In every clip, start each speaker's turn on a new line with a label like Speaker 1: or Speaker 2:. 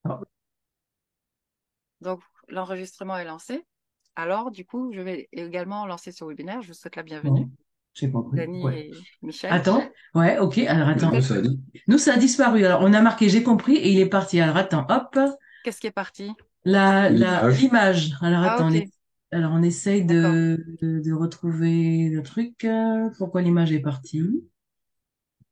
Speaker 1: Ah,
Speaker 2: Donc, l'enregistrement est lancé. Alors, du coup, je vais également lancer ce webinaire. Je vous souhaite la bienvenue,
Speaker 1: bon, j'ai compris.
Speaker 2: Dany
Speaker 1: Ouais.
Speaker 2: et Michel.
Speaker 1: Attends, ouais, ok, alors
Speaker 3: Mais nous,
Speaker 1: attends.
Speaker 2: Peut-être,
Speaker 3: ça a dit.
Speaker 1: Nous, ça a disparu. Alors, on a marqué j'ai compris et il est parti. Alors, attends, hop,
Speaker 2: qu'est-ce qui est parti?
Speaker 3: L'image.
Speaker 1: l'image. Alors,
Speaker 2: Ah,
Speaker 1: attends,
Speaker 2: ok,
Speaker 1: alors, on essaye
Speaker 2: d'accord.
Speaker 1: de retrouver le truc. Pourquoi l'image est partie?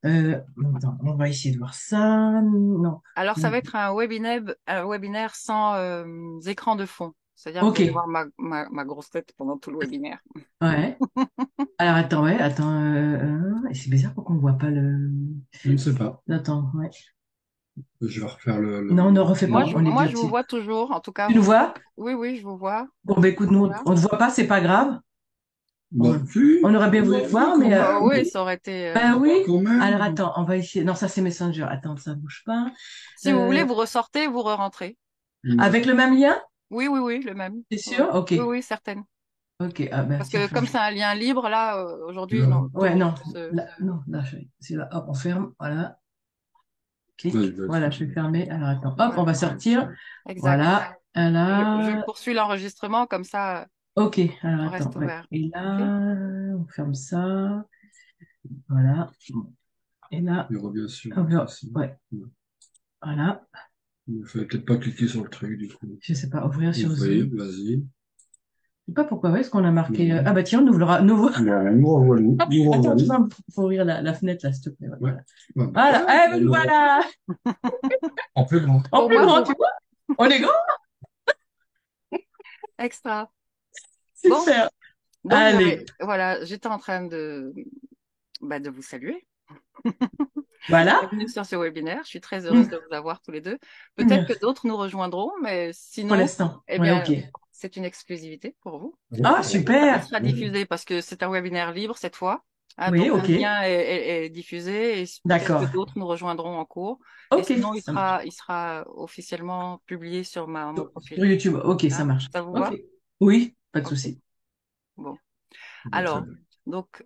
Speaker 1: Attends, on va essayer de voir ça. Non.
Speaker 2: Alors, ça va être un webinaire sans écran de fond. C'est-à-dire que vous
Speaker 1: Ok,
Speaker 2: allez voir ma grosse tête pendant tout le webinaire.
Speaker 1: ouais. Alors, attends, ouais, attends. C'est bizarre pourquoi on voit pas le.
Speaker 3: Je ne sais pas.
Speaker 1: Attends, ouais.
Speaker 3: Je vais refaire
Speaker 1: Non, ne refais pas, on est
Speaker 2: Moi,
Speaker 1: déjà
Speaker 2: je vous
Speaker 1: dessus.
Speaker 2: vois toujours. En tout cas,
Speaker 1: Tu nous vois?
Speaker 2: oui, oui, je vous vois.
Speaker 1: Bon, bah écoute, nous,
Speaker 2: Voilà.
Speaker 1: on ne te voit pas, c'est pas grave.
Speaker 3: Bah,
Speaker 1: On,
Speaker 3: si,
Speaker 1: on aurait bien
Speaker 3: on
Speaker 1: voulu
Speaker 3: voit
Speaker 1: te
Speaker 3: un peu
Speaker 1: voir,
Speaker 3: quand
Speaker 1: mais
Speaker 2: Bah
Speaker 3: même.
Speaker 2: oui, ça aurait été.
Speaker 1: ben oui.
Speaker 3: Quand
Speaker 1: Alors
Speaker 3: même.
Speaker 1: attends, on va essayer. Non, ça c'est Messenger. Attends, ça bouge pas.
Speaker 2: Si vous voulez,
Speaker 1: Euh,
Speaker 2: vous ressortez, vous re-rentrez.
Speaker 1: avec le même lien?
Speaker 2: Oui, oui, oui, le même.
Speaker 1: T'es
Speaker 2: Ouais.
Speaker 1: sûr? Ok.
Speaker 2: Oui, oui, certaine.
Speaker 1: Ok. Ah ben
Speaker 2: Parce
Speaker 1: tiens,
Speaker 2: que comme c'est un lien libre, là, aujourd'hui, non, tout le
Speaker 1: ouais,
Speaker 2: monde
Speaker 1: non.
Speaker 2: peut se.
Speaker 1: Là, non, là, c'est là. Hop, on ferme. Voilà.
Speaker 3: Vas-y,
Speaker 1: Clic.
Speaker 3: vas-y.
Speaker 1: Voilà, je vais fermer. Alors attends. Hop, on
Speaker 2: Voilà,
Speaker 1: va sortir.
Speaker 2: exact.
Speaker 1: Voilà.
Speaker 2: Je
Speaker 1: Là.
Speaker 2: poursuis l'enregistrement, comme ça,
Speaker 1: Ok. Alors
Speaker 2: on
Speaker 1: attends.
Speaker 2: reste
Speaker 1: Ouais.
Speaker 2: ouvert.
Speaker 1: Et
Speaker 2: OK?
Speaker 1: là, on ferme ça. Voilà. Et là,
Speaker 3: Il revient sur
Speaker 1: on va.
Speaker 3: ici.
Speaker 1: Ouais. Voilà.
Speaker 3: Il ne fallait peut-être pas cliquer sur le truc, du coup.
Speaker 1: Je sais pas. Ouvrir sur
Speaker 3: Ouvrir,
Speaker 1: Zoom.
Speaker 3: vas-y.
Speaker 1: Je sais pas pourquoi, où est-ce qu'on a marqué.
Speaker 3: Voilà.
Speaker 1: Ah bah tiens, on ouvrira. Nouveau.
Speaker 3: Voilà, nous revoilà. Nous
Speaker 1: Attends,
Speaker 3: revoilà.
Speaker 1: faut ouvrir la fenêtre là, s'il te plaît. Ouais,
Speaker 3: Ouais.
Speaker 1: voilà.
Speaker 3: Bah, bah,
Speaker 1: Voilà.
Speaker 3: voilà.
Speaker 1: Eh
Speaker 3: On
Speaker 1: ben
Speaker 3: nous
Speaker 1: voilà.
Speaker 3: en plus grand.
Speaker 1: En
Speaker 2: Au
Speaker 1: plus
Speaker 2: moins
Speaker 1: grand,
Speaker 2: pour
Speaker 1: tu vois? On est grand.
Speaker 2: extra. Bon,
Speaker 1: Super.
Speaker 2: donc
Speaker 1: Allez.
Speaker 2: voilà, j'étais en train de vous saluer.
Speaker 1: Voilà.
Speaker 2: Bienvenue sur ce webinaire. Je suis très heureuse
Speaker 1: Hmm.
Speaker 2: de vous avoir tous les deux. Peut-être que
Speaker 1: Merci.
Speaker 2: d'autres nous rejoindront, mais
Speaker 1: Pour
Speaker 2: sinon,
Speaker 1: l'instant.
Speaker 2: eh
Speaker 1: Ouais, ok.
Speaker 2: bien, c'est une exclusivité pour vous.
Speaker 1: Ah,
Speaker 2: Il
Speaker 1: super.
Speaker 2: sera diffusé parce que c'est un webinaire libre cette fois. Hein,
Speaker 1: Oui,
Speaker 2: donc
Speaker 1: ok.
Speaker 2: le lien est diffusé et peut-être que
Speaker 1: D'accord.
Speaker 2: d'autres nous rejoindront en cours. Et
Speaker 1: Ok,
Speaker 2: sinon,
Speaker 1: ça marche.
Speaker 2: il sera officiellement publié sur mon
Speaker 1: Sur
Speaker 2: profil.
Speaker 1: YouTube. Ok, ça
Speaker 2: Hein,
Speaker 1: marche.
Speaker 2: ça vous
Speaker 1: Ok.
Speaker 2: va?
Speaker 1: Oui, pas de
Speaker 2: Ok.
Speaker 1: souci.
Speaker 2: Bon.
Speaker 3: Bah, très
Speaker 2: Alors,
Speaker 3: bien.
Speaker 2: donc,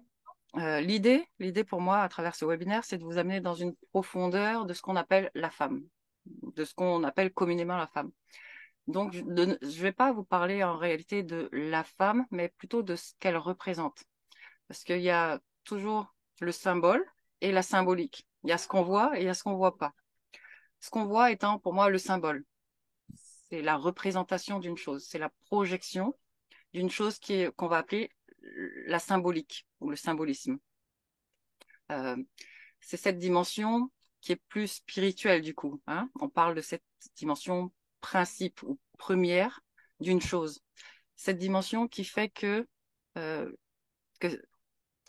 Speaker 2: l'idée pour moi, à travers ce webinaire, c'est de vous amener dans une profondeur de ce qu'on appelle la femme, de ce qu'on appelle communément la femme. Donc, je ne vais pas vous parler en réalité de la femme, mais plutôt de ce qu'elle représente. Parce qu'il y a toujours le symbole et la symbolique. Il y a ce qu'on voit et il y a ce qu'on voit pas. Ce qu'on voit étant pour moi le symbole. C'est la représentation d'une chose, c'est la projection d'une chose qu'on va appeler la symbolique ou le symbolisme. Euh, c'est cette dimension qui est plus spirituelle du coup. Hein. On parle de cette dimension principe ou première d'une chose. Cette dimension qui fait euh, que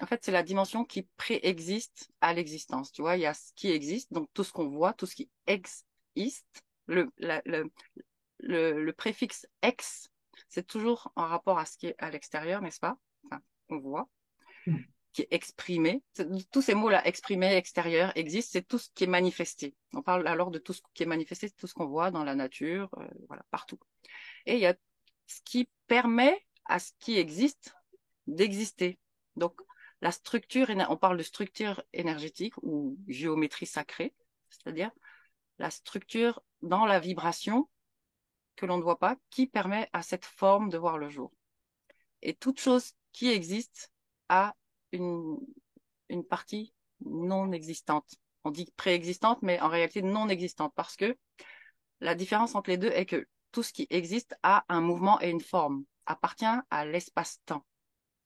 Speaker 2: en fait, c'est la dimension qui préexiste à l'existence. Tu vois, il y a ce qui existe, donc tout ce qu'on voit, tout ce qui existe. Le préfixe ex, c'est toujours en rapport à ce qui est à l'extérieur, n'est-ce pas? Enfin, on voit, qui est exprimé. Tous ces mots-là, exprimé, extérieur, existe, c'est tout ce qui est manifesté. On parle alors de tout ce qui est manifesté, c'est tout ce qu'on voit dans la nature, voilà, partout. Et il y a ce qui permet à ce qui existe d'exister. Donc, la structure, on parle de structure énergétique ou géométrie sacrée, c'est-à-dire la structure dans la vibration que l'on ne voit pas, qui permet à cette forme de voir le jour. Et toute chose qui existe a une, une partie non existante. On dit préexistante, mais en réalité non existante, parce que la différence entre les deux est que tout ce qui existe a un mouvement et une forme, appartient à l'espace-temps.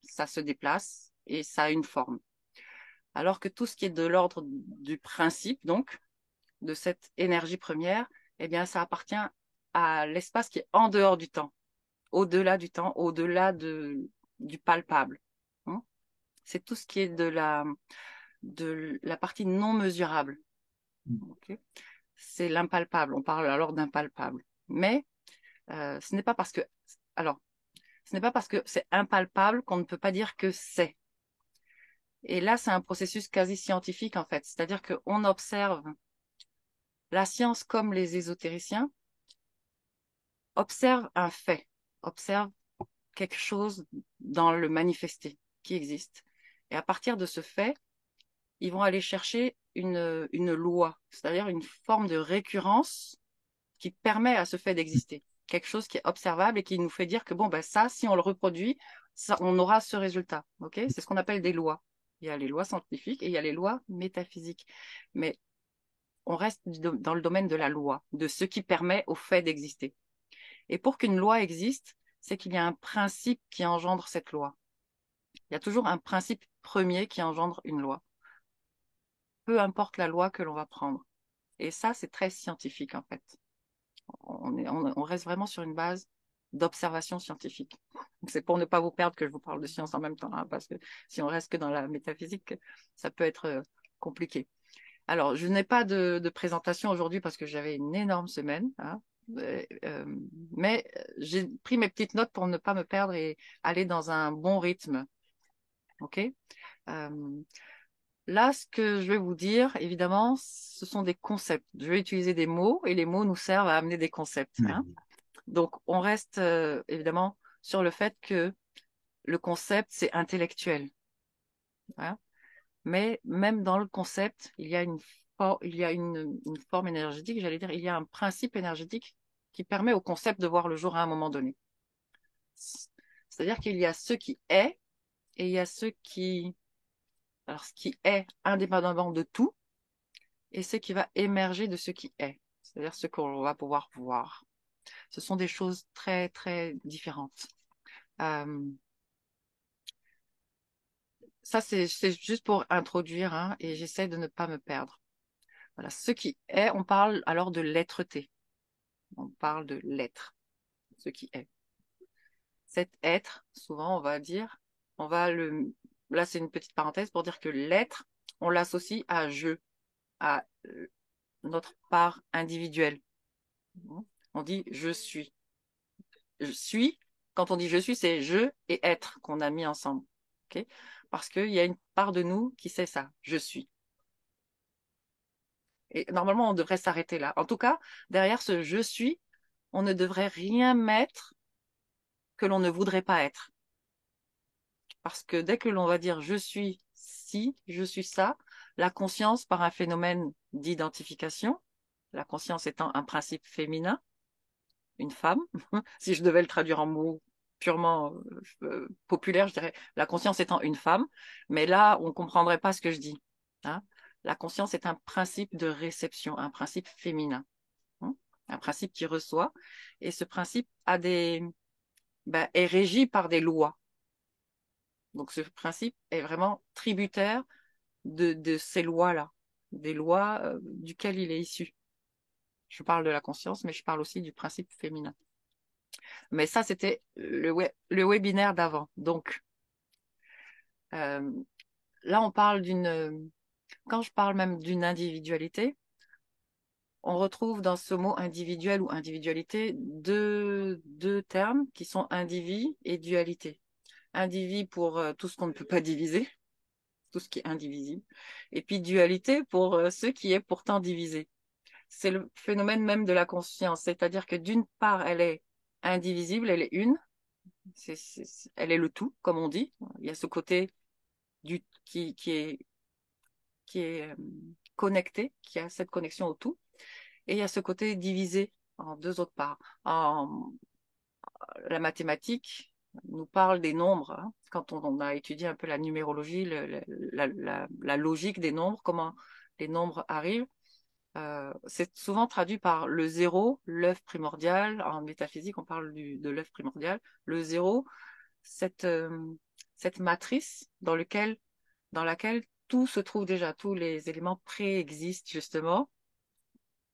Speaker 2: Ça se déplace et ça a une forme. Alors que tout ce qui est de l'ordre du principe, donc, de cette énergie première, eh bien, ça appartient à l'espace qui est en dehors du temps, au-delà du palpable. Hein. C'est tout ce qui est de la partie non mesurable. Okay. C'est l'impalpable. On parle alors d'impalpable. Mais ce n'est pas parce que, alors, ce n'est pas parce que c'est impalpable qu'on ne peut pas dire que c'est. Et là, c'est un processus quasi scientifique en fait. C'est-à-dire qu'on observe la science comme les ésotériciens observe un fait, observe quelque chose dans le manifesté qui existe. Et à partir de ce fait, ils vont aller chercher une loi, c'est-à-dire une forme de récurrence qui permet à ce fait d'exister. Quelque chose qui est observable et qui nous fait dire que bon, ben ça, si on le reproduit, ça, on aura ce résultat. Ok, c'est ce qu'on appelle des lois. Il y a les lois scientifiques et il y a les lois métaphysiques. Mais on reste dans le domaine de la loi, de ce qui permet au fait d'exister. Et pour qu'une loi existe, c'est qu'il y a un principe qui engendre cette loi. Il y a toujours un principe premier qui engendre une loi. Peu importe la loi que l'on va prendre. Et ça, c'est très scientifique, en fait. On reste vraiment sur une base d'observation scientifique. C'est pour ne pas vous perdre que je vous parle de science en même temps, hein, parce que si on reste que dans la métaphysique, ça peut être compliqué. Alors, je n'ai pas de présentation aujourd'hui parce que j'avais une énorme semaine, hein, mais j'ai pris mes petites notes pour ne pas me perdre et aller dans un bon rythme. OK? Là, ce que je vais vous dire, évidemment, ce sont des concepts. Je vais utiliser des mots et les mots nous servent à amener des concepts. Hein. Donc, on reste évidemment sur le fait que le concept, c'est intellectuel. Hein. Mais même dans le concept, il y a une forme énergétique, j'allais dire, il y a un principe énergétique qui permet au concept de voir le jour à un moment donné. C'est-à-dire qu'il y a ce qui est et il y a ce qui... Alors, ce qui est indépendamment de tout et ce qui va émerger de ce qui est. C'est-à-dire ce qu'on va pouvoir voir. Ce sont des choses très, très différentes. Ça, c'est juste pour introduire, hein, et j'essaie de ne pas me perdre. Voilà, ce qui est, on parle alors de l'être-té. On parle de l'être, ce qui est. Cet être, souvent, on va dire, là, c'est une petite parenthèse pour dire que l'être, on l'associe à je, à notre part individuelle. On dit je suis. Je suis, quand on dit je suis, c'est je et être qu'on a mis ensemble. Okay, parce qu'il y a une part de nous qui sait ça, je suis. Et normalement, on devrait s'arrêter là. En tout cas, derrière ce je suis, on ne devrait rien mettre que l'on ne voudrait pas être. Parce que dès que l'on va dire je suis ci, je suis ça, la conscience, par un phénomène d'identification, la conscience étant un principe féminin, une femme, si je devais le traduire en mots purement populaires, je dirais la conscience étant une femme, mais là, on ne comprendrait pas ce que je dis. Hein. La conscience est un principe de réception, un principe féminin, hein, un principe qui reçoit, et ce principe est régi par des lois. Donc ce principe est vraiment tributaire de ces lois-là, des lois duquel il est issu. Je parle de la conscience, mais je parle aussi du principe féminin. Mais ça, c'était le webinaire d'avant. Donc, là, on parle quand je parle même d'une individualité, on retrouve dans ce mot individuel ou individualité deux termes qui sont indivis et dualité. Indivis pour tout ce qu'on ne peut pas diviser, tout ce qui est indivisible, et puis dualité pour ce qui est pourtant divisé. C'est le phénomène même de la conscience, c'est-à-dire que d'une part, elle est indivisible, elle est une, elle est le tout, comme on dit. Il y a ce côté qui est connecté, qui a cette connexion au tout, et il y a ce côté divisé en deux autres parts. La mathématique nous parle des nombres. Hein. Quand on a étudié un peu la numérologie, la logique des nombres, comment les nombres arrivent, c'est souvent traduit par le zéro, l'œuf primordial. En métaphysique, on parle de l'œuf primordial. Le zéro, cette matrice dans laquelle tout se trouve déjà, tous les éléments préexistent justement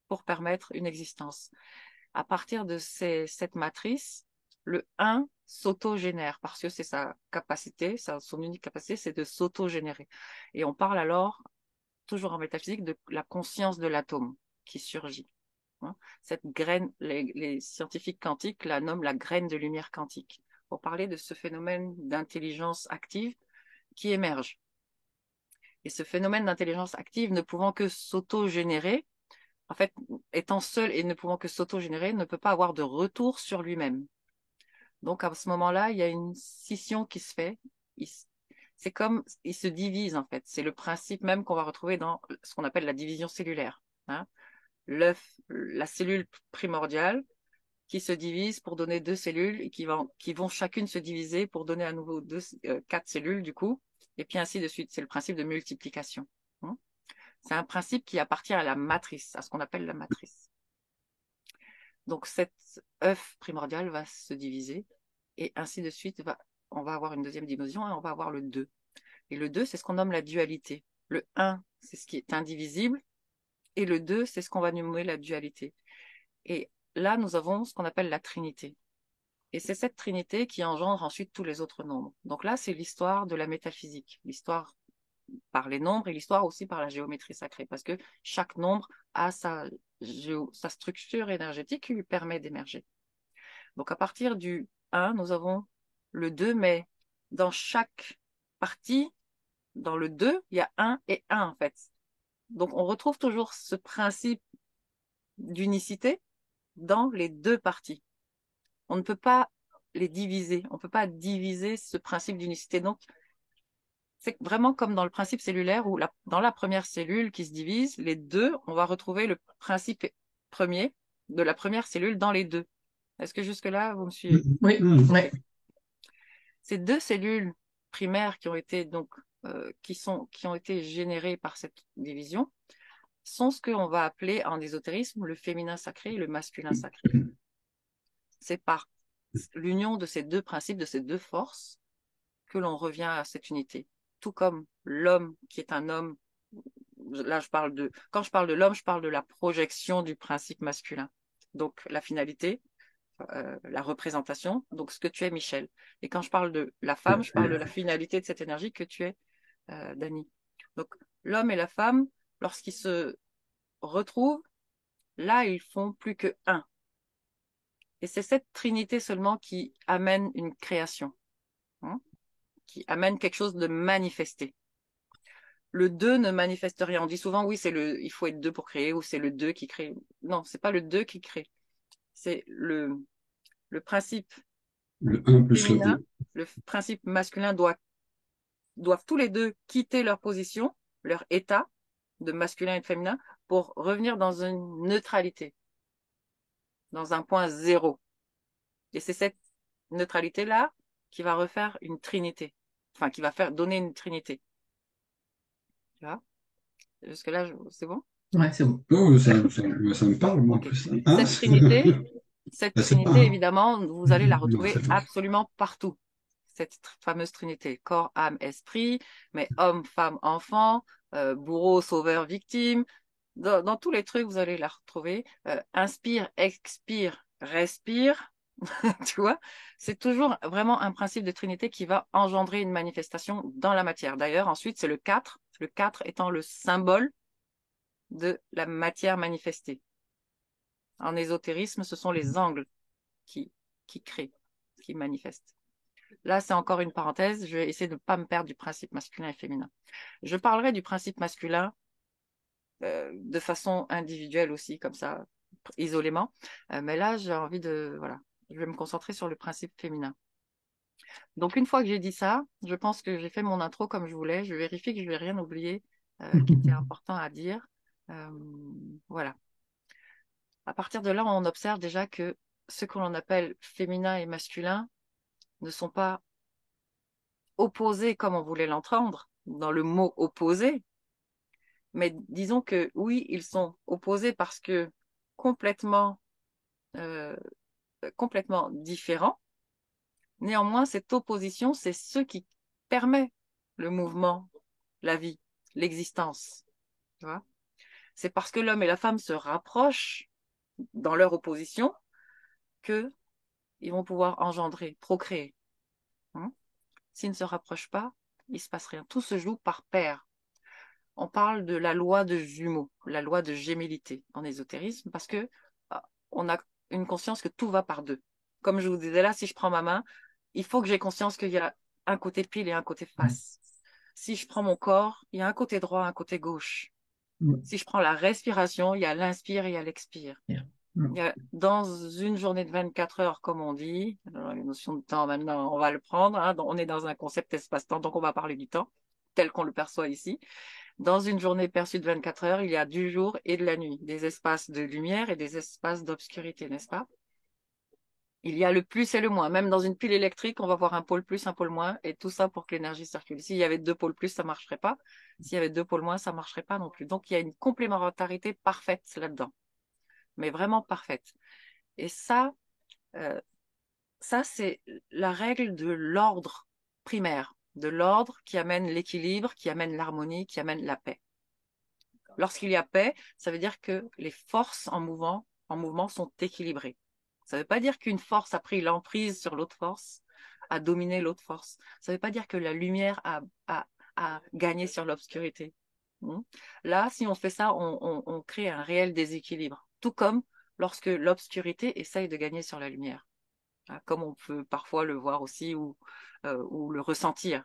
Speaker 2: pour permettre une existence. À partir de cette matrice, le 1 s'auto-génère parce que c'est sa capacité, son unique capacité, c'est de s'auto-générer. Et on parle alors, toujours en métaphysique, de la conscience de l'atome qui surgit. Cette graine, les scientifiques quantiques la nomment la graine de lumière quantique, pour parler de ce phénomène d'intelligence active qui émerge. Et ce phénomène d'intelligence active ne pouvant que s'auto-générer, en fait, étant seul et ne pouvant que s'auto-générer, ne peut pas avoir de retour sur lui-même. Donc, à ce moment-là, il y a une scission qui se fait. C'est comme, il se divise, en fait. C'est le principe même qu'on va retrouver dans ce qu'on appelle la division cellulaire. Hein. la cellule primordiale qui se divise pour donner 2 cellules et qui vont chacune se diviser pour donner à nouveau 4 cellules du coup, et puis ainsi de suite. C'est le principe de multiplication. C'est un principe qui appartient à la matrice, à ce qu'on appelle la matrice. Donc cet œuf primordial va se diviser et ainsi de suite, on va avoir une deuxième division et on va avoir le 2. Et le 2, c'est ce qu'on nomme la dualité. Le 1, c'est ce qui est indivisible et le 2, c'est ce qu'on va nommer la dualité. Et là, nous avons ce qu'on appelle la trinité. Et c'est cette trinité qui engendre ensuite tous les autres nombres. Donc là, c'est l'histoire de la métaphysique, l'histoire par les nombres et l'histoire aussi par la géométrie sacrée, parce que chaque nombre a sa structure énergétique qui lui permet d'émerger. Donc à partir du 1, nous avons le 2, mais dans chaque partie, dans le 2, il y a 1 et 1 en fait. Donc on retrouve toujours ce principe d'unicité dans les deux parties. On ne peut pas les diviser, on ne peut pas diviser ce principe d'unicité. Donc c'est vraiment comme dans le principe cellulaire où dans la première cellule qui se divise, les deux, on va retrouver le principe premier de la première cellule dans les deux. Est-ce que jusque-là, vous me suivez?
Speaker 1: Oui, oui.
Speaker 2: Ces 2 cellules primaires qui ont été qui ont été générées par cette division sont ce qu'on va appeler en ésotérisme le féminin sacré et le masculin sacré. C'est par l'union de ces 2 principes, de ces 2 forces, que l'on revient à cette unité. Tout comme l'homme qui est un homme, là quand je parle de l'homme, je parle de la projection du principe masculin. Donc la finalité, la représentation, donc ce que tu es, Michel. Et quand je parle de la femme, je parle de la finalité de cette énergie que tu es, Dany. Donc l'homme et la femme, lorsqu'ils se retrouvent, là, ils font plus que un. Et c'est cette trinité seulement qui amène une création, qui amène quelque chose de manifesté. Le 2 ne manifeste rien. On dit souvent, oui, il faut être 2 pour créer, ou c'est le 2 qui crée. Non, c'est pas le 2 qui crée. C'est le principe
Speaker 3: Le 1 plus le
Speaker 2: féminin,
Speaker 3: 2.
Speaker 2: le principe masculin doivent tous les deux quitter leur position, leur état de masculin et de féminin, pour revenir dans une neutralité, dans un point zéro. Et c'est cette neutralité-là qui va refaire une trinité, enfin qui va donner une trinité. Tu vois? Jusque-là, c'est bon?
Speaker 1: Ouais, c'est bon.
Speaker 3: Oh, ça me parle, moi, en
Speaker 2: Ok.
Speaker 3: plus. Hein?
Speaker 2: Cette
Speaker 3: Ben, c'est pas
Speaker 2: trinité,
Speaker 3: un.
Speaker 2: évidemment, vous allez la
Speaker 3: Non,
Speaker 2: retrouver
Speaker 3: c'est pas.
Speaker 2: absolument partout. Cette fameuse trinité, corps, âme, esprit, mais homme, femme, enfant, bourreau, sauveur, victime. Dans tous les trucs, vous allez la retrouver. Inspire, expire, respire. Tu vois, c'est toujours vraiment un principe de trinité qui va engendrer une manifestation dans la matière. D'ailleurs, ensuite, c'est le 4, le 4 étant le symbole de la matière manifestée. En ésotérisme, ce sont les angles qui créent, qui manifestent. Là, c'est encore une parenthèse. Je vais essayer de ne pas me perdre du principe masculin et féminin. Je parlerai du principe masculin de façon individuelle aussi, comme ça, isolément. Mais là, j'ai envie voilà, je vais me concentrer sur le principe féminin. Donc, une fois que j'ai dit ça, je pense que j'ai fait mon intro comme je voulais. Je vérifie que je vais rien oublier qui était important à dire. Voilà. À partir de là, on observe déjà que ce que l'on appelle féminin et masculin ne sont pas opposés comme on voulait l'entendre dans le mot opposé, mais disons que oui, ils sont opposés parce que complètement, euh, complètement différents. Néanmoins, cette opposition, c'est ce qui permet le mouvement, la vie, l'existence. Tu vois? C'est parce que l'homme et la femme se rapprochent dans leur opposition que ils vont pouvoir engendrer, procréer. S'ils ne se rapprochent pas, il ne se passe rien. Tout se joue par paire. On parle de la loi de jumeaux, la loi de gémellité en ésotérisme, parce que on a une conscience que tout va par deux. Comme je vous disais là, si je prends ma main, il faut que j'ai conscience qu'il y a un côté pile et un côté face. Si je prends mon corps, il y a un côté droit, un côté gauche. Si je prends la respiration, il y a l'inspire et il y a l'expire. Dans une journée de 24 heures, comme on dit, alors les notions de temps maintenant, on va le prendre, on est dans un concept espace-temps, donc on va parler du temps tel qu'on le perçoit ici. Dans une journée perçue de 24 heures, il y a du jour et de la nuit, des espaces de lumière et des espaces d'obscurité, n'est-ce pas? Il y a le plus et le moins. Même dans une pile électrique, on va voir un pôle plus, un pôle moins, et tout ça pour que l'énergie circule. S'il y avait deux pôles plus, ça marcherait pas. S'il y avait deux pôles moins, ça marcherait pas non plus. Donc, il y a une complémentarité parfaite là-dedans, mais vraiment parfaite. Et euh, ça, c'est la règle de l'ordre primaire, de l'ordre qui amène l'équilibre, qui amène l'harmonie, qui amène la paix. Lorsqu'il y a paix, ça veut dire que les forces en mouvement sont équilibrées. Ça ne veut pas dire qu'une force a pris l'emprise sur l'autre force, a dominé l'autre force. Ça ne veut pas dire que la lumière a gagné sur l'obscurité. Là, si on fait ça, on crée un réel déséquilibre. Tout comme lorsque l'obscurité essaye de gagner sur la lumière, hein, comme on peut parfois le voir aussi ou le ressentir.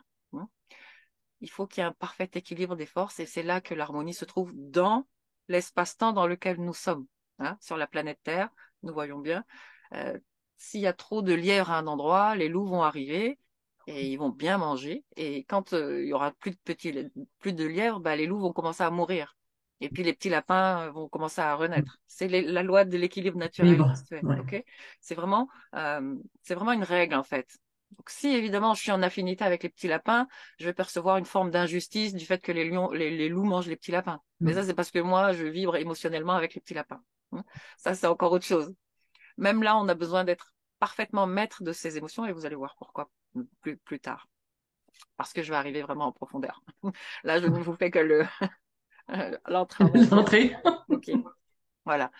Speaker 2: Il faut qu'il y ait un parfait équilibre des forces et c'est là que l'harmonie se trouve dans l'espace-temps dans lequel nous sommes. Hein, sur la planète Terre, nous voyons bien, euh, s'il y a trop de lièvres à un endroit, les loups vont arriver et ils vont bien manger. Et quand il y aura plus de lièvres, bah, les loups vont commencer à mourir. Et puis les petits lapins vont commencer à renaître. C'est la loi de l'équilibre naturel qui
Speaker 1: Libre.
Speaker 2: se fait.
Speaker 1: Ouais.
Speaker 2: Ok, c'est vraiment une règle en fait. Donc si évidemment je suis en affinité avec les petits lapins, je vais percevoir une forme d'injustice du fait que les loups mangent les petits lapins. Mais ça, c'est parce que moi, je vibre émotionnellement avec les petits lapins. Ça, c'est encore autre chose. Même là, on a besoin d'être parfaitement maître de ses émotions et vous allez voir pourquoi plus tard. Parce que je vais arriver vraiment en profondeur. Là, je ne vous fais que l'entrave en direct.
Speaker 1: L'entrée.
Speaker 2: Ok, voilà.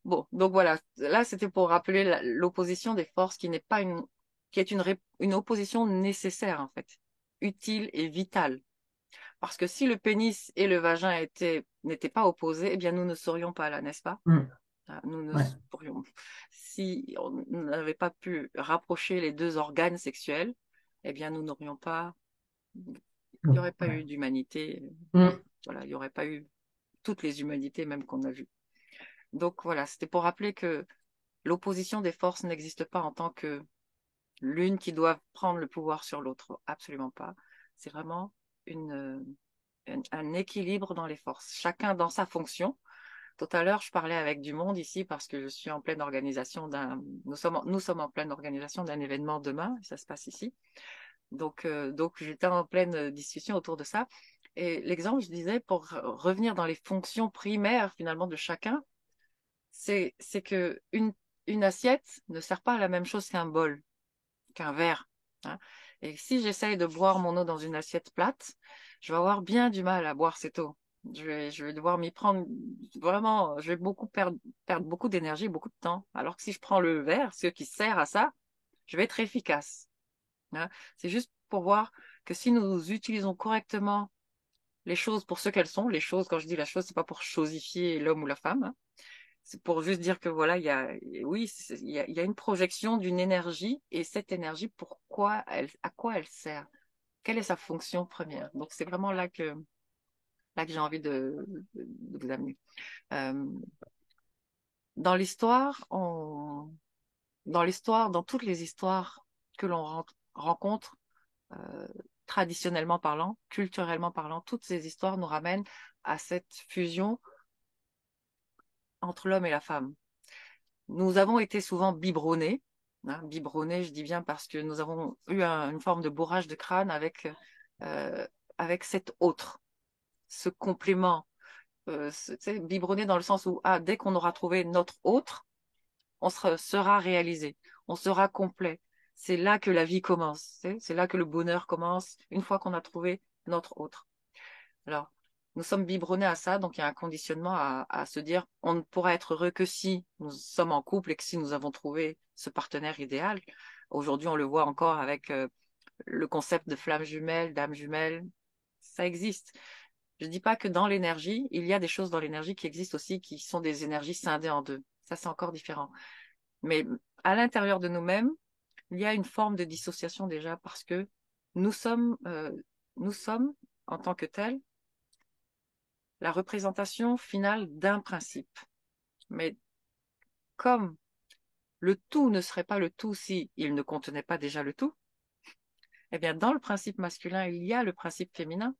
Speaker 2: Bon, donc voilà. Là, c'était pour rappeler l'opposition des forces qui est une opposition nécessaire, en fait. Utile et vitale. Parce que si le pénis et le vagin n'étaient pas opposés, eh bien, nous ne serions pas là, n'est-ce pas?
Speaker 1: Mm.
Speaker 2: Nous ne
Speaker 1: Ouais.
Speaker 2: pourrions. Si on n'avait pas pu rapprocher les deux organes sexuels, eh bien, nous n'aurions pas, il n'y aurait pas eu
Speaker 1: Ouais.
Speaker 2: d'humanité.
Speaker 1: Mm.
Speaker 2: Voilà, il n'y aurait pas eu toutes les humanités même qu'on a vues. Donc voilà, c'était pour rappeler que l'opposition des forces n'existe pas en tant que l'une qui doit prendre le pouvoir sur l'autre. Absolument pas. C'est vraiment une, un équilibre dans les forces, chacun dans sa fonction. Tout à l'heure, je parlais avec du monde ici parce que je suis en pleine organisation nous sommes en pleine organisation d'un événement demain, ça se passe ici. Donc j'étais en pleine discussion autour de ça. Et l'exemple, je disais, pour revenir dans les fonctions primaires finalement de chacun, c'est que une assiette ne sert pas à la même chose qu'un bol, qu'un verre. Hein. Et si j'essaye de boire mon eau dans une assiette plate, je vais avoir bien du mal à boire cette eau. Je vais devoir m'y prendre vraiment, je vais perdre beaucoup d'énergie, beaucoup de temps. Alors que si je prends le verre, ce qui sert à ça, je vais être efficace. Hein. C'est juste pour voir que si nous utilisons correctement les choses pour ce qu'elles sont, les choses, quand je dis la chose, c'est pas pour chosifier l'homme ou la femme, hein. C'est pour juste dire que voilà, oui, il y a une projection d'une énergie et cette énergie, à quoi elle sert? Quelle est sa fonction première? Donc c'est vraiment là que j'ai envie de vous amener. Euh, dans l'histoire, dans toutes les histoires que l'on rencontre, euh, traditionnellement parlant, culturellement parlant, toutes ces histoires nous ramènent à cette fusion entre l'homme et la femme. Nous avons été souvent biberonnés. Hein, biberonnés, je dis bien parce que nous avons eu une forme de bourrage de crâne euh, avec cet autre, ce complément. Tu sais, biberonné dans le sens où dès qu'on aura trouvé notre autre, sera réalisé, on sera complet. C'est là que la vie commence. C'est là que le bonheur commence, une fois qu'on a trouvé notre autre. Alors, nous sommes biberonnés à ça, donc il y a un conditionnement à se dire on ne pourra être heureux que si nous sommes en couple et que si nous avons trouvé ce partenaire idéal. Aujourd'hui, on le voit encore avec le concept de flamme jumelle, d'âme jumelle. Ça existe. Je ne dis pas que dans l'énergie, il y a des choses dans l'énergie qui existent aussi qui sont des énergies scindées en deux. Ça, c'est encore différent. Mais à l'intérieur de nous-mêmes, il y a une forme de dissociation déjà parce que nous sommes, euh, nous sommes en tant que tels, la représentation finale d'un principe. Mais comme le tout ne serait pas le tout si il ne contenait pas déjà le tout, eh bien, dans le principe masculin, il y a le principe féminin.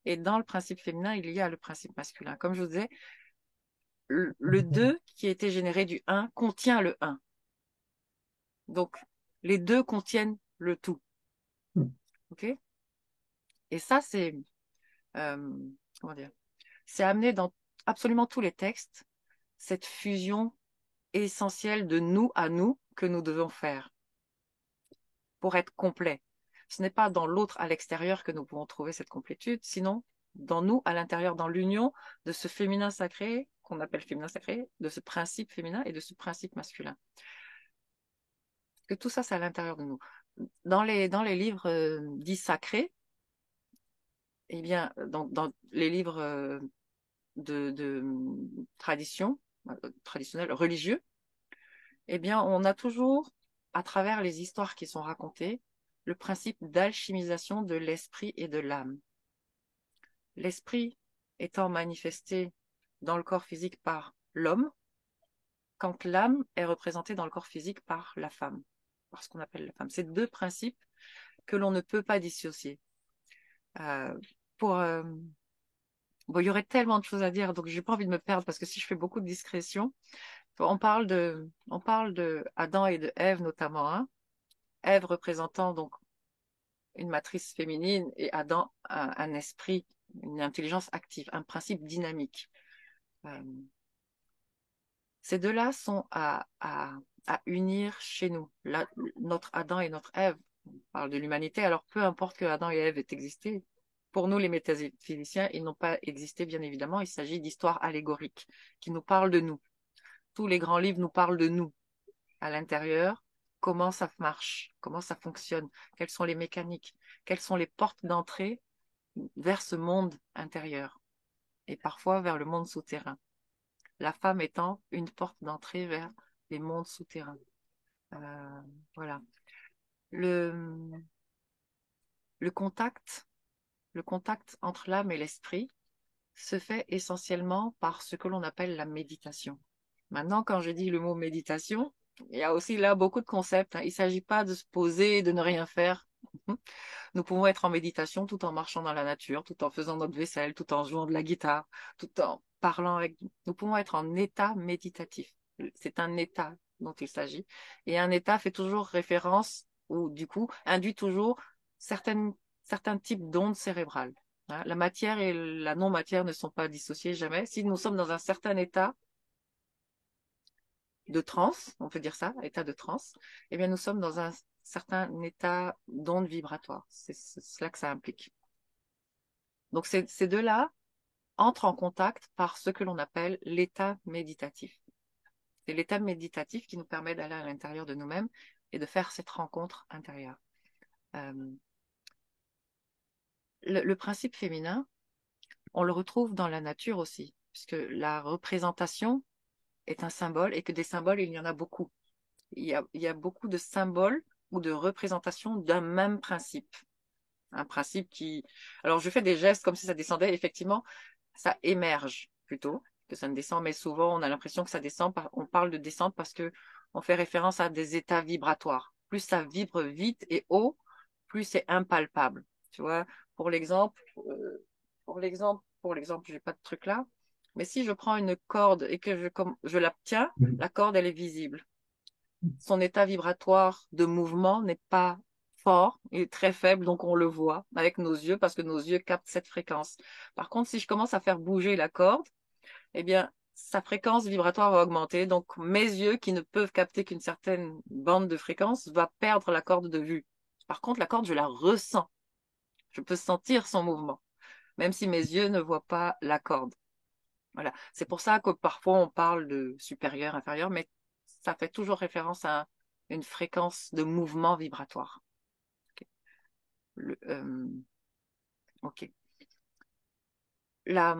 Speaker 2: Et dans le principe féminin, il y a le principe masculin. Comme je vous disais, le 2 qui a été généré du 1 contient le 1. Donc, les deux contiennent le tout. OK? Et ça, euh, comment dire, c'est amené dans absolument tous les textes, cette fusion essentielle de nous à nous que nous devons faire pour être complet. Ce n'est pas dans l'autre à l'extérieur que nous pouvons trouver cette complétude, sinon dans nous, à l'intérieur, dans l'union de ce féminin sacré, qu'on appelle féminin sacré, de ce principe féminin et de ce principe masculin. Que tout ça, c'est à l'intérieur de nous. Dans les livres dits sacrés, eh bien, dans les livres de tradition, traditionnels, religieux, eh bien, on a toujours, à travers les histoires qui sont racontées, le principe d'alchimisation de l'esprit et de l'âme. L'esprit étant manifesté dans le corps physique par l'homme, quand l'âme est représentée dans le corps physique par la femme, par ce qu'on appelle la femme. C'est deux principes que l'on ne peut pas dissocier. Euh, pour, bon, il y aurait tellement de choses à dire, donc j'ai pas envie de me perdre parce que si je fais beaucoup de discrétion, on parle de Adam et de Ève notamment, hein. Ève représentant donc une matrice féminine et Adam un esprit, une intelligence active, un principe dynamique. Euh, ces deux-là sont à unir chez nous. Là, notre Adam et notre Ève, on parle de l'humanité, alors peu importe que Adam et Ève aient existé, pour nous les métaphysiciens, ils n'ont pas existé bien évidemment, il s'agit d'histoires allégoriques qui nous parlent de nous. Tous les grands livres nous parlent de nous à l'intérieur, comment ça marche, comment ça fonctionne, quelles sont les mécaniques, quelles sont les portes d'entrée vers ce monde intérieur et parfois vers le monde souterrain. La femme étant une porte d'entrée vers les mondes souterrains. Euh, voilà. Le, le contact, le contact entre l'âme et l'esprit se fait essentiellement par ce que l'on appelle la méditation. Maintenant, quand je dis le mot méditation, il y a aussi là beaucoup de concepts, hein. Il ne s'agit pas de se poser, de ne rien faire. Nous pouvons être en méditation tout en marchant dans la nature, tout en faisant notre vaisselle, tout en jouant de la guitare, tout en parlant avec. Nous pouvons être en état méditatif. C'est un état dont il s'agit. Et un état fait toujours référence, ou du coup, induit toujours certains types d'ondes cérébrales. Hein. La matière et la non-matière ne sont pas dissociées jamais. Si nous sommes dans un certain état de transe, on peut dire ça, état de transe, eh bien nous sommes dans un certain état d'onde vibratoire. C'est cela que ça implique. Donc ces deux-là entrent en contact par ce que l'on appelle l'état méditatif. C'est l'état méditatif qui nous permet d'aller à l'intérieur de nous-mêmes et de faire cette rencontre intérieure. Euh, le principe féminin, on le retrouve dans la nature aussi, puisque la représentation est un symbole et que des symboles, il y en a beaucoup. Il y a beaucoup de symboles ou de représentations d'un même principe. Un principe qui... Alors, je fais des gestes comme si ça descendait. Effectivement, ça émerge plutôt que ça ne descend, mais souvent, on a l'impression que ça descend. On parle de descente parce que on fait référence à des états vibratoires. Plus ça vibre vite et haut, plus c'est impalpable. Tu vois, pour l'exemple, j'ai pas de truc là. Mais si je prends une corde et que je la tiens, la corde, elle est visible. Son état vibratoire de mouvement n'est pas fort, il est très faible, donc on le voit avec nos yeux parce que nos yeux captent cette fréquence. Par contre, si je commence à faire bouger la corde, eh bien, sa fréquence vibratoire va augmenter. Donc, mes yeux qui ne peuvent capter qu'une certaine bande de fréquence va perdre la corde de vue. Par contre, la corde, je la ressens. Je peux sentir son mouvement, même si mes yeux ne voient pas la corde. Voilà. C'est pour ça que parfois on parle de supérieur, inférieur, mais ça fait toujours référence à une fréquence de mouvement vibratoire. Ok. Le, euh, ok. La,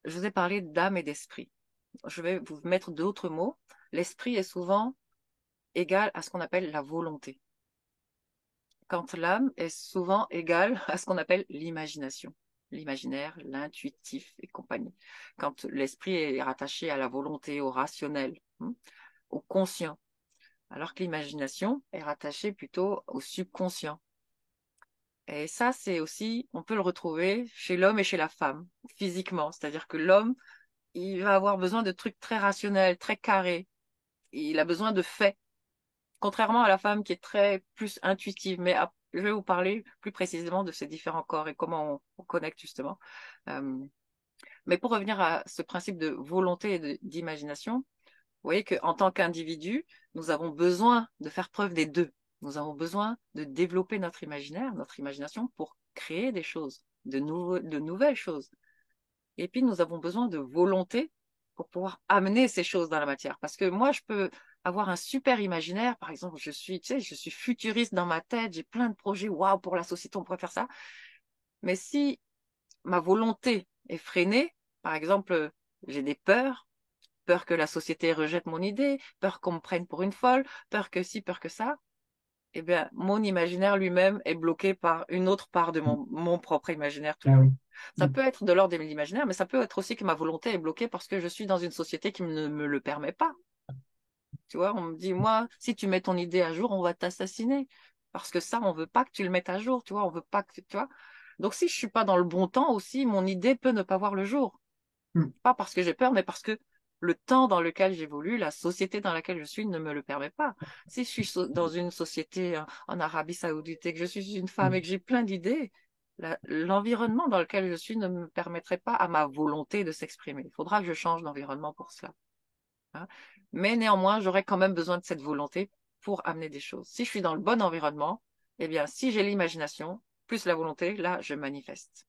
Speaker 2: je vous ai parlé d'âme et d'esprit. Je vais vous mettre d'autres mots. L'esprit est souvent égal à ce qu'on appelle la volonté, quand l'âme est souvent égale à ce qu'on appelle l'imagination, l'imaginaire, l'intuitif et compagnie. Quand l'esprit est rattaché à la volonté, au rationnel, au conscient, alors que l'imagination est rattachée plutôt au subconscient. Et ça, c'est aussi, on peut le retrouver chez l'homme et chez la femme, physiquement. C'est-à-dire que l'homme, il va avoir besoin de trucs très rationnels, très carrés. Il a besoin de faits. Contrairement à la femme qui est très plus intuitive. Mais je vais vous parler plus précisément de ces différents corps et comment on connecte justement. Euh, mais pour revenir à ce principe de volonté et d'imagination, vous voyez qu'en tant qu'individu, nous avons besoin de faire preuve des deux. Nous avons besoin de développer notre imaginaire, notre imagination pour créer des choses, de nouvelles choses. Et puis, nous avons besoin de volonté pour pouvoir amener ces choses dans la matière. Parce que moi, je peux avoir un super imaginaire. Par exemple, tu sais, je suis futuriste dans ma tête. J'ai plein de projets. Waouh, pour la société, on pourrait faire ça. Mais si ma volonté est freinée, par exemple, j'ai des peurs, peur que la société rejette mon idée, peur qu'on me prenne pour une folle, peur que ci, peur que ça, eh bien, mon imaginaire lui-même est bloqué par une autre part de mon propre imaginaire
Speaker 1: Ah
Speaker 2: toujours.
Speaker 1: oui.
Speaker 2: Ça peut être de l'ordre de l'imaginaire, mais ça peut être aussi que ma volonté est bloquée parce que je suis dans une société qui ne me le permet pas. Tu vois, on me dit, moi, si tu mets ton idée à jour, on va t'assassiner. Parce que ça, on veut pas que tu le mettes à jour, tu vois, on veut pas que, tu vois. Donc, si je suis pas dans le bon temps aussi, mon idée peut ne pas voir le jour.
Speaker 1: Mm.
Speaker 2: Pas parce que j'ai peur, mais parce que le temps dans lequel j'évolue, la société dans laquelle je suis ne me le permet pas. Si je suis dans une société en Arabie Saoudite et que je suis une femme et que j'ai plein d'idées, l'environnement dans lequel je suis ne me permettrait pas à ma volonté de s'exprimer. Il faudra que je change d'environnement pour cela. Hein. Mais néanmoins, j'aurais quand même besoin de cette volonté pour amener des choses. Si je suis dans le bon environnement, eh bien, si j'ai l'imagination plus la volonté, là, je manifeste.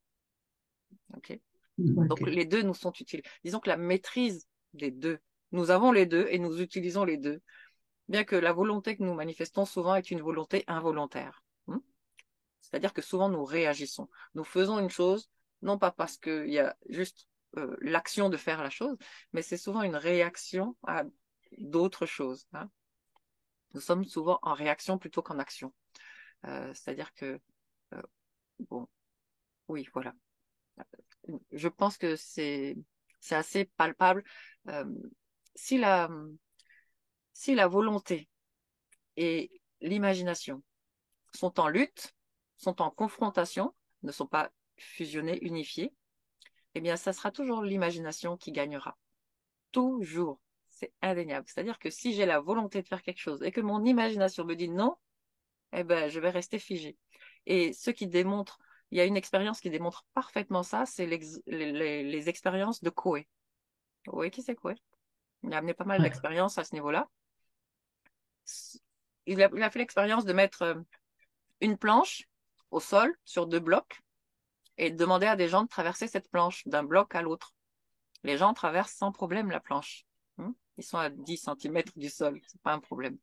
Speaker 2: OK? Donc,
Speaker 1: Ok.
Speaker 2: les deux nous sont utiles. Disons que la maîtrise des deux, nous avons les deux et nous utilisons les deux, bien que la volonté que nous manifestons souvent est une volonté involontaire. C'est-à-dire que souvent nous réagissons. Nous faisons une chose, non pas parce qu'il y a juste l'action de faire la chose, mais c'est souvent une réaction à d'autres choses. Nous sommes souvent en réaction plutôt qu'en action. C'est-à-dire que, euh, bon, oui, voilà. Je pense que c'est assez palpable. Euh, si la, si la volonté et l'imagination sont en lutte, sont en confrontation, ne sont pas fusionnés, unifiés, eh bien, ça sera toujours l'imagination qui gagnera. Toujours. C'est indéniable. C'est-à-dire que si j'ai la volonté de faire quelque chose et que mon imagination me dit non, eh ben, je vais rester figé. Et ce qui démontre, il y a une expérience qui démontre parfaitement ça, c'est les expériences de Coé. Oui, qui c'est Coé? Il a amené pas mal
Speaker 1: Ouais.
Speaker 2: d'expériences à ce niveau-là. Il a fait l'expérience de mettre une planche au sol sur deux blocs et de demander à des gens de traverser cette planche d'un bloc à l'autre. Les gens traversent sans problème la planche. Ils sont à 10 centimètres du sol, c'est pas un problème.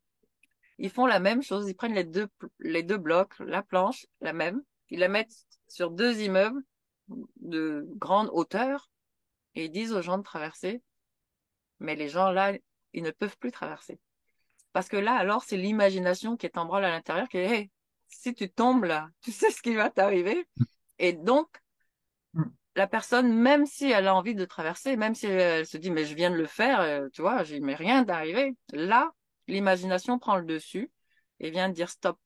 Speaker 2: Ils font la même chose, ils prennent les deux blocs, la planche, la même, ils la mettent sur deux immeubles de grande hauteur et ils disent aux gens de traverser, mais les gens là, ils ne peuvent plus traverser. Parce que là, alors, c'est l'imagination qui est en branle à l'intérieur qui est, hey, si tu tombes là, tu sais ce qui va t'arriver. Et donc,
Speaker 1: Mm.
Speaker 2: la personne, même si elle a envie de traverser, même si elle se dit, mais je viens de le faire, tu vois, il m'est rien d'arriver. Là, l'imagination prend le dessus et vient dire stop.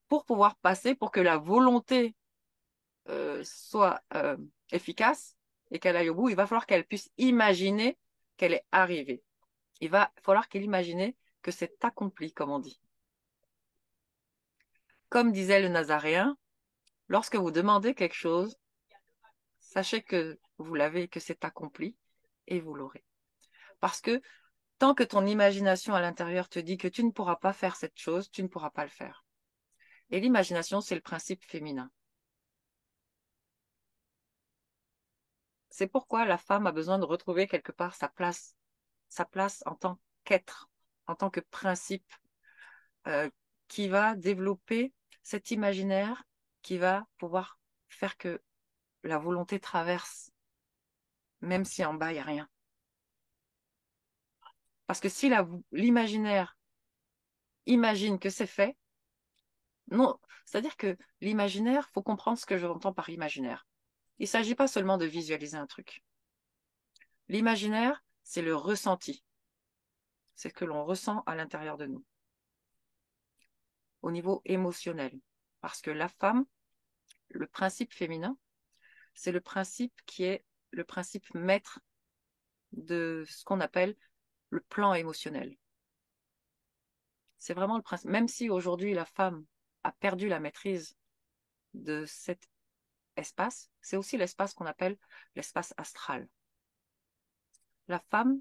Speaker 2: Pour pouvoir passer, pour que la volonté soit efficace et qu'elle aille au bout, il va falloir qu'elle puisse imaginer qu'elle est arrivée. Il va falloir qu'elle imagine que c'est accompli, comme on dit. Comme disait le Nazaréen, lorsque vous demandez quelque chose, sachez que vous l'avez, que c'est accompli et vous l'aurez. Parce que tant que ton imagination à l'intérieur te dit que tu ne pourras pas faire cette chose, tu ne pourras pas le faire. Et l'imagination, c'est le principe féminin. C'est pourquoi la femme a besoin de retrouver quelque part sa place en tant qu'être, en tant que principe euh, qui va développer cet imaginaire qui va pouvoir faire que la volonté traverse, même si en bas, il n'y a rien. Parce que si l'imaginaire imagine que c'est fait, non, c'est-à-dire que l'imaginaire, faut comprendre ce que j'entends par imaginaire. Il ne s'agit pas seulement de visualiser un truc. L'imaginaire, c'est le ressenti. C'est ce que l'on ressent à l'intérieur de nous, au niveau émotionnel. Parce que la femme le principe féminin, c'est le principe qui est le principe maître de ce qu'on appelle le plan émotionnel. C'est vraiment le principe. Même si aujourd'hui la femme a perdu la maîtrise de cet espace, c'est aussi l'espace qu'on appelle l'espace astral. La femme,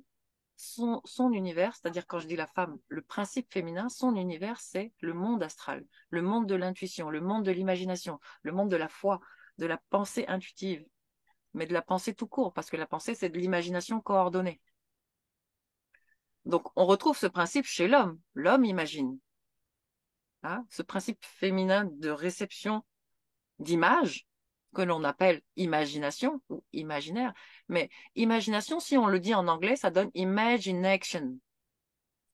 Speaker 2: son univers, c'est-à-dire quand je dis la femme, le principe féminin, son univers, c'est le monde astral, le monde de l'intuition, le monde de l'imagination, le monde de la foi, de la pensée intuitive, mais de la pensée tout court, parce que la pensée, c'est de l'imagination coordonnée. Donc, on retrouve ce principe chez l'homme. L'homme imagine. Hein, ce principe féminin de réception d'images, que l'on appelle imagination ou imaginaire. Mais imagination, si on le dit en anglais, ça donne imagination.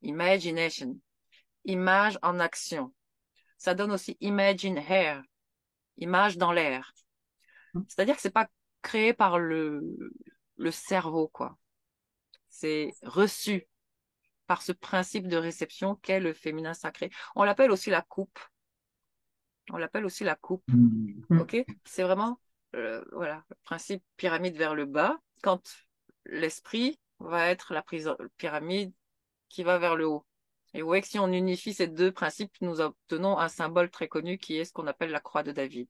Speaker 2: Imagination. Image en action. Ça donne aussi imagine air. Image dans l'air. C'est-à-dire que c'est pas créé par le cerveau, quoi. C'est reçu par ce principe de réception qu'est le féminin sacré. On l'appelle aussi la coupe. On l'appelle aussi la coupe. Ok? C'est vraiment, voilà, le principe pyramide vers le bas, quand l'esprit va être la pyramide qui va vers le haut. Et vous voyez que si on unifie ces deux principes, nous obtenons un symbole très connu qui est ce qu'on appelle la croix de David.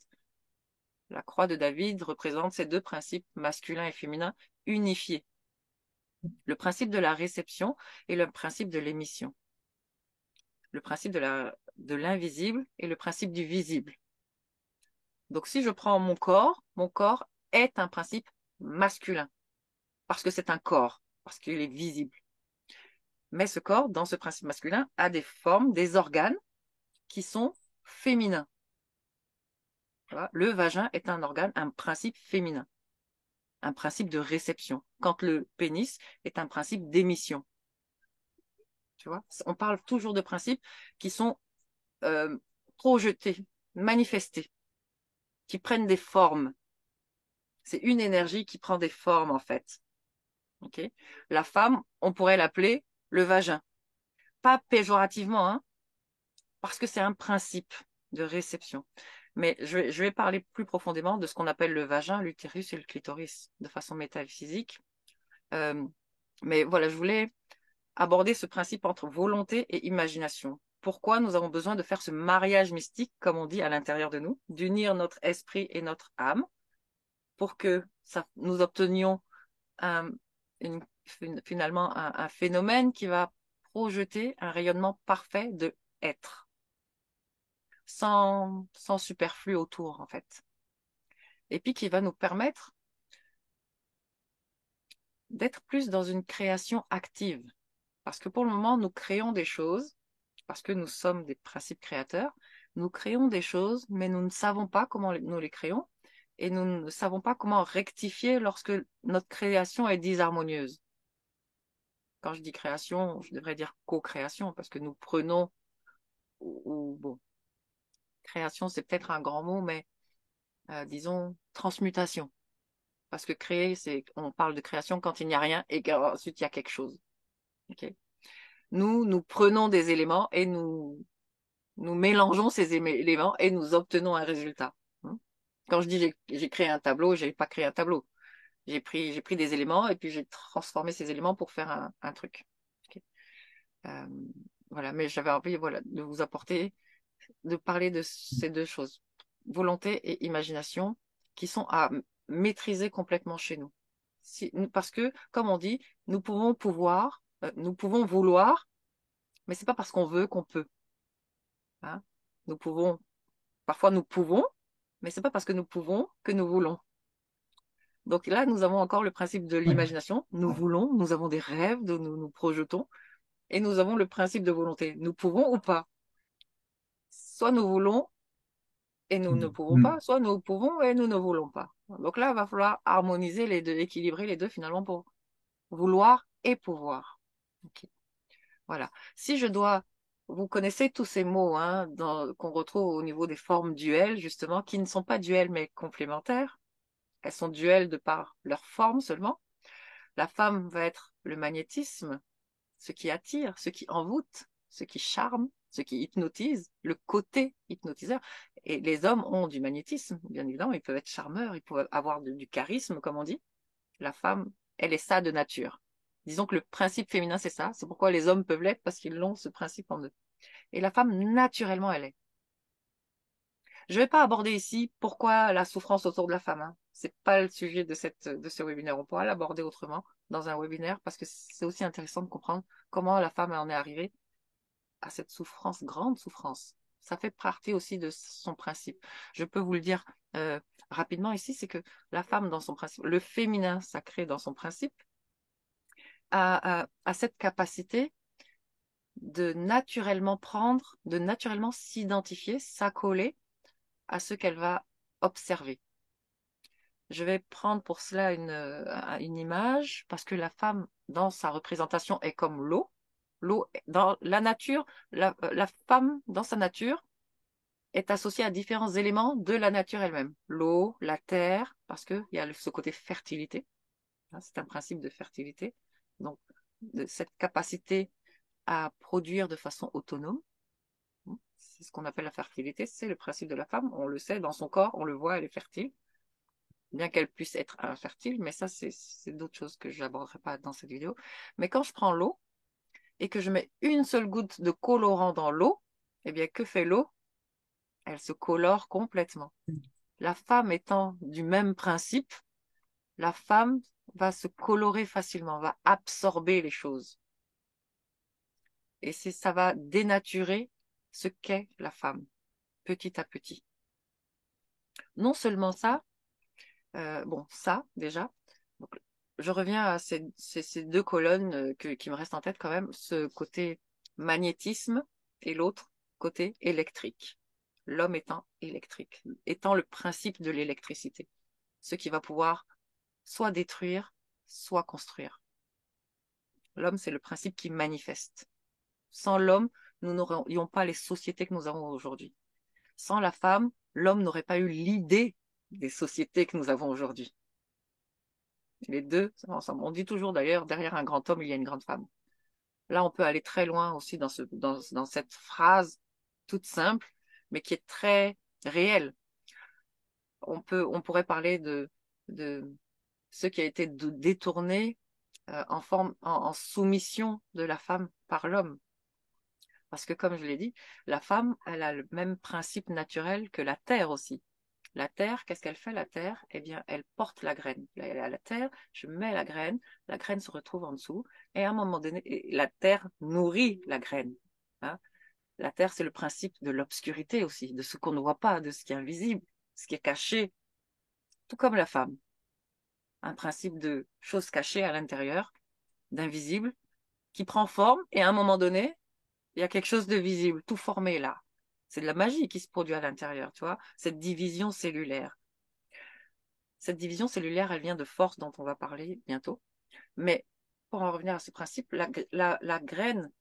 Speaker 2: La croix de David représente ces deux principes masculins et féminins unifiés. Le principe de la réception et le principe de l'émission. Le principe de l'invisible et le principe du visible. Donc, si je prends mon corps est un principe masculin, parce que c'est un corps, parce qu'il est visible. Mais ce corps, dans ce principe masculin, a des formes, des organes qui sont féminins. Voilà. Le vagin est un organe, un principe féminin, un principe de réception, quand le pénis est un principe d'émission. Tu vois, on parle toujours de principes qui sont projetés, manifestés, qui prennent des formes. C'est une énergie qui prend des formes, en fait. Okay. La femme, on pourrait l'appeler le vagin. Pas péjorativement, hein, parce que c'est un principe de réception. Mais je vais parler plus profondément de ce qu'on appelle le vagin, l'utérus et le clitoris, de façon métaphysique. Mais voilà, je voulais aborder ce principe entre volonté et imagination. Pourquoi nous avons besoin de faire ce mariage mystique, comme on dit à l'intérieur de nous, d'unir notre esprit et notre âme, pour que nous obtenions finalement un phénomène qui va projeter un rayonnement parfait de être, sans superflu autour, en fait. Et puis qui va nous permettre d'être plus dans une création active. Parce que pour le moment, nous créons des choses, parce que nous sommes des principes créateurs, nous créons des choses, mais nous ne savons pas comment nous les créons, et nous ne savons pas comment rectifier lorsque notre création est disharmonieuse. Quand je dis création, je devrais dire co-création, parce que nous prenons, bon, création, c'est peut-être un grand mot, mais disons transmutation. Parce que créer, on parle de création quand il n'y a rien et qu'ensuite il y a quelque chose. Okay. Nous prenons des éléments et nous mélangeons ces éléments et nous obtenons un résultat. Quand je dis j'ai créé un tableau, j'ai pas créé un tableau. J'ai pris des éléments et puis j'ai transformé ces éléments pour faire un truc. Okay. Voilà, mais j'avais envie, voilà, de vous apporter, de parler de ces deux choses, volonté et imagination, qui sont à maîtriser complètement chez nous. Parce que, comme on dit, nous pouvons vouloir, mais c'est pas parce qu'on veut qu'on peut. Hein. Parfois nous pouvons, mais c'est pas parce que nous pouvons que nous voulons. Donc là, nous avons encore le principe de l'imagination. Nous voulons, nous avons des rêves, nous projetons, et nous avons le principe de volonté. Nous pouvons ou pas. Soit nous voulons et nous ne pouvons pas, soit nous pouvons et nous ne voulons pas. Donc là, il va falloir harmoniser les deux, équilibrer les deux finalement pour vouloir et pouvoir. Okay. Voilà. Si je dois, vous connaissez tous ces mots hein, qu'on retrouve au niveau des formes duelles, justement, qui ne sont pas duelles mais complémentaires. Elles sont duelles de par leur forme seulement. La femme va être le magnétisme, ce qui attire, ce qui envoûte, ce qui charme, ce qui hypnotise, le côté hypnotiseur. Et les hommes ont du magnétisme, bien évidemment, ils peuvent être charmeurs, ils peuvent avoir du charisme, comme on dit. La femme, elle est ça de nature. Disons que le principe féminin, c'est ça. C'est pourquoi les hommes peuvent l'être, parce qu'ils ont ce principe en eux. Et la femme, naturellement, elle est. Je ne vais pas aborder ici pourquoi la souffrance autour de la femme. Hein. C'est pas le sujet de ce webinaire. On pourra l'aborder autrement dans un webinaire parce que c'est aussi intéressant de comprendre comment la femme en est arrivée à cette souffrance, grande souffrance. Ça fait partie aussi de son principe. Je peux vous le dire rapidement ici, c'est que la femme dans son principe, le féminin sacré dans son principe, a cette capacité de naturellement prendre, de naturellement s'identifier, s'accoler à ce qu'elle va observer. Je vais prendre pour cela une image, parce que la femme, dans sa représentation, est comme l'eau. L'eau, dans la nature, la femme, dans sa nature, est associée à différents éléments de la nature elle-même. L'eau, la terre, parce qu'il y a ce côté fertilité. C'est un principe de fertilité. Donc, de cette capacité à produire de façon autonome. C'est ce qu'on appelle la fertilité. C'est le principe de la femme. On le sait, dans son corps, on le voit, elle est fertile. Bien qu'elle puisse être infertile, mais ça, c'est d'autres choses que je n'aborderai pas dans cette vidéo. Mais quand je prends l'eau et que je mets une seule goutte de colorant dans l'eau, eh bien, que fait l'eau? Elle se colore complètement. La femme étant du même principe, la femme va se colorer facilement, va absorber les choses. Et ça va dénaturer ce qu'est la femme, petit à petit. Non seulement ça, bon, ça, déjà. Donc, je reviens à ces deux colonnes qui me restent en tête quand même, ce côté magnétisme et l'autre côté électrique. L'homme étant électrique, étant le principe de l'électricité, ce qui va pouvoir soit détruire, soit construire. L'homme, c'est le principe qui manifeste. Sans l'homme, nous n'aurions pas les sociétés que nous avons aujourd'hui. Sans la femme, l'homme n'aurait pas eu l'idée des sociétés que nous avons aujourd'hui. Les deux ensemble. On dit toujours d'ailleurs, derrière un grand homme, il y a une grande femme. Là, on peut aller très loin aussi dans cette phrase toute simple, mais qui est très réelle. On pourrait parler de ce qui a été détourné en soumission de la femme par l'homme. Parce que, comme je l'ai dit, la femme, elle a le même principe naturel que la terre aussi. La terre, qu'est-ce qu'elle fait, la terre? Eh bien, elle porte la graine. Elle est à la terre, je mets la graine se retrouve en dessous, et à un moment donné, la terre nourrit la graine. Hein. La terre, c'est le principe de l'obscurité aussi, de ce qu'on ne voit pas, de ce qui est invisible, ce qui est caché, tout comme la femme. Un principe de choses cachées à l'intérieur, d'invisible, qui prend forme, et à un moment donné, il y a quelque chose de visible, tout formé là. C'est de la magie qui se produit à l'intérieur, tu vois, cette division cellulaire. Cette division cellulaire, elle vient de force dont on va parler bientôt. Mais pour en revenir à ce principe, la graine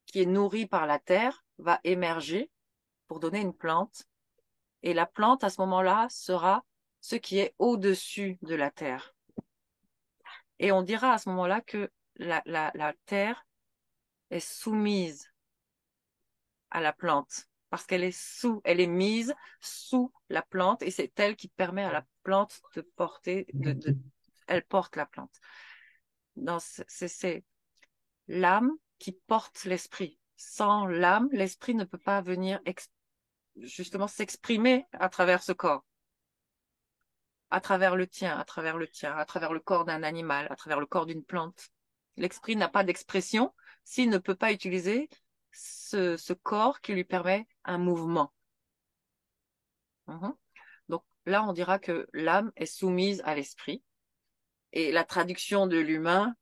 Speaker 2: qui est nourrie par la terre va émerger pour donner une plante. Et la plante, à ce moment-là, sera ce qui est au-dessus de la terre. Et on dira à ce moment-là que la terre est soumise à la plante parce qu'elle elle est mise sous la plante et c'est elle qui permet à la plante de porter, elle porte la plante. C'est l'âme qui porte l'esprit. Sans l'âme, l'esprit ne peut pas venir justement s'exprimer à travers ce corps, à travers le tien, à travers le tien, à travers le corps d'un animal, à travers le corps d'une plante. L'esprit n'a pas d'expression s'il ne peut pas utiliser ce corps qui lui permet un mouvement. Donc là, on dira que l'âme est soumise à l'esprit. Et la traduction de l'humain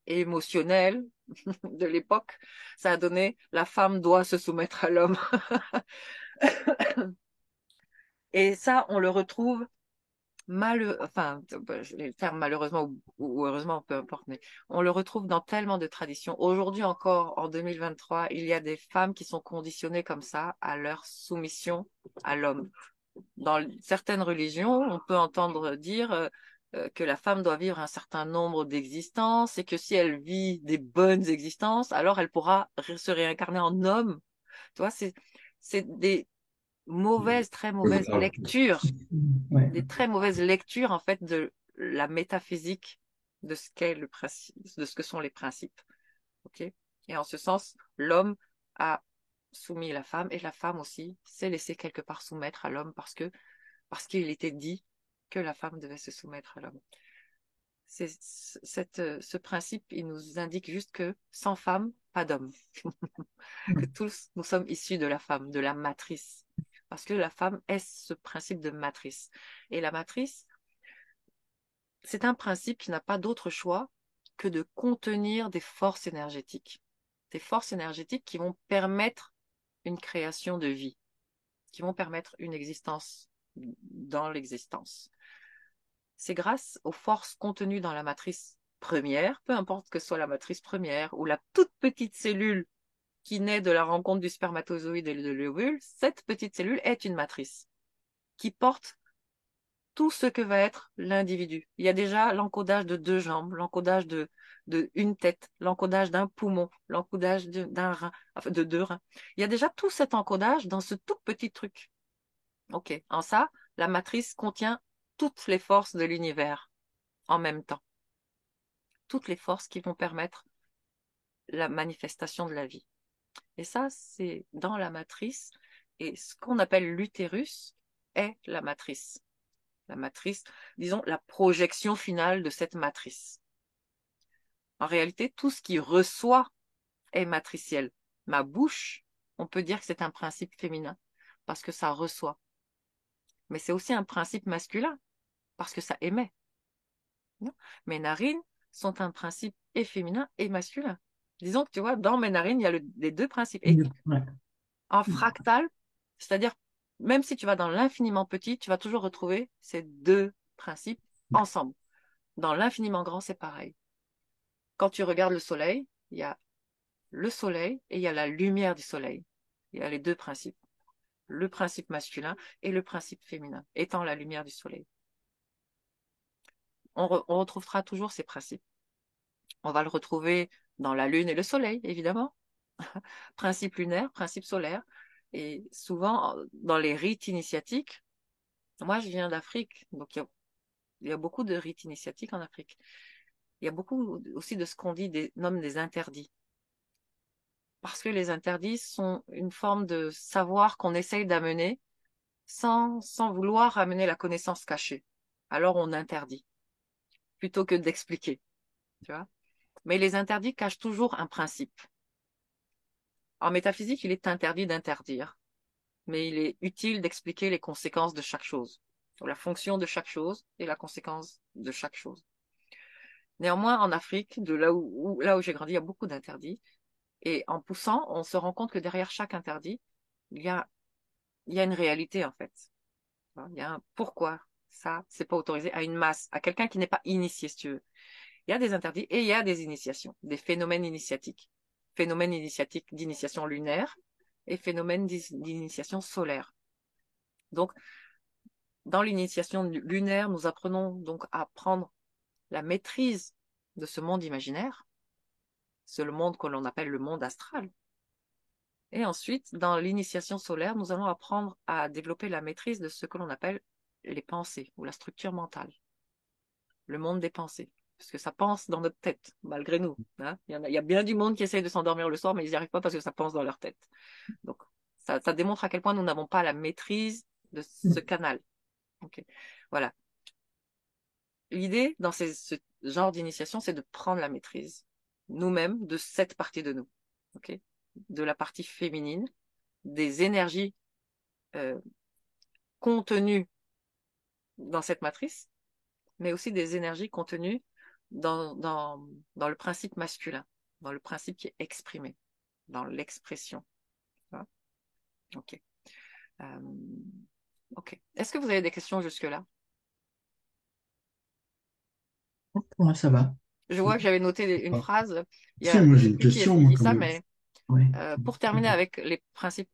Speaker 2: émotionnel de l'époque, ça a donné la femme doit se soumettre à l'homme. Et ça, on le retrouve le terme malheureusement ou heureusement, peu importe, mais on le retrouve dans tellement de traditions. Aujourd'hui encore, en 2023, il y a des femmes qui sont conditionnées comme ça à leur soumission à l'homme. Dans certaines religions, on peut entendre dire que la femme doit vivre un certain nombre d'existences et que si elle vit des bonnes existences, alors elle pourra se réincarner en homme. Tu vois, c'est des très mauvaises
Speaker 3: Voilà.
Speaker 2: lectures,
Speaker 1: Ouais.
Speaker 2: des très mauvaises lectures en fait de la métaphysique de ce qu'est le principe, de ce que sont les principes. Ok? Et en ce sens, l'homme a soumis la femme et la femme aussi s'est laissée quelque part soumettre à l'homme parce qu'il était dit que la femme devait se soumettre à l'homme. Ce principe, il nous indique juste que sans femme, pas d'homme. Que tous, nous sommes issus de la femme, de la matrice. Parce que la femme est ce principe de matrice. Et la matrice, c'est un principe qui n'a pas d'autre choix que de contenir des forces énergétiques. Des forces énergétiques qui vont permettre une création de vie, qui vont permettre une existence dans l'existence. C'est grâce aux forces contenues dans la matrice première, peu importe que ce soit la matrice première ou la toute petite cellule qui naît de la rencontre du spermatozoïde et de l'ovule, cette petite cellule est une matrice qui porte tout ce que va être l'individu. Il y a déjà l'encodage de 2 jambes, l'encodage de une tête, l'encodage d'un poumon, l'encodage d'un rein, enfin de 2 reins. Il y a déjà tout cet encodage dans ce tout petit truc. Ok. En ça, la matrice contient toutes les forces de l'univers en même temps. Toutes les forces qui vont permettre la manifestation de la vie. Et ça, c'est dans la matrice. Et ce qu'on appelle l'utérus est la matrice. La matrice, disons, la projection finale de cette matrice. En réalité, tout ce qui reçoit est matriciel. Ma bouche, on peut dire que c'est un principe féminin parce que ça reçoit. Mais c'est aussi un principe masculin parce que ça émet. Non. Mes narines sont un principe et féminin et masculin. Disons que tu vois, dans mes narines, il y a les 2 principes. Et
Speaker 1: Ouais.
Speaker 2: en fractal, c'est-à-dire, même si tu vas dans l'infiniment petit, tu vas toujours retrouver ces 2 principes ensemble. Dans l'infiniment grand, c'est pareil. Quand tu regardes le soleil, il y a le soleil et il y a la lumière du soleil. Il y a les 2 principes. Le principe masculin et le principe féminin, étant la lumière du soleil. On retrouvera toujours ces principes. On va le retrouver dans la lune et le soleil, évidemment. Principe lunaire, principe solaire. Et souvent, dans les rites initiatiques, moi je viens d'Afrique, donc il y a beaucoup de rites initiatiques en Afrique. Il y a beaucoup aussi de ce qu'on nomme des interdits. Parce que les interdits sont une forme de savoir qu'on essaye d'amener sans vouloir amener la connaissance cachée. Alors on interdit, plutôt que d'expliquer, tu vois. Mais les interdits cachent toujours un principe. En métaphysique, il est interdit d'interdire, mais il est utile d'expliquer les conséquences de chaque chose, la fonction de chaque chose et la conséquence de chaque chose. Néanmoins, en Afrique, de là où j'ai grandi, il y a beaucoup d'interdits. Et en poussant, on se rend compte que derrière chaque interdit, il y a, il y a une réalité, en fait. Il y a un pourquoi ça, c'est pas autorisé à une masse, à quelqu'un qui n'est pas initié, si tu veux. Il y a des interdits et il y a des initiations, des phénomènes initiatiques. Phénomènes initiatiques d'initiation lunaire et phénomènes d'initiation solaire. Donc, dans l'initiation lunaire, nous apprenons donc à prendre la maîtrise de ce monde imaginaire. C'est le monde que l'on appelle le monde astral. Et ensuite, dans l'initiation solaire, nous allons apprendre à développer la maîtrise de ce que l'on appelle les pensées ou la structure mentale, le monde des pensées. Parce que ça pense dans notre tête, malgré nous. Hein. Il y a bien du monde qui essaye de s'endormir le soir, mais ils n'y arrivent pas parce que ça pense dans leur tête. Donc, ça démontre à quel point nous n'avons pas la maîtrise de ce canal. Okay. Voilà. L'idée dans ce genre d'initiation, c'est de prendre la maîtrise, nous-mêmes, de cette partie de nous. Okay. De la partie féminine, des énergies contenues dans cette matrice, mais aussi des énergies contenues dans le principe masculin, dans le principe qui est exprimé, dans l'expression. Ok. Euh, ok. Est-ce que vous avez des questions jusque-là?
Speaker 1: Pour moi, ça va.
Speaker 2: Je vois que j'avais noté une
Speaker 3: Ah.
Speaker 2: phrase.
Speaker 3: Si,
Speaker 2: Je
Speaker 3: moi
Speaker 2: ne
Speaker 3: j'ai
Speaker 2: sais
Speaker 3: une
Speaker 2: plus qui a
Speaker 3: question, moi
Speaker 2: dit
Speaker 3: quand
Speaker 2: ça,
Speaker 3: même.
Speaker 2: mais
Speaker 1: Ouais.
Speaker 2: pour terminer avec les principes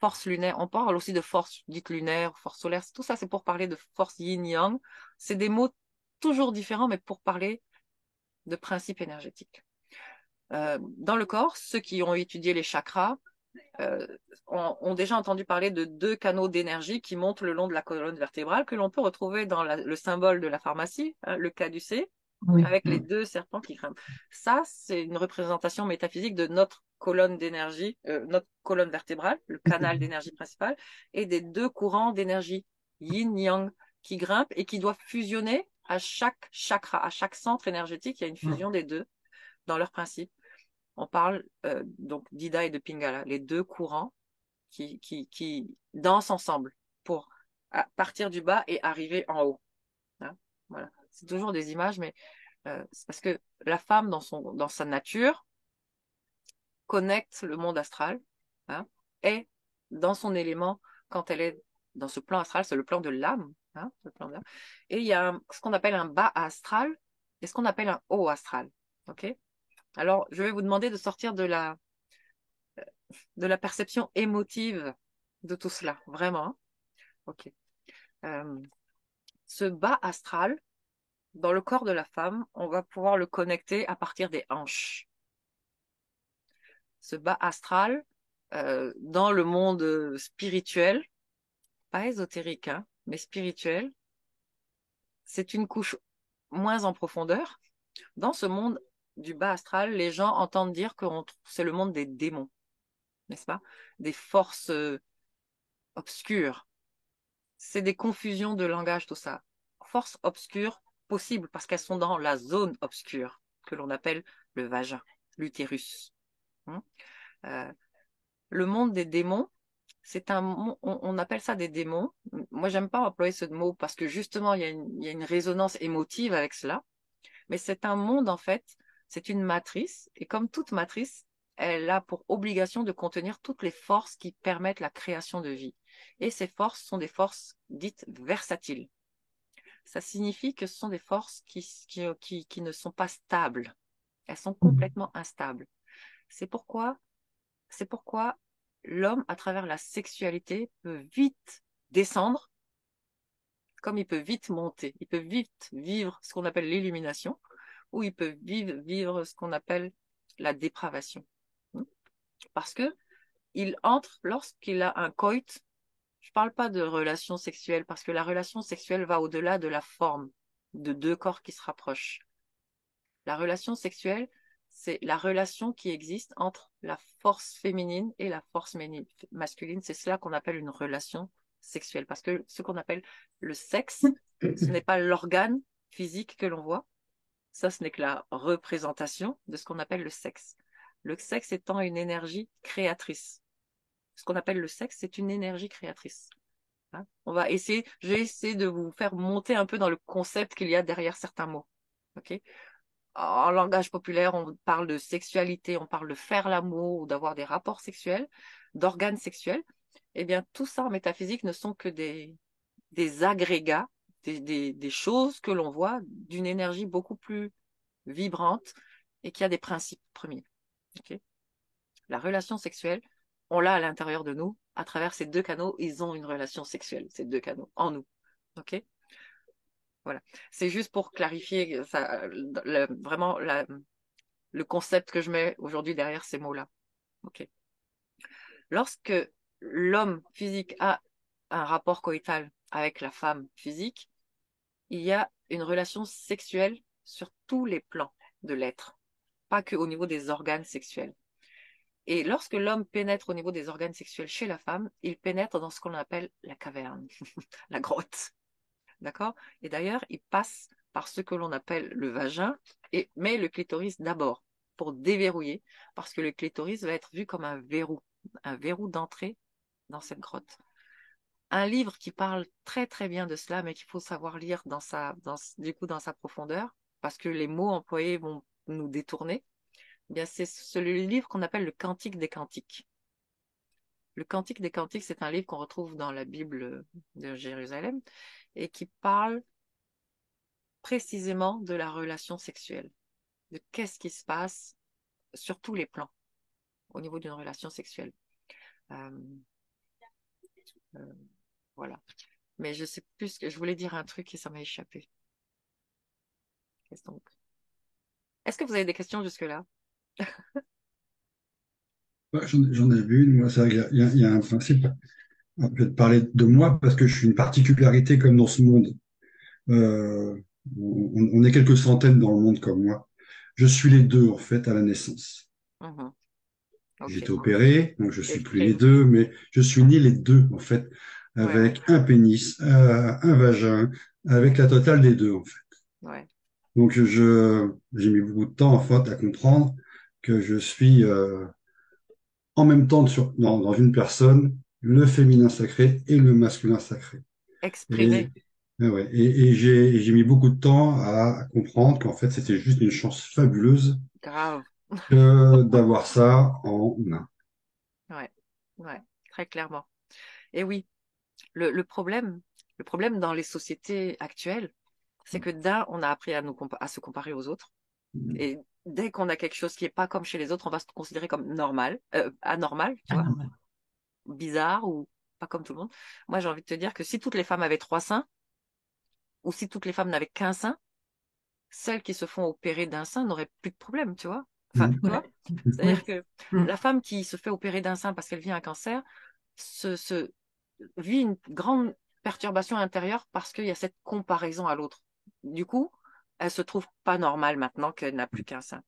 Speaker 2: force lunaire, on parle aussi de force dite lunaire, force solaire. Tout ça, c'est pour parler de force yin-yang. C'est des mots toujours différents, mais pour parler de principes énergétiques. Dans le corps, ceux qui ont étudié les chakras ont déjà entendu parler de 2 canaux d'énergie qui montent le long de la colonne vertébrale, que l'on peut retrouver dans le symbole de la pharmacie, hein, le caducée,
Speaker 1: Oui.
Speaker 2: avec les 2 serpents qui grimpent. Ça, c'est une représentation métaphysique de notre colonne d'énergie, notre colonne vertébrale, le canal d'énergie principal, et des 2 courants d'énergie yin-yang qui grimpent et qui doivent fusionner à chaque chakra, à chaque centre énergétique. Il y a une fusion des 2 dans leur principe. On parle donc d'Ida et de Pingala, les 2 courants qui dansent ensemble pour partir du bas et arriver en haut. Hein, voilà. C'est toujours des images, mais c'est parce que la femme, dans sa nature, connecte le monde astral, hein, est dans son élément quand elle est dans ce plan astral, c'est le plan de l'âme. Hein, et il y a ce qu'on appelle un bas astral et ce qu'on appelle un haut astral. Okay. Alors, je vais vous demander de sortir de la perception émotive de tout cela, vraiment. Ok. Ce bas astral, dans le corps de la femme, on va pouvoir le connecter à partir des hanches. Ce bas astral, dans le monde spirituel, pas ésotérique, hein, mais spirituel, c'est une couche moins en profondeur. Dans ce monde du bas astral, les gens entendent dire que c'est le monde des démons, n'est-ce pas? Des forces obscures. C'est des confusions de langage, tout ça. Forces obscures possibles parce qu'elles sont dans la zone obscure que l'on appelle le vagin, l'utérus. Le monde des démons, on appelle ça des démons. Moi, j'aime pas employer ce mot parce que justement, il y a une résonance émotive avec cela. Mais c'est un monde, en fait, c'est une matrice. Et comme toute matrice, elle a pour obligation de contenir toutes les forces qui permettent la création de vie. Et ces forces sont des forces dites versatiles. Ça signifie que ce sont des forces qui ne sont pas stables. Elles sont complètement instables. C'est pourquoi l'homme, à travers la sexualité, peut vite descendre, comme il peut vite monter. Il peut vite vivre ce qu'on appelle l'illumination, ou il peut vivre ce qu'on appelle la dépravation. Parce que il entre lorsqu'il a un coït. Je ne parle pas de relation sexuelle, parce que la relation sexuelle va au-delà de la forme de 2 corps qui se rapprochent. La relation sexuelle, c'est la relation qui existe entre la force féminine et la force masculine. C'est cela qu'on appelle une relation sexuelle. Parce que ce qu'on appelle le sexe, ce n'est pas l'organe physique que l'on voit. Ça, ce n'est que la représentation de ce qu'on appelle le sexe. Le sexe étant une énergie créatrice. Ce qu'on appelle le sexe, c'est une énergie créatrice. Hein, je vais essayer de vous faire monter un peu dans le concept qu'il y a derrière certains mots. Ok? En langage populaire, on parle de sexualité, on parle de faire l'amour ou d'avoir des rapports sexuels, d'organes sexuels. Eh bien, tout ça en métaphysique ne sont que des agrégats, des choses que l'on voit d'une énergie beaucoup plus vibrante et qui a des principes premiers. Okay. La relation sexuelle, on l'a à l'intérieur de nous. À travers ces 2 canaux, ils ont une relation sexuelle, ces 2 canaux, en nous. Ok. Voilà. C'est juste pour clarifier ça, vraiment le concept que je mets aujourd'hui derrière ces mots-là. Okay. Lorsque l'homme physique a un rapport coïtal avec la femme physique, il y a une relation sexuelle sur tous les plans de l'être, pas qu'au niveau des organes sexuels. Et lorsque l'homme pénètre au niveau des organes sexuels chez la femme, il pénètre dans ce qu'on appelle la caverne, la grotte. D'accord? Et d'ailleurs, il passe par ce que l'on appelle le vagin, mais le clitoris d'abord, pour déverrouiller, parce que le clitoris va être vu comme un verrou d'entrée dans cette grotte. Un livre qui parle très très bien de cela, mais qu'il faut savoir lire dans sa profondeur, parce que les mots employés vont nous détourner, eh bien c'est le livre qu'on appelle le Cantique des Cantiques. Le Cantique des Cantiques, c'est un livre qu'on retrouve dans la Bible de Jérusalem et qui parle précisément de la relation sexuelle, de qu'est-ce qui se passe sur tous les plans au niveau d'une relation sexuelle. Euh, euh, voilà. Mais je sais plus que je voulais dire un truc et ça m'a échappé. Donc, est-ce que vous avez des questions jusque-là?
Speaker 3: Ouais, j'en ai vu une, moi, c'est vrai il y a un principe. Je vais te parler de moi parce que je suis une particularité comme dans ce monde. Euh, on est quelques centaines dans le monde comme moi. Je suis les deux, en fait, à la naissance.
Speaker 2: Mhm.
Speaker 3: J'ai
Speaker 2: Ok.
Speaker 3: été opéré, donc je suis plus les
Speaker 2: Exprime.
Speaker 3: deux, mais je suis né les deux, en fait,
Speaker 2: Ouais, ouais,
Speaker 3: avec un pénis, un vagin, avec la totale des deux, en fait.
Speaker 2: ouais.
Speaker 3: Donc j'ai mis beaucoup de temps, en fait, à comprendre que je suis en même temps dans une personne le féminin sacré et le masculin sacré. Et,
Speaker 2: Exprimer.
Speaker 3: ouais, et j'ai mis beaucoup de temps à comprendre qu'en fait, c'était juste une chance fabuleuse
Speaker 2: Grave.
Speaker 3: que d'avoir ça en main.
Speaker 2: Ouais, ouais, très clairement. Et oui, le problème dans les sociétés actuelles, c'est que d'un, on a appris à se comparer aux autres. Et dès qu'on a quelque chose qui est pas comme chez les autres, on va se considérer comme normal, anormal, tu
Speaker 1: Ah
Speaker 2: vois,
Speaker 1: non, ouais.
Speaker 2: bizarre ou pas comme tout le monde. Moi, j'ai envie de te dire que si toutes les femmes avaient 3 seins, ou si toutes les femmes n'avaient qu'un sein, celles qui se font opérer d'un sein n'auraient plus de problème, tu vois. Enfin,
Speaker 3: Mm.
Speaker 2: tu
Speaker 1: Ouais.
Speaker 2: vois,
Speaker 1: Oui.
Speaker 2: c'est-à-dire que
Speaker 1: Mm.
Speaker 2: la femme qui se fait opérer d'un sein parce qu'elle vit un cancer se vit une grande perturbation intérieure parce qu'il y a cette comparaison à l'autre. Du coup, elle se trouve pas normale maintenant qu'elle n'a plus qu'un sein.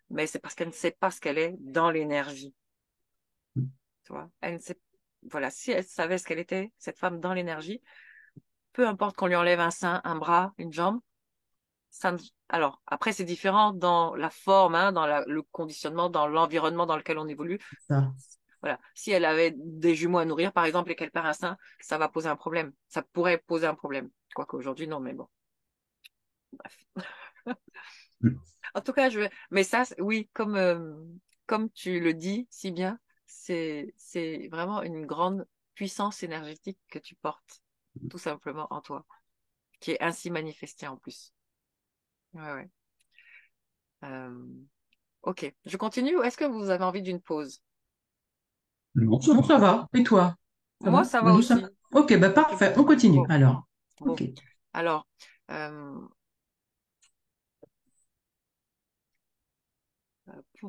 Speaker 2: Mais c'est parce qu'elle ne sait pas ce qu'elle est dans l'énergie. Tu vois, elle ne sait, voilà, si elle savait ce qu'elle était, cette femme dans l'énergie, peu importe qu'on lui enlève un sein, un bras, une jambe, ça ne- alors après c'est différent dans la forme, hein, dans le conditionnement, dans l'environnement dans lequel on évolue.
Speaker 1: Ça.
Speaker 2: Voilà. Si elle avait des jumeaux à nourrir, par exemple, et qu'elle perd un sein, ça va poser un problème. Ça pourrait poser un problème. Quoique aujourd'hui, non, mais bon. Bref. En tout cas, mais ça, oui, comme tu le dis si bien, c'est vraiment une grande puissance énergétique que tu portes, tout simplement en toi, qui est ainsi manifestée en plus. Ouais, ouais. Euh, ok. Je continue ou est-ce que vous avez envie d'une pause?
Speaker 3: Non, ça
Speaker 1: Non,
Speaker 3: va.
Speaker 1: ça va. Et toi? Ça
Speaker 2: Moi,
Speaker 1: va?
Speaker 2: ça va
Speaker 1: Nous, ça...
Speaker 2: aussi.
Speaker 1: Ok, bah
Speaker 2: Ok.
Speaker 1: parfait. On continue
Speaker 2: Bon,
Speaker 1: alors.
Speaker 2: bon.
Speaker 1: Ok.
Speaker 2: Alors, euh,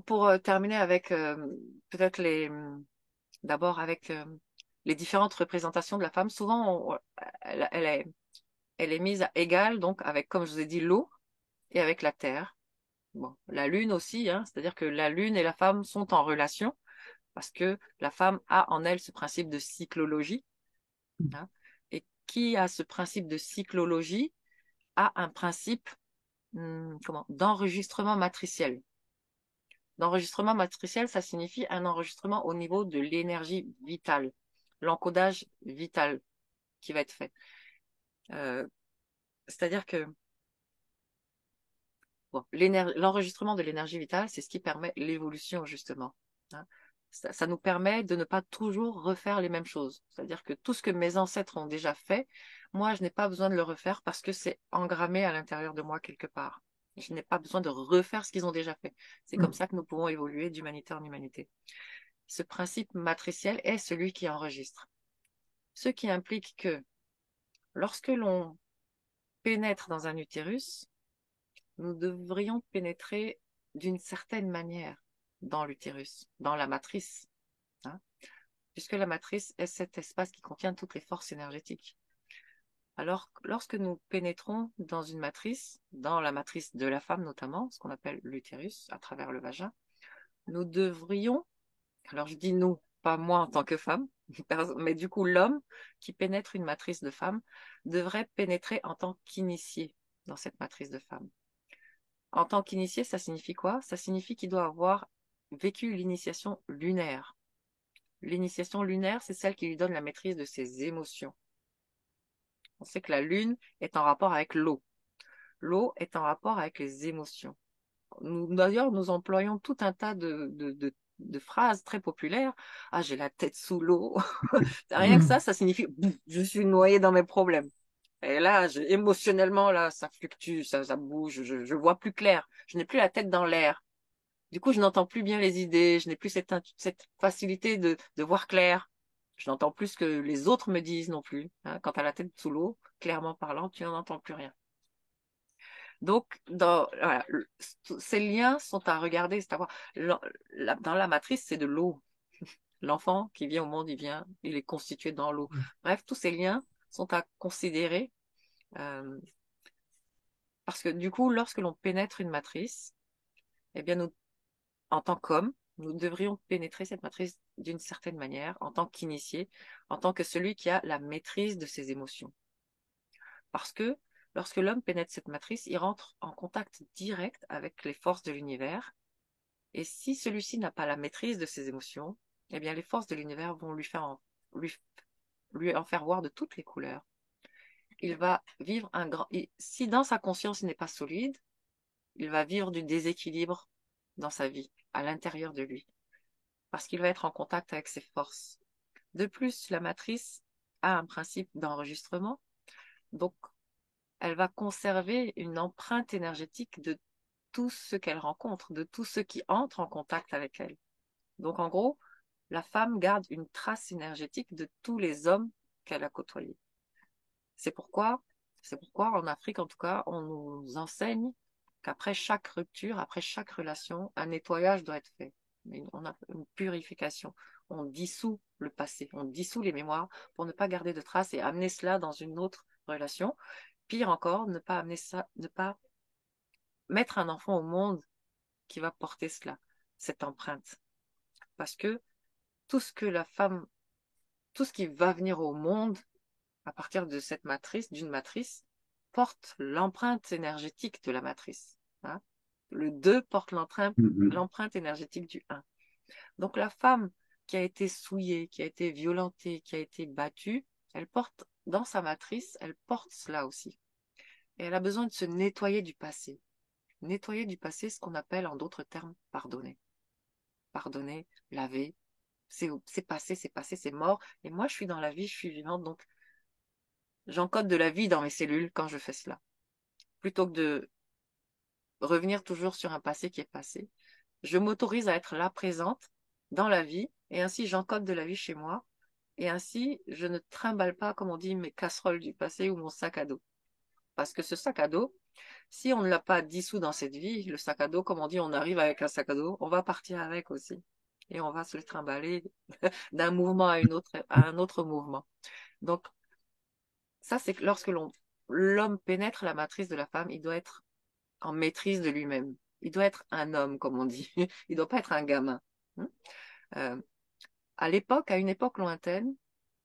Speaker 2: pour terminer avec peut-être d'abord avec les différentes représentations de la femme, souvent elle est mise à égale donc avec, comme je vous ai dit, l'eau et avec la terre. Bon, la lune aussi, hein, c'est-à-dire que la lune et la femme sont en relation parce que la femme a en elle ce principe de cyclologie, hein, et qui a ce principe de cyclologie a un principe d'enregistrement matriciel. L'enregistrement matriciel, ça signifie un enregistrement au niveau de l'énergie vitale, l'encodage vital qui va être fait. Euh, C'est-à-dire que bon, l'enregistrement de l'énergie vitale, c'est ce qui permet l'évolution, justement, hein. Ça nous permet de ne pas toujours refaire les mêmes choses. C'est-à-dire que tout ce que mes ancêtres ont déjà fait, moi, je n'ai pas besoin de le refaire parce que c'est engrammé à l'intérieur de moi quelque part. Je n'ai pas besoin de refaire ce qu'ils ont déjà fait. C'est comme ça que nous pouvons évoluer d'humanité en humanité. Ce principe matriciel est celui qui enregistre. Ce qui implique que lorsque l'on pénètre dans un utérus, nous devrions pénétrer d'une certaine manière dans l'utérus, dans la matrice, hein, puisque la matrice est cet espace qui contient toutes les forces énergétiques. Alors, lorsque nous pénétrons dans une matrice, dans la matrice de la femme notamment, ce qu'on appelle l'utérus, à travers le vagin, nous devrions, alors je dis nous, pas moi en tant que femme, mais du coup l'homme qui pénètre une matrice de femme devrait pénétrer en tant qu'initié dans cette matrice de femme. En tant qu'initié, ça signifie quoi? Ça signifie qu'il doit avoir vécu l'initiation lunaire. L'initiation lunaire, c'est celle qui lui donne la maîtrise de ses émotions. On sait que la lune est en rapport avec l'eau. L'eau est en rapport avec les émotions. D'ailleurs, nous employons tout un tas de phrases très populaires. Ah, j'ai la tête sous l'eau. Rien que
Speaker 1: Mm.
Speaker 2: ça signifie je suis noyé dans mes problèmes. Et là, émotionnellement, là, ça fluctue, ça bouge, je vois plus clair. Je n'ai plus la tête dans l'air. Du coup, je n'entends plus bien les idées, je n'ai plus cette facilité de voir clair. Je n'entends plus ce que les autres me disent non plus, hein. Quand tu as la tête sous l'eau, clairement parlant, tu n'en entends plus rien. Donc, voilà, ces liens sont à regarder, c'est à voir. Dans la matrice, c'est de l'eau. L'enfant qui vient au monde, il est constitué dans l'eau. Bref, tous ces liens sont à considérer euh, parce que du coup, lorsque l'on pénètre une matrice, eh bien, nous, en tant qu'homme, nous devrions pénétrer cette matrice d'une certaine manière, en tant qu'initié, en tant que celui qui a la maîtrise de ses émotions. Parce que lorsque l'homme pénètre cette matrice, il rentre en contact direct avec les forces de l'univers. Et si celui-ci n'a pas la maîtrise de ses émotions, eh bien, les forces de l'univers vont lui, lui en faire voir de toutes les couleurs. Il va vivre si dans sa conscience il n'est pas solide, il va vivre du déséquilibre dans sa vie, à l'intérieur de lui, parce qu'il va être en contact avec ses forces. De plus, la matrice a un principe d'enregistrement, donc elle va conserver une empreinte énergétique de tout ce qu'elle rencontre, de tout ce qui entre en contact avec elle. Donc en gros, la femme garde une trace énergétique de tous les hommes qu'elle a côtoyés. C'est pourquoi en Afrique en tout cas, on nous enseigne qu'après chaque rupture, après chaque relation, un nettoyage doit être fait. On a une purification. On dissout le passé, on dissout les mémoires pour ne pas garder de traces et amener cela dans une autre relation. Pire encore, ne pas amener ça, ne pas mettre un enfant au monde qui va porter cela, cette empreinte. Parce que tout ce que la femme, tout ce qui va venir au monde à partir de cette matrice, d'une matrice, porte l'empreinte énergétique de la matrice. Hein. Le 2 porte l'empreinte énergétique du 1. Donc la femme qui a été souillée, qui a été violentée, qui a été battue, elle porte dans sa matrice, elle porte cela aussi. Et elle a besoin de se nettoyer du passé. Nettoyer du passé, ce qu'on appelle en d'autres termes pardonner. Pardonner, laver, c'est passé, c'est mort. Et moi, je suis dans la vie, je suis vivante, donc j'encode de la vie dans mes cellules quand je fais cela. Plutôt que de revenir toujours sur un passé qui est passé, je m'autorise à être là présente dans la vie et ainsi j'encode de la vie chez moi et ainsi je ne trimballe pas, comme on dit, mes casseroles du passé ou mon sac à dos. Parce que ce sac à dos, si on ne l'a pas dissous dans cette vie, le sac à dos, comme on dit, on arrive avec un sac à dos, on va partir avec aussi. Et on va se le trimballer d'un mouvement à un autre mouvement. Donc, ça, c'est que lorsque l'homme pénètre la matrice de la femme, il doit être en maîtrise de lui-même. Il doit être un homme, comme on dit. Il ne doit pas être un gamin. Euh, à une époque lointaine,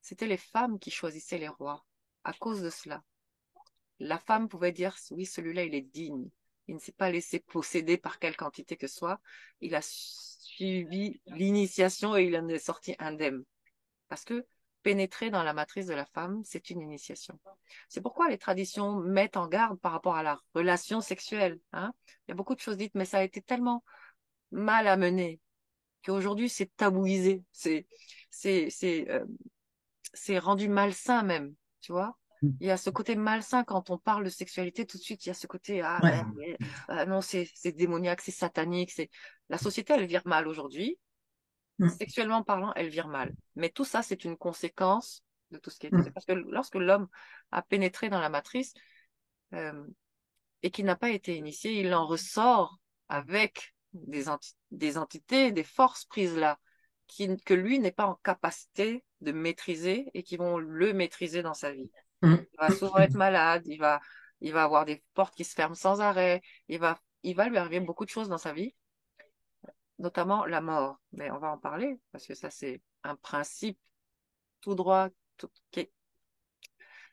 Speaker 2: c'était les femmes qui choisissaient les rois. À cause de cela, la femme pouvait dire, oui, celui-là, il est digne. Il ne s'est pas laissé posséder par quelle quantité que ce soit. Il a suivi l'initiation et il en est sorti indemne. Parce que pénétrer dans la matrice de la femme, c'est une initiation. C'est pourquoi les traditions mettent en garde par rapport à la relation sexuelle. Hein. Il y a beaucoup de choses dites, mais ça a été tellement mal amené qu'aujourd'hui c'est tabouisé, c'est, c'est, euh, c'est rendu malsain même, tu vois. Il y a ce côté malsain quand on parle de sexualité, tout de suite il y a ce côté
Speaker 1: Ouais.
Speaker 2: non c'est démoniaque, c'est satanique, c'est la société elle vire mal aujourd'hui.
Speaker 1: Mm.
Speaker 2: Sexuellement parlant, elle vire mal. Mais tout ça, c'est une conséquence de tout ce qui a été fait. Parce que lorsque l'homme a pénétré dans la matrice euh, et qu'il n'a pas été initié, il en ressort avec des entités, des forces prises là, que lui n'est pas en capacité de maîtriser et qui vont le maîtriser dans sa vie.
Speaker 1: Mm.
Speaker 2: Il va souvent être malade, il va avoir des portes qui se ferment sans arrêt, il va lui arriver beaucoup de choses dans sa vie notamment la mort. Mais on va en parler, parce que ça, c'est un principe tout droit.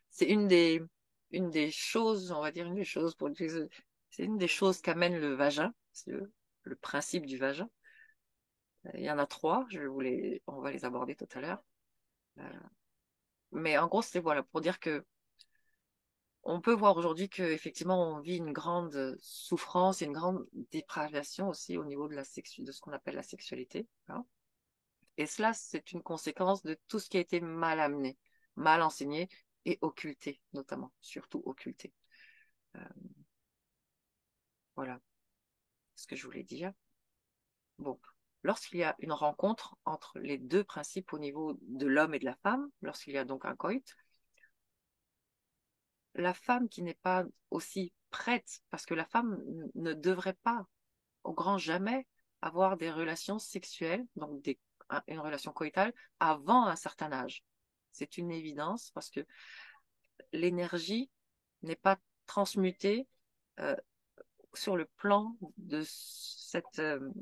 Speaker 2: C'est une des choses, on va dire une des choses, c'est une des choses qu'amène le vagin, c'est le principe du vagin. Il y en a trois, on va les aborder tout à l'heure. Euh, Mais en gros, c'est voilà, pour dire que on peut voir aujourd'hui qu'effectivement, on vit une grande souffrance et une grande dépravation aussi au niveau de de ce qu'on appelle la sexualité. Hein. Et cela, c'est une conséquence de tout ce qui a été mal amené, mal enseigné et occulté, notamment, surtout occulté. Euh, voilà ce que je voulais dire. Bon, lorsqu'il y a une rencontre entre les deux principes au niveau de l'homme et de la femme, lorsqu'il y a donc un coït, la femme qui n'est pas aussi prête, parce que la femme ne devrait pas, au grand jamais, avoir des relations sexuelles, donc une relation coïtale, avant un certain âge. C'est une évidence parce que l'énergie n'est pas transmutée euh, sur le plan de cette...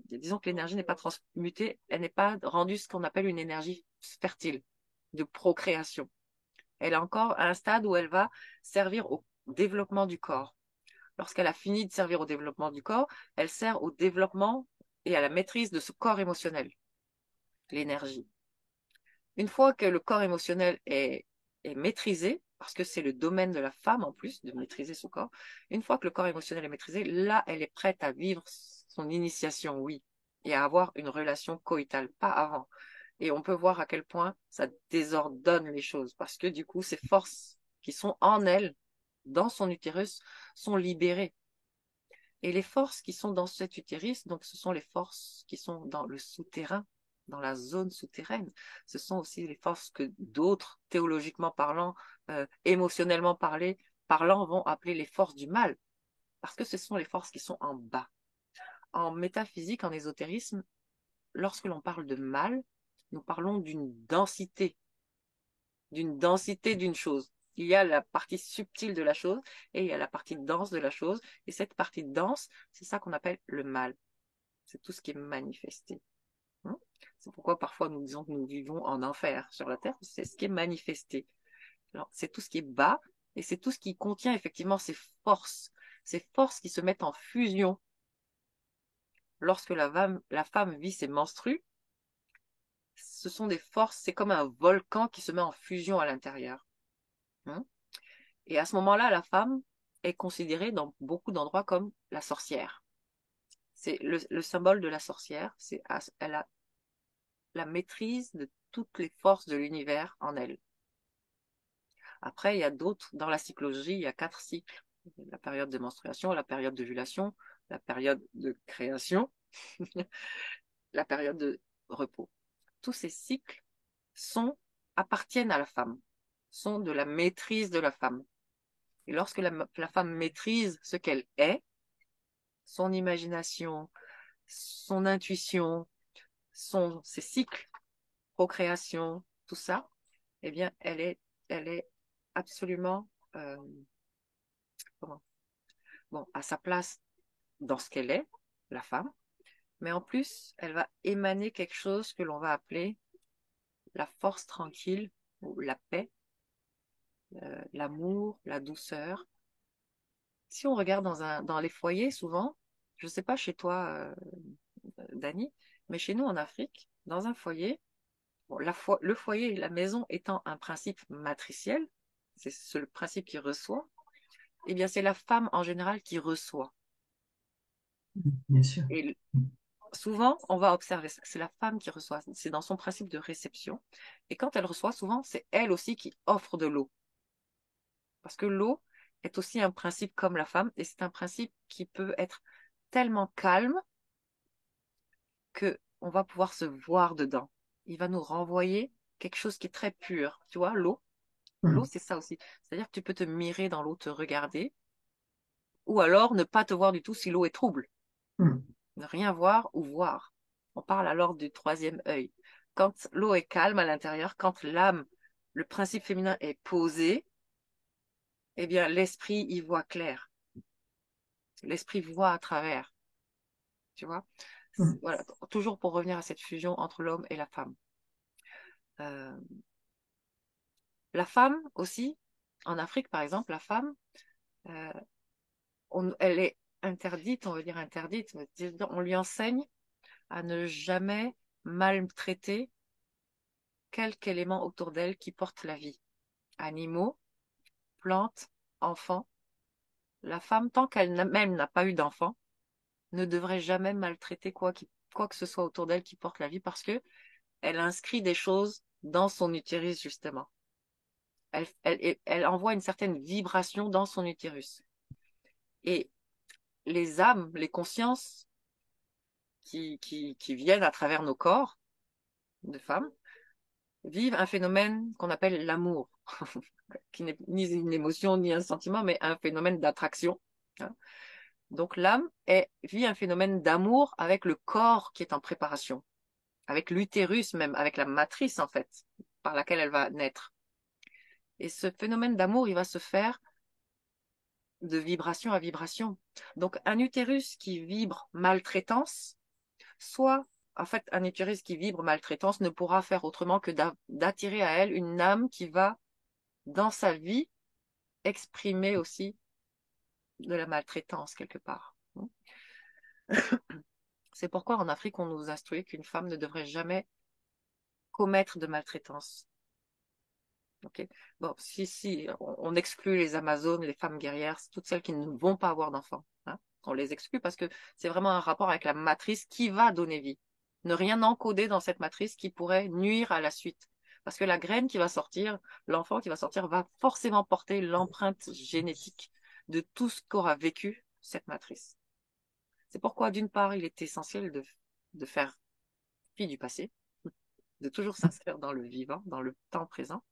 Speaker 2: disons que l'énergie n'est pas transmutée, elle n'est pas rendue ce qu'on appelle une énergie fertile, de procréation. Elle est encore à un stade où elle va servir au développement du corps. Lorsqu'elle a fini de servir au développement du corps, elle sert au développement et à la maîtrise de ce corps émotionnel, l'énergie. Une fois que le corps émotionnel est maîtrisé, parce que c'est le domaine de la femme en plus, de maîtriser son corps, une fois que le corps émotionnel est maîtrisé, là, elle est prête à vivre son initiation, oui, et à avoir une relation coïtale, pas avant. Et on peut voir à quel point ça désordonne les choses, parce que du coup, ces forces qui sont en elle, dans son utérus, sont libérées. Et les forces qui sont dans cet utérus, donc ce sont les forces qui sont dans le souterrain, dans la zone souterraine. Ce sont aussi les forces que d'autres, théologiquement parlant, émotionnellement parlant, vont appeler les forces du mal, parce que ce sont les forces qui sont en bas. En métaphysique, en ésotérisme, lorsque l'on parle de mal, nous parlons d'une densité d'une chose. Il y a la partie subtile de la chose et il y a la partie dense de la chose. Et cette partie dense, c'est ça qu'on appelle le mal. C'est tout ce qui est manifesté. C'est pourquoi parfois nous disons que nous vivons en enfer sur la terre. C'est ce qui est manifesté. Alors, c'est tout ce qui est bas et c'est tout ce qui contient effectivement ces forces qui se mettent en fusion. Lorsque la femme vit ses menstrues, ce sont des forces, c'est comme un volcan qui se met en fusion à l'intérieur. Et à ce moment-là, la femme est considérée dans beaucoup d'endroits comme la sorcière. C'est le symbole de la sorcière, elle a la maîtrise de toutes les forces de l'univers en elle. Après, il y a d'autres, dans la cyclogie, il y a 4 cycles. La période de menstruation, la période d'ovulation, la période de création, la période de repos. Tous ces cycles appartiennent à la femme, sont de la maîtrise de la femme. Et lorsque la femme maîtrise ce qu'elle est, son imagination, son intuition, ses cycles, procréation, tout ça, eh bien, elle est absolument comment bon, à sa place dans ce qu'elle est, la femme, mais en plus, elle va émaner quelque chose que l'on va appeler la force tranquille ou la paix, l'amour, la douceur. Si on regarde dans les foyers, souvent, je ne sais pas chez toi, Dani, mais chez nous en Afrique, dans un foyer, bon, le foyer et la maison étant un principe matriciel, c'est le principe qui reçoit, eh bien c'est la femme en général qui reçoit.
Speaker 1: Bien sûr.
Speaker 2: Et souvent, on va observer ça, c'est la femme qui reçoit, c'est dans son principe de réception. Et quand elle reçoit, souvent, c'est elle aussi qui offre de l'eau. Parce que l'eau est aussi un principe comme la femme, et c'est un principe qui peut être tellement calme que on va pouvoir se voir dedans. Il va nous renvoyer quelque chose qui est très pur. Tu vois, l'eau. L'eau, c'est ça aussi. C'est-à-dire que tu peux te mirer dans l'eau, te regarder, ou alors ne pas te voir du tout si l'eau est trouble. Ne rien voir ou voir. On parle alors du troisième œil. Quand l'eau est calme à l'intérieur, quand l'âme, le principe féminin est posé, eh bien, l'esprit y voit clair. L'esprit voit à travers. Tu vois? Voilà. Toujours pour revenir à cette fusion entre l'homme et la femme. La femme aussi, en Afrique par exemple, la femme, euh, elle est interdite, on veut dire interdite, on lui enseigne à ne jamais maltraiter quelque élément autour d'elle qui porte la vie. Animaux, plantes, enfants. La femme, tant qu'elle même n'a pas eu d'enfant, ne devrait jamais maltraiter quoi que ce soit autour d'elle qui porte la vie parce que elle inscrit des choses dans son utérus, justement. Elle envoie une certaine vibration dans son utérus. Et les âmes, les consciences qui viennent à travers nos corps de femmes, vivent un phénomène qu'on appelle l'amour, qui n'est ni une émotion ni un sentiment, mais un phénomène d'attraction, hein. Donc l'âme vit un phénomène d'amour avec le corps qui est en préparation, avec l'utérus même, avec la matrice en fait, par laquelle elle va naître. Et ce phénomène d'amour, il va se faire de vibration à vibration. Donc un utérus qui vibre maltraitance, soit en fait un utérus qui vibre maltraitance ne pourra faire autrement que d'attirer à elle une âme qui va, dans sa vie, exprimer aussi de la maltraitance quelque part. C'est pourquoi en Afrique, on nous instruit qu'une femme ne devrait jamais commettre de maltraitance. Okay. Bon, si on exclut les Amazones, les femmes guerrières, toutes celles qui ne vont pas avoir d'enfants, hein. On les exclut parce que c'est vraiment un rapport avec la matrice qui va donner vie. Ne rien encoder dans cette matrice qui pourrait nuire à la suite. Parce que la graine qui va sortir, l'enfant qui va sortir, va forcément porter l'empreinte génétique de tout ce qu'aura vécu cette matrice. C'est pourquoi, d'une part, il est essentiel de faire fi du passé, de toujours s'inscrire dans le vivant, dans le temps présent,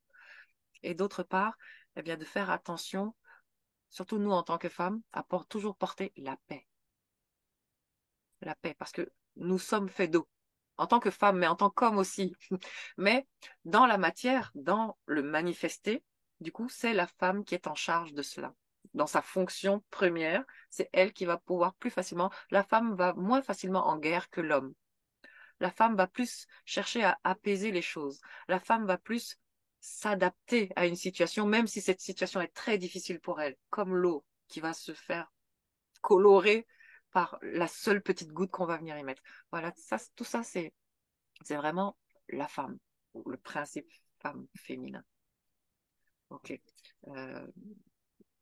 Speaker 2: et d'autre part, eh bien, de faire attention, surtout nous en tant que femmes, à toujours porter la paix. La paix, parce que nous sommes faits d'eau, en tant que femmes, mais en tant qu'hommes aussi. Mais dans la matière, dans le manifesté, du coup, c'est la femme qui est en charge de cela. Dans sa fonction première, c'est elle qui va pouvoir plus facilement, la femme va moins facilement en guerre que l'homme. La femme va plus chercher à apaiser les choses. La femme va plus s'adapter à une situation, même si cette situation est très difficile pour elle, comme l'eau qui va se faire colorer par la seule petite goutte qu'on va venir y mettre. Voilà, tout ça, c'est vraiment la femme, ou le principe femme féminin. Ok. Euh,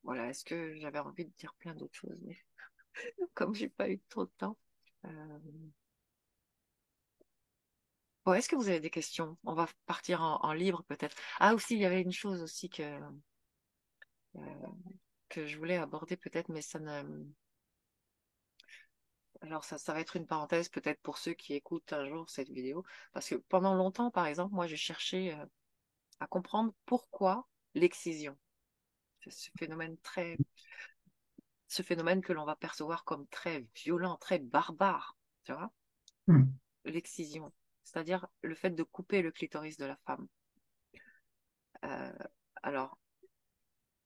Speaker 2: voilà, est-ce que j'avais envie de dire plein d'autres choses, mais comme j'ai pas eu trop de temps. Euh, Bon, est-ce que vous avez des questions? On va partir en livre peut-être. Ah aussi, il y avait une chose aussi euh, que je voulais aborder peut-être, mais ça ne... Alors ça va être une parenthèse peut-être pour ceux qui écoutent un jour cette vidéo, parce que pendant longtemps, par exemple, moi j'ai cherché à comprendre pourquoi l'excision, ce phénomène ce phénomène que l'on va percevoir comme très violent, très barbare, tu vois,
Speaker 1: Hmm.
Speaker 2: l'excision, c'est-à-dire le fait de couper le clitoris de la femme. Euh, alors,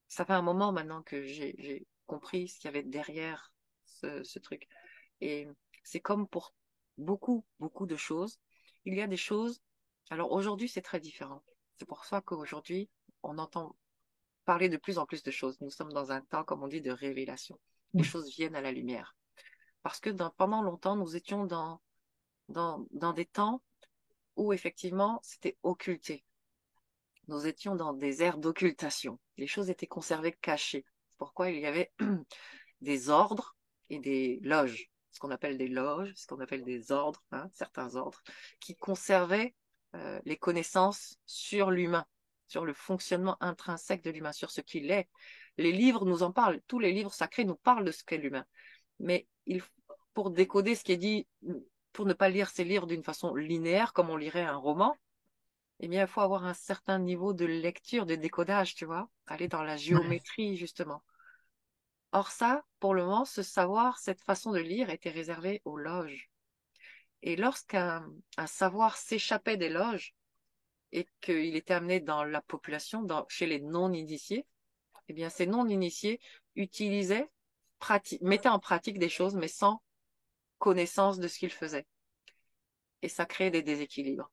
Speaker 2: ça fait un moment maintenant que j'ai compris ce qu'il y avait derrière ce truc. Et c'est comme pour beaucoup de choses. Il y a des choses. Alors aujourd'hui, c'est très différent. C'est pour ça qu'aujourd'hui, on entend parler de plus en plus de choses. Nous sommes dans un temps, comme on dit, de révélation. Les
Speaker 1: Oui.
Speaker 2: choses viennent à la lumière. Parce que pendant longtemps, nous étions dans des temps où effectivement, c'était occulté. Nous étions dans des ères d'occultation. Les choses étaient conservées cachées. C'est pourquoi il y avait des ordres et des loges. Ce qu'on appelle des loges, ce qu'on appelle des ordres, hein, certains ordres, qui conservaient les connaissances sur l'humain, sur le fonctionnement intrinsèque de l'humain, sur ce qu'il est. Les livres nous en parlent. Tous les livres sacrés nous parlent de ce qu'est l'humain. Mais pour décoder ce qui est dit, pour ne pas lire ces livres d'une façon linéaire, comme on lirait un roman, eh bien, il faut avoir un certain niveau de lecture, de décodage, tu vois, aller dans la
Speaker 1: Ouais.
Speaker 2: géométrie, justement. Or ça, pour le moment, ce savoir, cette façon de lire était réservée aux loges. Et lorsqu'un savoir s'échappait des loges et qu'il était amené dans la population, chez les non-initiés, eh bien, ces non-initiés utilisaient, mettaient en pratique des choses, mais sans connaissance de ce qu'ils faisaient. Et ça créait des déséquilibres.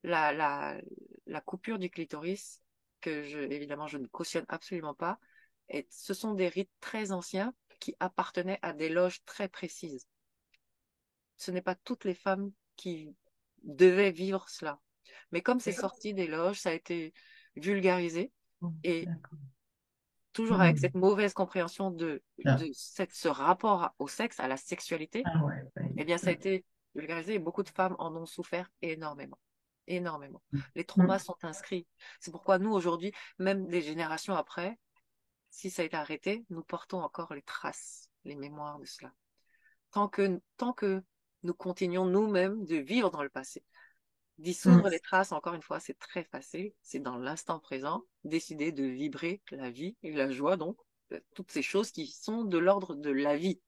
Speaker 2: La, la, la coupure du clitoris, évidemment, je ne cautionne absolument pas, et ce sont des rites très anciens qui appartenaient à des loges très précises. Ce n'est pas toutes les femmes qui devaient vivre cela. Mais comme c'est
Speaker 1: D'accord.
Speaker 2: sorti des loges, ça a été vulgarisé
Speaker 1: Bon,
Speaker 2: et
Speaker 1: d'accord.
Speaker 2: toujours avec
Speaker 1: Hmm.
Speaker 2: cette mauvaise compréhension
Speaker 1: Ah,
Speaker 2: ce rapport au sexe, à la sexualité,
Speaker 1: ah ouais, ouais.
Speaker 2: eh bien, ça a été vulgarisé et beaucoup de femmes en ont souffert énormément. Énormément. Les traumas
Speaker 1: Hmm.
Speaker 2: sont inscrits. C'est pourquoi nous, aujourd'hui, même des générations après, si ça a été arrêté, nous portons encore les traces, les mémoires de cela. Tant que nous continuons nous-mêmes de vivre dans le passé.
Speaker 1: Hmm.
Speaker 2: Dissoudre les traces, encore une fois, c'est très facile. C'est dans l'instant présent, décider de vibrer la vie et la joie, donc. toutes ces choses qui sont de l'ordre de la vie.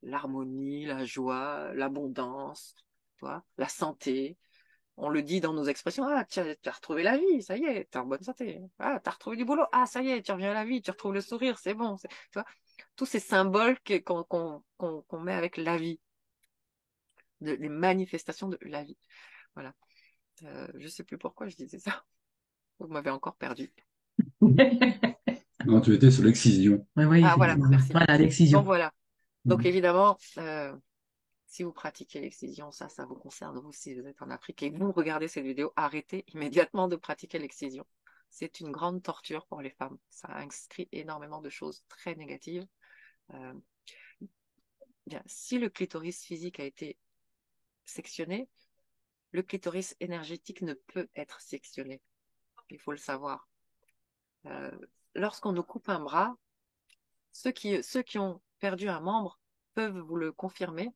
Speaker 2: L'harmonie, la joie, l'abondance, tu vois, la santé. On le dit dans nos expressions, ah, tu as retrouvé la vie, ça y est, tu es en bonne santé. Ah, tu as retrouvé du boulot, ah, ça y est, tu reviens à la vie, tu retrouves le sourire, c'est bon. Tu vois, tous ces symboles qu'on met avec la vie, les manifestations de la vie. Voilà. Je sais plus pourquoi je disais ça. Vous m'avez encore perdu.
Speaker 3: Non, tu étais sur l'excision.
Speaker 1: Oui, oui,
Speaker 2: Ah, voilà,
Speaker 1: effectivement.
Speaker 2: merci.
Speaker 1: Voilà,
Speaker 2: Donc,
Speaker 1: l'excision.
Speaker 2: voilà. Donc,
Speaker 3: Mm.
Speaker 2: évidemment, si vous pratiquez l'excision, ça vous concerne, vous, si vous êtes en Afrique et vous regardez cette vidéo, arrêtez immédiatement de pratiquer l'excision. C'est une grande torture pour les femmes. Ça inscrit énormément de choses très négatives. Euh, bien, si le clitoris physique a été sectionné, le clitoris énergétique ne peut être sectionné. Il faut le savoir. Euh, Lorsqu'on nous coupe un bras, ceux qui ont perdu un membre peuvent vous le confirmer.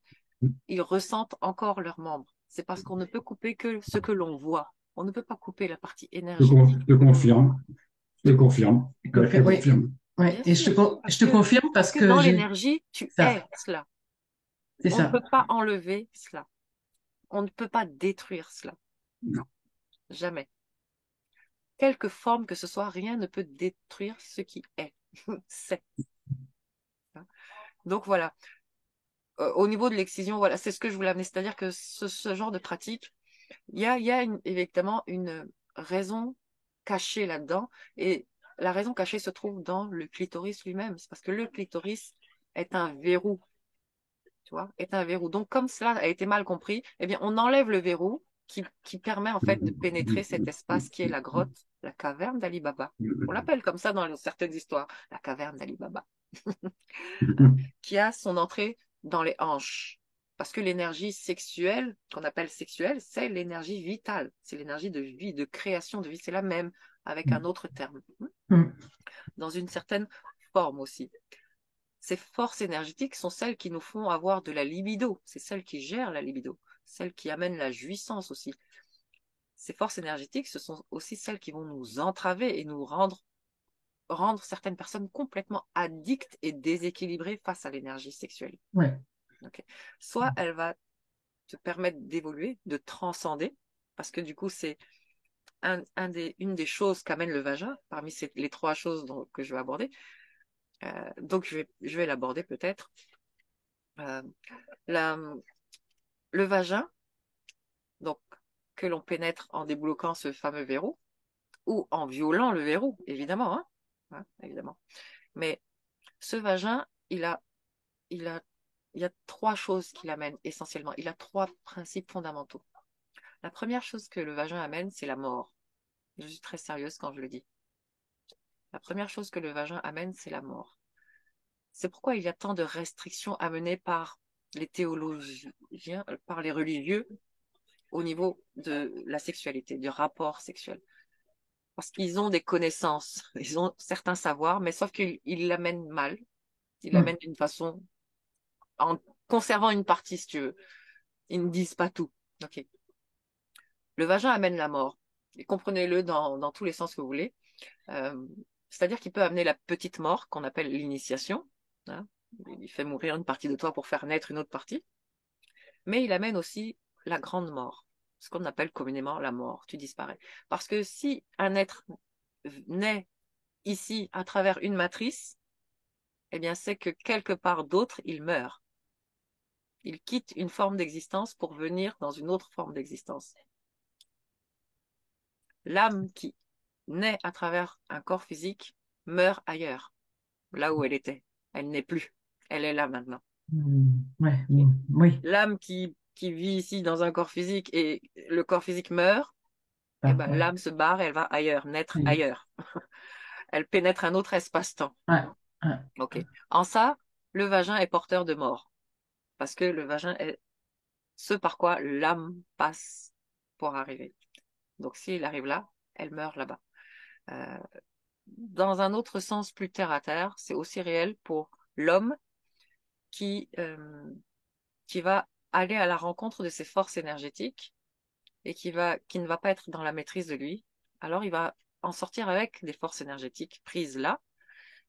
Speaker 2: Ils ressentent encore leur membre. C'est parce qu'on ne peut couper que ce que l'on voit. On ne peut pas couper la partie énergétique.
Speaker 3: Je te confirme. Je te confirme. Ouais, je te
Speaker 1: Oui,
Speaker 3: confirme.
Speaker 1: oui.
Speaker 2: Bien
Speaker 1: Et
Speaker 2: sûr,
Speaker 1: je te confirme
Speaker 2: parce
Speaker 1: parce
Speaker 2: que
Speaker 1: que
Speaker 2: dans
Speaker 1: j'ai
Speaker 2: l'énergie, tu
Speaker 1: ça.
Speaker 2: es cela.
Speaker 1: C'est
Speaker 2: On ne
Speaker 1: ça.
Speaker 2: peut pas enlever cela. On ne peut pas détruire cela.
Speaker 3: Non.
Speaker 2: Jamais. Quelque forme que ce soit, rien ne peut détruire ce qui est. C'est. Donc voilà. Au niveau de l'excision, voilà, c'est ce que je voulais amener. C'est-à-dire que ce genre de pratique, il y a évidemment une raison cachée là-dedans. Et la raison cachée se trouve dans le clitoris lui-même. C'est parce que le clitoris est un verrou, tu vois, est un verrou. Donc, comme cela a été mal compris, eh bien, on enlève le verrou qui permet en fait de pénétrer cet espace qui est la grotte, la caverne d'Ali Baba. On l'appelle comme ça dans certaines histoires, la caverne d'Ali Baba, hein, qui a son entrée dans les hanches. Parce que l'énergie sexuelle, qu'on appelle sexuelle, c'est l'énergie vitale. C'est l'énergie de vie, de création de vie. C'est la même, avec un autre terme.
Speaker 1: Mm.
Speaker 2: Dans une certaine forme aussi. Ces forces énergétiques sont celles qui nous font avoir de la libido. C'est celles qui gèrent la libido. Celles qui amènent la jouissance aussi. Ces forces énergétiques, ce sont aussi celles qui vont nous entraver et nous rendre certaines personnes complètement addictes et déséquilibrées face à l'énergie sexuelle.
Speaker 1: Ouais.
Speaker 2: Okay. Soit elle va te permettre d'évoluer, de transcender, parce que du coup, c'est une des choses qu'amène le vagin, parmi les trois choses que je vais aborder. Donc, je vais l'aborder peut-être. Euh, la, le vagin, donc, que l'on pénètre en débloquant ce fameux verrou, ou en violant le verrou, évidemment, hein, hein, évidemment. Mais ce vagin, il a, il y a trois choses qui l'amènent essentiellement. Il a trois principes fondamentaux. La première chose que le vagin amène, c'est la mort. Je suis très sérieuse quand je le dis. La première chose que le vagin amène, c'est la mort. C'est pourquoi il y a tant de restrictions amenées par les théologiens, par les religieux, au niveau de la sexualité, du rapport sexuel. Parce qu'ils ont des connaissances, ils ont certains savoirs, mais sauf qu'ils l'amènent mal. Ils
Speaker 1: Mm.
Speaker 2: l'amènent d'une façon, en conservant une partie, si tu veux. Ils ne disent pas tout. Ok. Le vagin amène la mort. Et comprenez-le dans tous les sens que vous voulez. Euh, C'est-à-dire qu'il peut amener la petite mort, qu'on appelle l'initiation. Hein. Il fait mourir une partie de toi pour faire naître une autre partie. Mais il amène aussi la grande mort, ce qu'on appelle communément la mort. Tu disparais. Parce que si un être naît ici à travers une matrice, eh bien, c'est que quelque part d'autre, il meurt. Il quitte une forme d'existence pour venir dans une autre forme d'existence. L'âme qui naît à travers un corps physique meurt ailleurs, là où elle était. Elle n'est plus. Elle est là maintenant.
Speaker 1: Mm. Ouais.
Speaker 2: Okay.
Speaker 1: Mm. Oui.
Speaker 2: L'âme qui vit ici dans un corps physique et le corps physique meurt, eh ben,
Speaker 1: Ouais.
Speaker 2: l'âme se barre et elle va ailleurs, naître
Speaker 1: Oui.
Speaker 2: ailleurs. Elle pénètre un autre espace-temps.
Speaker 1: Ouais. Ouais.
Speaker 2: Okay. En ça, le vagin est porteur de mort. Parce que le vagin est ce par quoi l'âme passe pour arriver. Donc s'il arrive là, elle meurt là-bas. Euh, dans un autre sens plus terre à terre, c'est aussi réel pour l'homme qui, euh, qui va aller à la rencontre de ses forces énergétiques et qui ne va pas être dans la maîtrise de lui. Alors il va en sortir avec des forces énergétiques prises là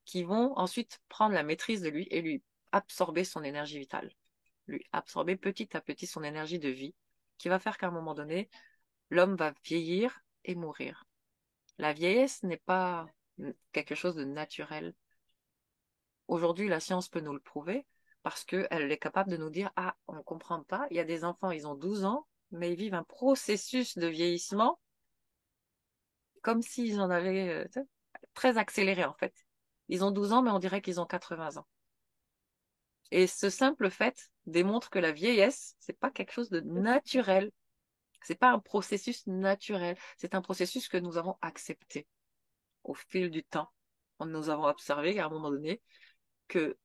Speaker 2: qui vont ensuite prendre la maîtrise de lui et lui absorber son énergie vitale, lui absorber petit à petit son énergie de vie, qui va faire qu'à un moment donné, l'homme va vieillir et mourir. La vieillesse n'est pas quelque chose de naturel. Aujourd'hui, la science peut nous le prouver parce qu'elle est capable de nous dire, ah, on ne comprend pas, il y a des enfants, ils ont 12 ans, mais ils vivent un processus de vieillissement comme s'ils en avaient très accéléré en fait. Ils ont 12 ans, mais on dirait qu'ils ont 80 ans. Et ce simple fait démontre que la vieillesse, c'est pas quelque chose de naturel. C'est pas un processus naturel. C'est un processus que nous avons accepté au fil du temps. Nous avons observé qu'à un moment donné, que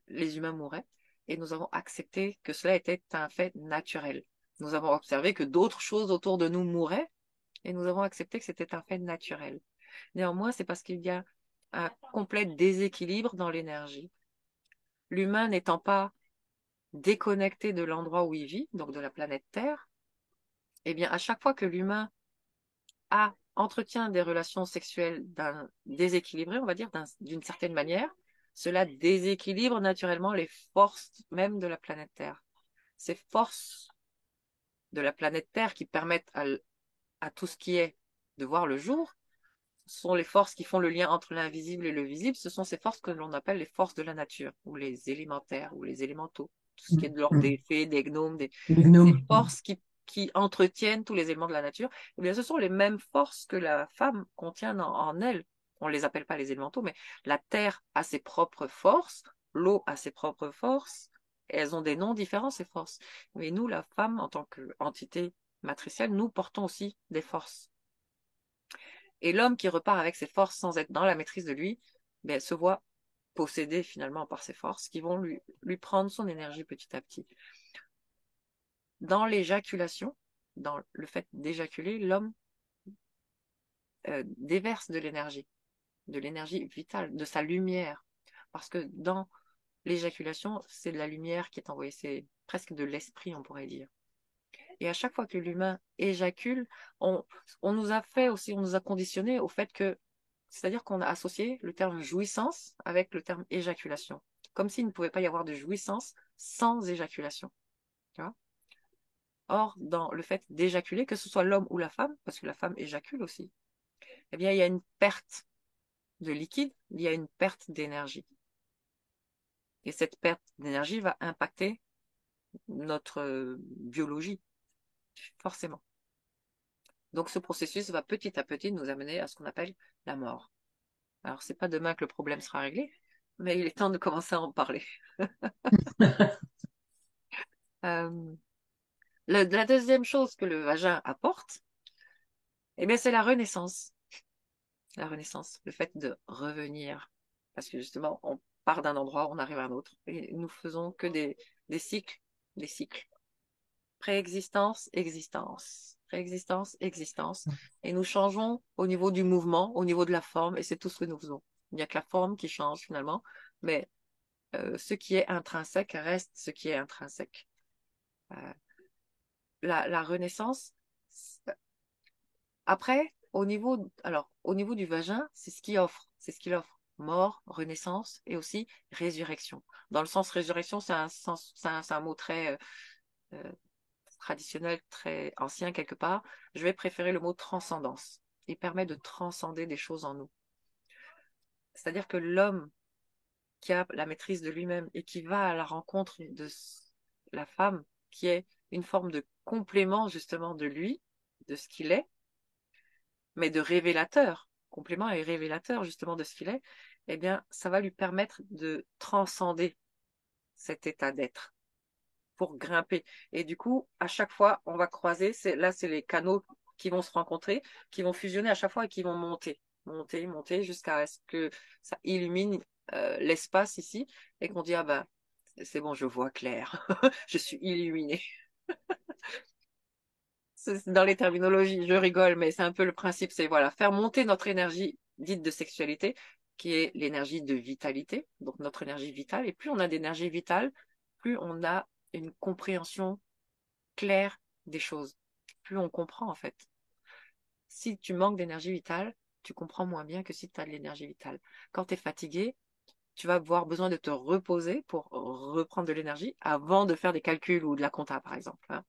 Speaker 2: les humains mouraient et nous avons accepté que cela était un fait naturel. Nous avons observé que d'autres choses autour de nous mouraient et nous avons accepté que c'était un fait naturel. Néanmoins, c'est parce qu'il y a un complet déséquilibre dans l'énergie. L'humain n'étant pas déconnecté de l'endroit où il vit, donc de la planète Terre, eh bien, à chaque fois que l'humain entretient des relations sexuelles déséquilibrées, on va dire, d'une certaine manière, cela déséquilibre naturellement les forces même de la planète Terre. Ces forces de la planète Terre qui permettent à tout ce qui est de voir le jour sont les forces qui font le lien entre l'invisible et le visible. Ce sont ces forces que l'on appelle les forces de la nature, ou les élémentaires, ou les élémentaux. Tout ce qui est de l'ordre des fées, des gnomes,
Speaker 1: Les
Speaker 2: ces
Speaker 1: gnomes.
Speaker 2: forces qui entretiennent tous les éléments de la nature. Eh bien, ce sont les mêmes forces que la femme contient en elle. On ne les appelle pas les élémentaux, mais la terre a ses propres forces, l'eau a ses propres forces, et elles ont des noms différents, ces forces. Mais nous, la femme, en tant qu'entité matricielle, nous portons aussi des forces. Et l'homme qui repart avec ses forces sans être dans la maîtrise de lui, ben, se voit possédé finalement par ses forces qui vont lui prendre son énergie petit à petit. Dans l'éjaculation, dans le fait d'éjaculer, l'homme déverse de l'énergie vitale, de sa lumière. Parce que dans l'éjaculation, c'est de la lumière qui est envoyée, c'est presque de l'esprit, on pourrait dire. Et à chaque fois que l'humain éjacule, on nous a fait aussi, on nous a conditionné au fait que, c'est-à-dire qu'on a associé le terme jouissance avec le terme éjaculation. Comme s'il ne pouvait pas y avoir de jouissance sans éjaculation. Tu vois. Or, dans le fait d'éjaculer, que ce soit l'homme ou la femme, parce que la femme éjacule aussi, eh bien, il y a une perte de liquide, il y a une perte d'énergie. Et cette perte d'énergie va impacter notre biologie, forcément. Donc, ce processus va petit à petit nous amener à ce qu'on appelle la mort. Alors, c'est pas demain que le problème sera réglé, mais il est temps de commencer à en parler. Euh, la deuxième chose que le vagin apporte, eh bien, c'est la renaissance. La renaissance, le fait de revenir. Parce que justement, on part d'un endroit, on arrive à un autre. Et nous faisons que des cycles, des cycles. Préexistence, existence. Préexistence, existence. Et nous changeons au niveau du mouvement, au niveau de la forme, et c'est tout ce que nous faisons. Il n'y a que la forme qui change finalement, mais ce qui est intrinsèque reste ce qui est intrinsèque. Euh, la renaissance, après, au niveau du vagin, c'est ce qu'il offre. C'est ce qu'il offre. Mort, renaissance et aussi résurrection. Dans le sens résurrection, c'est un mot très euh, traditionnel, très ancien quelque part. Je vais préférer le mot transcendance. Il permet de transcender des choses en nous. C'est-à-dire que l'homme qui a la maîtrise de lui-même et qui va à la rencontre de la femme qui est une forme de complément justement de lui, de ce qu'il est, mais de révélateur, complément et révélateur justement de ce qu'il est, eh bien, ça va lui permettre de transcender cet état d'être pour grimper. Et du coup, à chaque fois, on va croiser, là, c'est les canaux qui vont se rencontrer, qui vont fusionner à chaque fois et qui vont monter, monter, jusqu'à ce que ça illumine l'espace ici et qu'on dit, ah ben, c'est bon, je vois clair, je suis illuminé. Dans les terminologies, je rigole, mais c'est un peu le principe, c'est voilà, faire monter notre énergie dite de sexualité, qui est l'énergie de vitalité, donc notre énergie vitale. Et plus on a d'énergie vitale, plus on a une compréhension claire des choses, plus on comprend en fait. Si tu manques d'énergie vitale, tu comprends moins bien que si tu as de l'énergie vitale. Quand tu es fatigué, tu vas avoir besoin de te reposer pour reprendre de l'énergie avant de faire des calculs ou de la compta, par exemple, hein.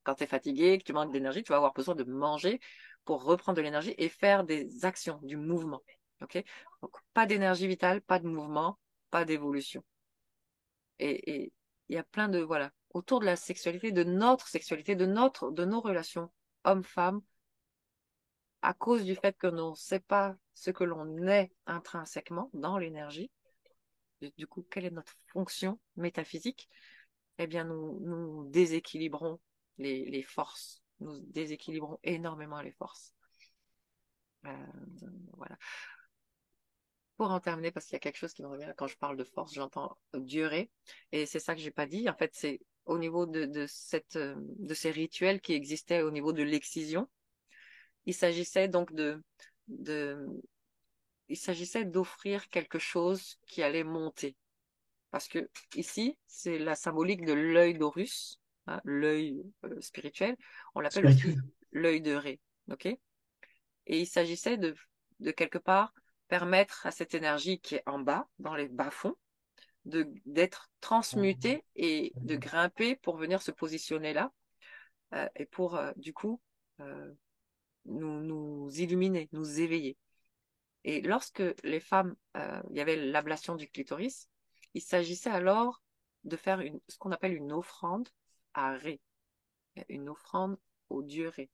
Speaker 2: Quand tu es fatigué, que tu manques d'énergie, tu vas avoir besoin de manger pour reprendre de l'énergie et faire des actions, du mouvement. Ok? Donc, pas d'énergie vitale, pas de mouvement, pas d'évolution. Et il y a plein de, voilà, autour de la sexualité, de notre sexualité, de nos relations hommes-femmes, à cause du fait que l'on ne sait pas ce que l'on est intrinsèquement dans l'énergie, du coup, quelle est notre fonction métaphysique, eh bien, nous déséquilibrons les forces. Nous déséquilibrons énormément les forces. Euh, voilà. Pour en terminer, parce qu'il y a quelque chose qui me revient quand je parle de force, j'entends durer. Et c'est ça que j'ai pas dit. En fait, c'est au niveau de ces rituels qui existaient au niveau de l'excision. Il s'agissait donc de, il s'agissait d'offrir quelque chose qui allait monter. Parce que ici, c'est la symbolique de l'œil d'Horus, hein, l'œil spirituel. On l'appelle aussi
Speaker 1: Spirituel.
Speaker 2: l'œil de Ré. Ok? Et il s'agissait de quelque part permettre à cette énergie qui est en bas, dans les bas-fonds, d'être transmutée et de grimper pour venir se positionner là et pour du coup euh, nous illuminer, nous éveiller. Et lorsque les femmes, il y avait l'ablation du clitoris, il s'agissait alors de faire ce qu'on appelle une offrande à Ré, une offrande au dieu Ré.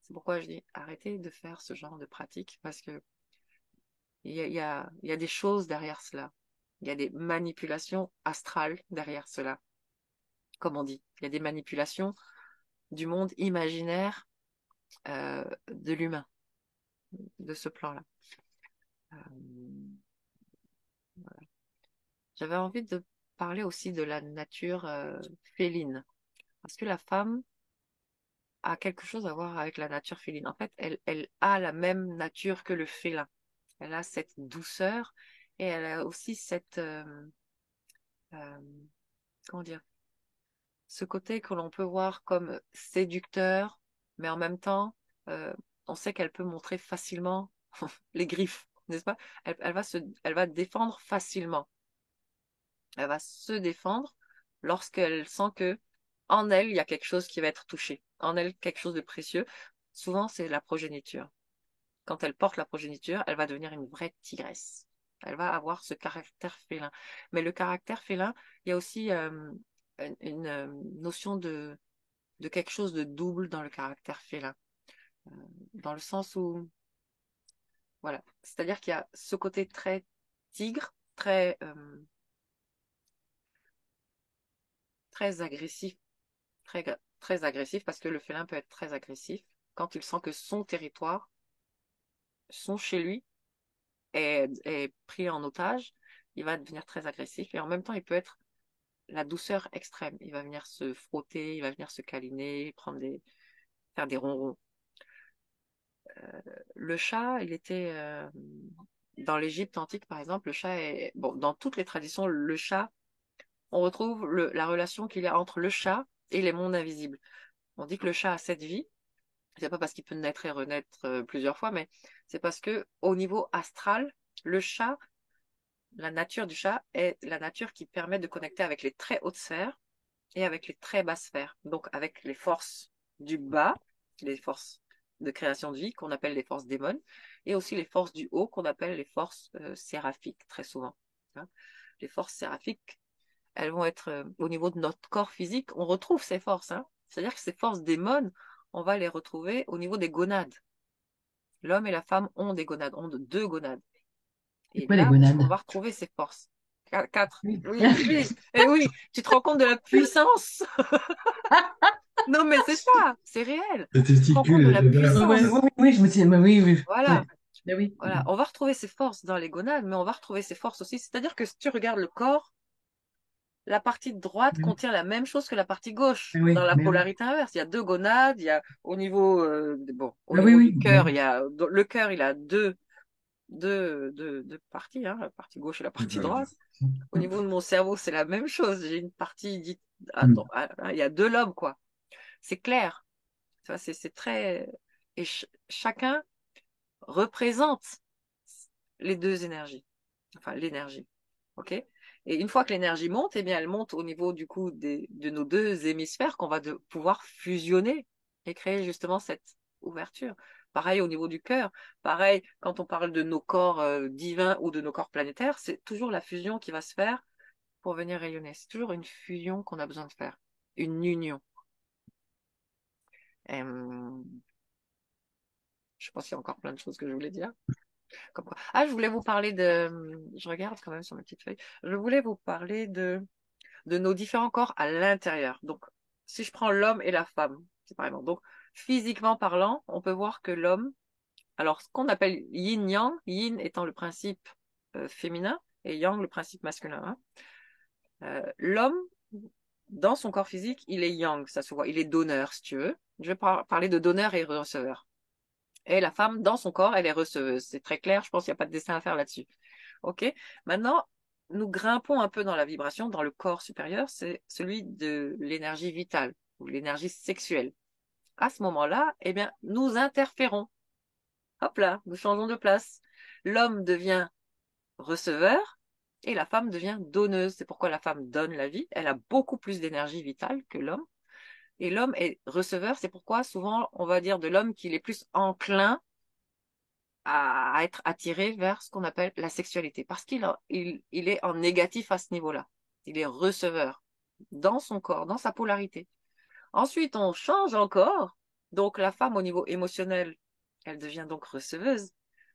Speaker 2: C'est pourquoi je dis arrêtez de faire ce genre de pratique parce que il y a des choses derrière cela. Il y a des manipulations astrales derrière cela, comme on dit. Il y a des manipulations du monde imaginaire de l'humain, de ce plan-là. Euh, voilà. J'avais envie de parler aussi de la nature féline, parce que la femme a quelque chose à voir avec la nature féline. En fait, elle a la même nature que le félin. Elle a cette douceur et elle a aussi euh, comment dire, ce côté que l'on peut voir comme séducteur, mais en même temps, euh, on sait qu'elle peut montrer facilement les griffes, n'est-ce pas? Elle va défendre facilement. Elle va se défendre lorsqu'elle sent que en elle, il y a quelque chose qui va être touché. En elle, quelque chose de précieux. Souvent, c'est la progéniture. Quand elle porte la progéniture, elle va devenir une vraie tigresse. Elle va avoir ce caractère félin. Mais le caractère félin, il y a aussi une notion de quelque chose de double dans le caractère félin. Euh, Dans le sens où, voilà, c'est-à-dire qu'il y a ce côté très tigre, très agressif, très agressif, parce que le félin peut être très agressif quand il sent que son territoire, son chez lui, est pris en otage. Il va devenir très agressif et en même temps, il peut être la douceur extrême. Il va venir se frotter, il va venir se câliner, faire des ronrons. Le chat, il était dans l'Égypte antique, par exemple, le chat est bon dans toutes les traditions. Le chat, on retrouve la relation qu'il y a entre le chat et les mondes invisibles. On dit que le chat a 7 vies. C'est pas parce qu'il peut naître et renaître plusieurs fois, mais c'est parce que au niveau astral, le chat, la nature du chat est la nature qui permet de connecter avec les très hautes sphères et avec les très basses sphères. Donc avec les forces du bas, les forces de création de vie qu'on appelle les forces démons, et aussi les forces du haut qu'on appelle les forces séraphiques très souvent, hein. Les forces séraphiques, elles vont être au niveau de notre corps physique, on retrouve ces forces, hein. C'est-à-dire que ces forces démons, on va les retrouver au niveau des gonades. L'homme et la femme ont des gonades, ont 2 gonades.
Speaker 1: C'est
Speaker 2: Et
Speaker 1: quoi les
Speaker 2: là, on
Speaker 1: gonades?
Speaker 2: va retrouver ces forces. 4.
Speaker 1: Oui.
Speaker 2: Oui, oui, et oui, tu te rends compte de la puissance? Non, mais c'est ça, c'est réel.
Speaker 3: Les
Speaker 2: Tu te rends compte
Speaker 3: testicules
Speaker 2: de
Speaker 3: et
Speaker 2: la
Speaker 3: les ovaires.
Speaker 1: Ouais,
Speaker 2: puissance.
Speaker 1: oui, oui, oui, je me dis, bah oui, oui,
Speaker 2: Voilà,
Speaker 1: ouais. Bah oui.
Speaker 2: voilà. On va retrouver ces forces dans les gonades, mais on va retrouver ces forces aussi. C'est-à-dire que si tu regardes le corps, la partie droite
Speaker 1: Mais oui,
Speaker 2: contient la même chose que la partie gauche,
Speaker 1: mais
Speaker 2: dans
Speaker 1: oui,
Speaker 2: la
Speaker 1: mais oui.
Speaker 2: polarité inverse. Il y a 2 gonades, il y a au niveau, bon, au
Speaker 1: Bah oui,
Speaker 2: niveau
Speaker 1: oui,
Speaker 2: du
Speaker 1: mais
Speaker 2: cœur,
Speaker 1: oui.
Speaker 2: le cœur, il a deux parties, hein, la partie gauche et la partie droite. Au niveau de mon cerveau, c'est la même chose. J'ai une partie dite, attends, il y a 2 lobes, quoi. C'est clair. Tu vois, c'est très, et chacun représente les deux énergies, enfin l'énergie. OK? Et une fois que l'énergie monte, eh bien, elle monte au niveau du coup de nos deux hémisphères qu'on va pouvoir fusionner et créer justement cette ouverture. Pareil au niveau du cœur, pareil quand on parle de nos corps divins ou de nos corps planétaires, c'est toujours la fusion qui va se faire pour venir rayonner. C'est toujours une fusion qu'on a besoin de faire, une union. Euh, je pense qu'il y a encore plein de choses que je voulais dire. Comme quoi. Ah, je voulais vous parler je regarde quand même sur ma petite feuille. Je voulais vous parler de nos différents corps à l'intérieur. Donc, si je prends l'homme et la femme, séparément. Donc, physiquement parlant, on peut voir que l'homme, alors ce qu'on appelle yin-yang, yin étant le principe féminin et yang le principe masculin. Hein. L'homme, dans son corps physique, il est yang, ça se voit, il est donneur, si tu veux. Je vais parler de donneur et receveur. Et la femme, dans son corps, elle est receveuse. C'est très clair, je pense qu'il n'y a pas de dessin à faire là-dessus. OK? Maintenant, nous grimpons un peu dans la vibration, dans le corps supérieur, c'est celui de l'énergie vitale ou l'énergie sexuelle. À ce moment-là, eh bien, nous interférons. Hop là, nous changeons de place. L'homme devient receveur et la femme devient donneuse. C'est pourquoi la femme donne la vie. Elle a beaucoup plus d'énergie vitale que l'homme. Et l'homme est receveur. C'est pourquoi souvent on va dire de l'homme qu'il est plus enclin à être attiré vers ce qu'on appelle la sexualité. Parce il est en négatif à ce niveau-là. Il est receveur dans son corps, dans sa polarité. Ensuite, on change encore. Donc la femme au niveau émotionnel, elle devient donc receveuse,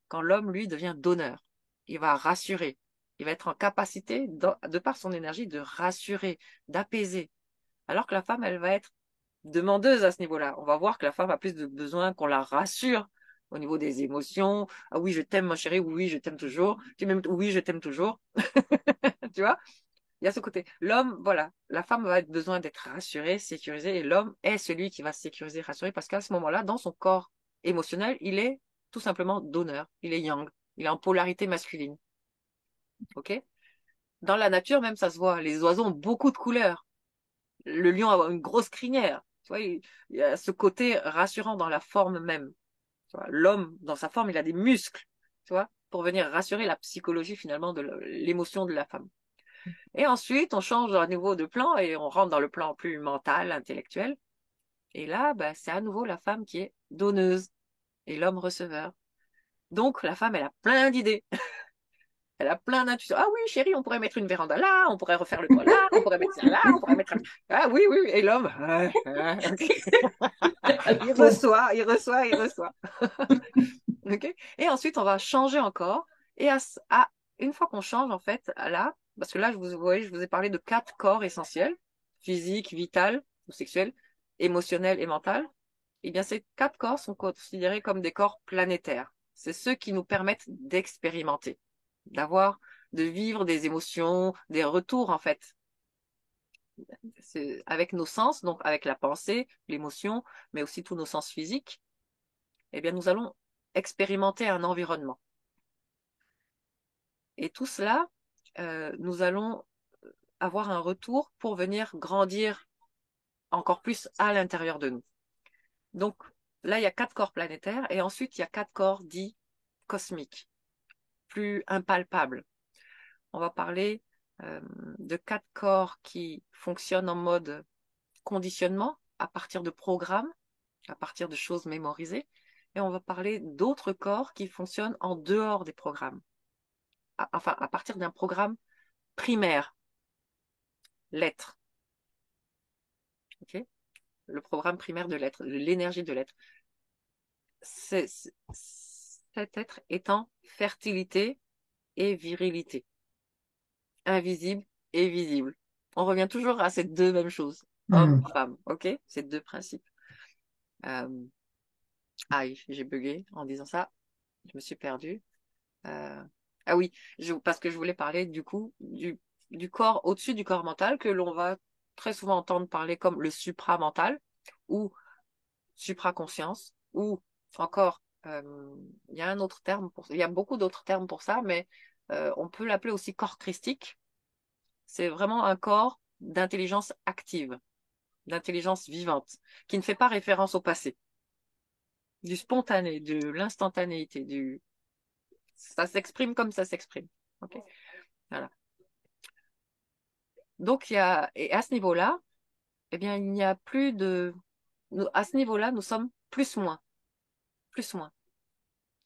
Speaker 2: quand l'homme, lui, devient donneur. Il va rassurer. Il va être en capacité, de par son énergie, de rassurer, d'apaiser. Alors que la femme, elle va être demandeuse à ce niveau-là. On va voir que la femme a plus de besoin qu'on la rassure au niveau des émotions. Ah oui, je t'aime, ma chérie. Oui, je t'aime toujours. Tu m'aimes? Oui, je t'aime toujours. Tu vois? Il y a ce côté. L'homme, voilà, la femme va avoir besoin d'être rassurée, sécurisée, et l'homme est celui qui va se sécuriser, rassurer, parce qu'à ce moment-là, dans son corps émotionnel, il est tout simplement donneur. Il est yang. Il est en polarité masculine. OK? Dans la nature, même, ça se voit. Les oiseaux ont beaucoup de couleurs. Le lion a une grosse crinière. Tu vois, il y a ce côté rassurant dans la forme même. Tu vois, l'homme, dans sa forme, il a des muscles, tu vois, pour venir rassurer la psychologie finalement de l'émotion de la femme. Et ensuite, on change à nouveau de plan et on rentre dans le plan plus mental, intellectuel. Et là, bah, c'est à nouveau la femme qui est donneuse et l'homme receveur. Donc, la femme, elle a plein d'idées. Elle a plein d'intuitions. Ah oui, chérie, on pourrait mettre une véranda là, on pourrait refaire le toit là, on pourrait mettre ça là, on pourrait mettre... Ah oui, oui, oui. Et l'homme, ok. Il reçoit, il reçoit, il reçoit. Okay. Et ensuite, on va changer encore. Et une fois qu'on change, en fait, là, parce que là, vous voyez, je vous ai parlé de 4 corps essentiels, physique, vital ou sexuel, émotionnel et mental. Eh bien, ces 4 corps sont considérés comme des corps planétaires. C'est ceux qui nous permettent d'expérimenter, de vivre des émotions, des retours, en fait. C'est avec nos sens, donc avec la pensée, l'émotion, mais aussi tous nos sens physiques, eh bien, nous allons expérimenter un environnement. Et tout cela, nous allons avoir un retour pour venir grandir encore plus à l'intérieur de nous. Donc là, il y a 4 corps planétaires et ensuite, il y a 4 corps dits cosmiques, plus impalpables. On va parler de 4 corps qui fonctionnent en mode conditionnement à partir de programmes, à partir de choses mémorisées. Et on va parler d'autres corps qui fonctionnent en dehors des programmes. Enfin, à partir d'un programme primaire, l'être. Okay, le programme primaire de l'être, l'énergie de l'être. Cet être étant fertilité et virilité. Invisible et visible. On revient toujours à ces deux mêmes choses. Homme-femme, ok? Ces deux principes. Aïe, j'ai bugué en disant ça. Je me suis perdue. Ah oui, parce que je voulais parler du coup du corps au-dessus du corps mental que l'on va très souvent entendre parler comme le supramental ou supraconscience ou encore il y a un autre terme il y a beaucoup d'autres termes pour ça, mais on peut l'appeler aussi corps christique. C'est vraiment un corps d'intelligence active, d'intelligence vivante, qui ne fait pas référence au passé. du spontané, de l'instantanéité, ça s'exprime comme ça s'exprime. Ok, voilà. Donc et à ce niveau-là, eh bien, il n'y a plus à ce niveau-là, nous sommes plus moins.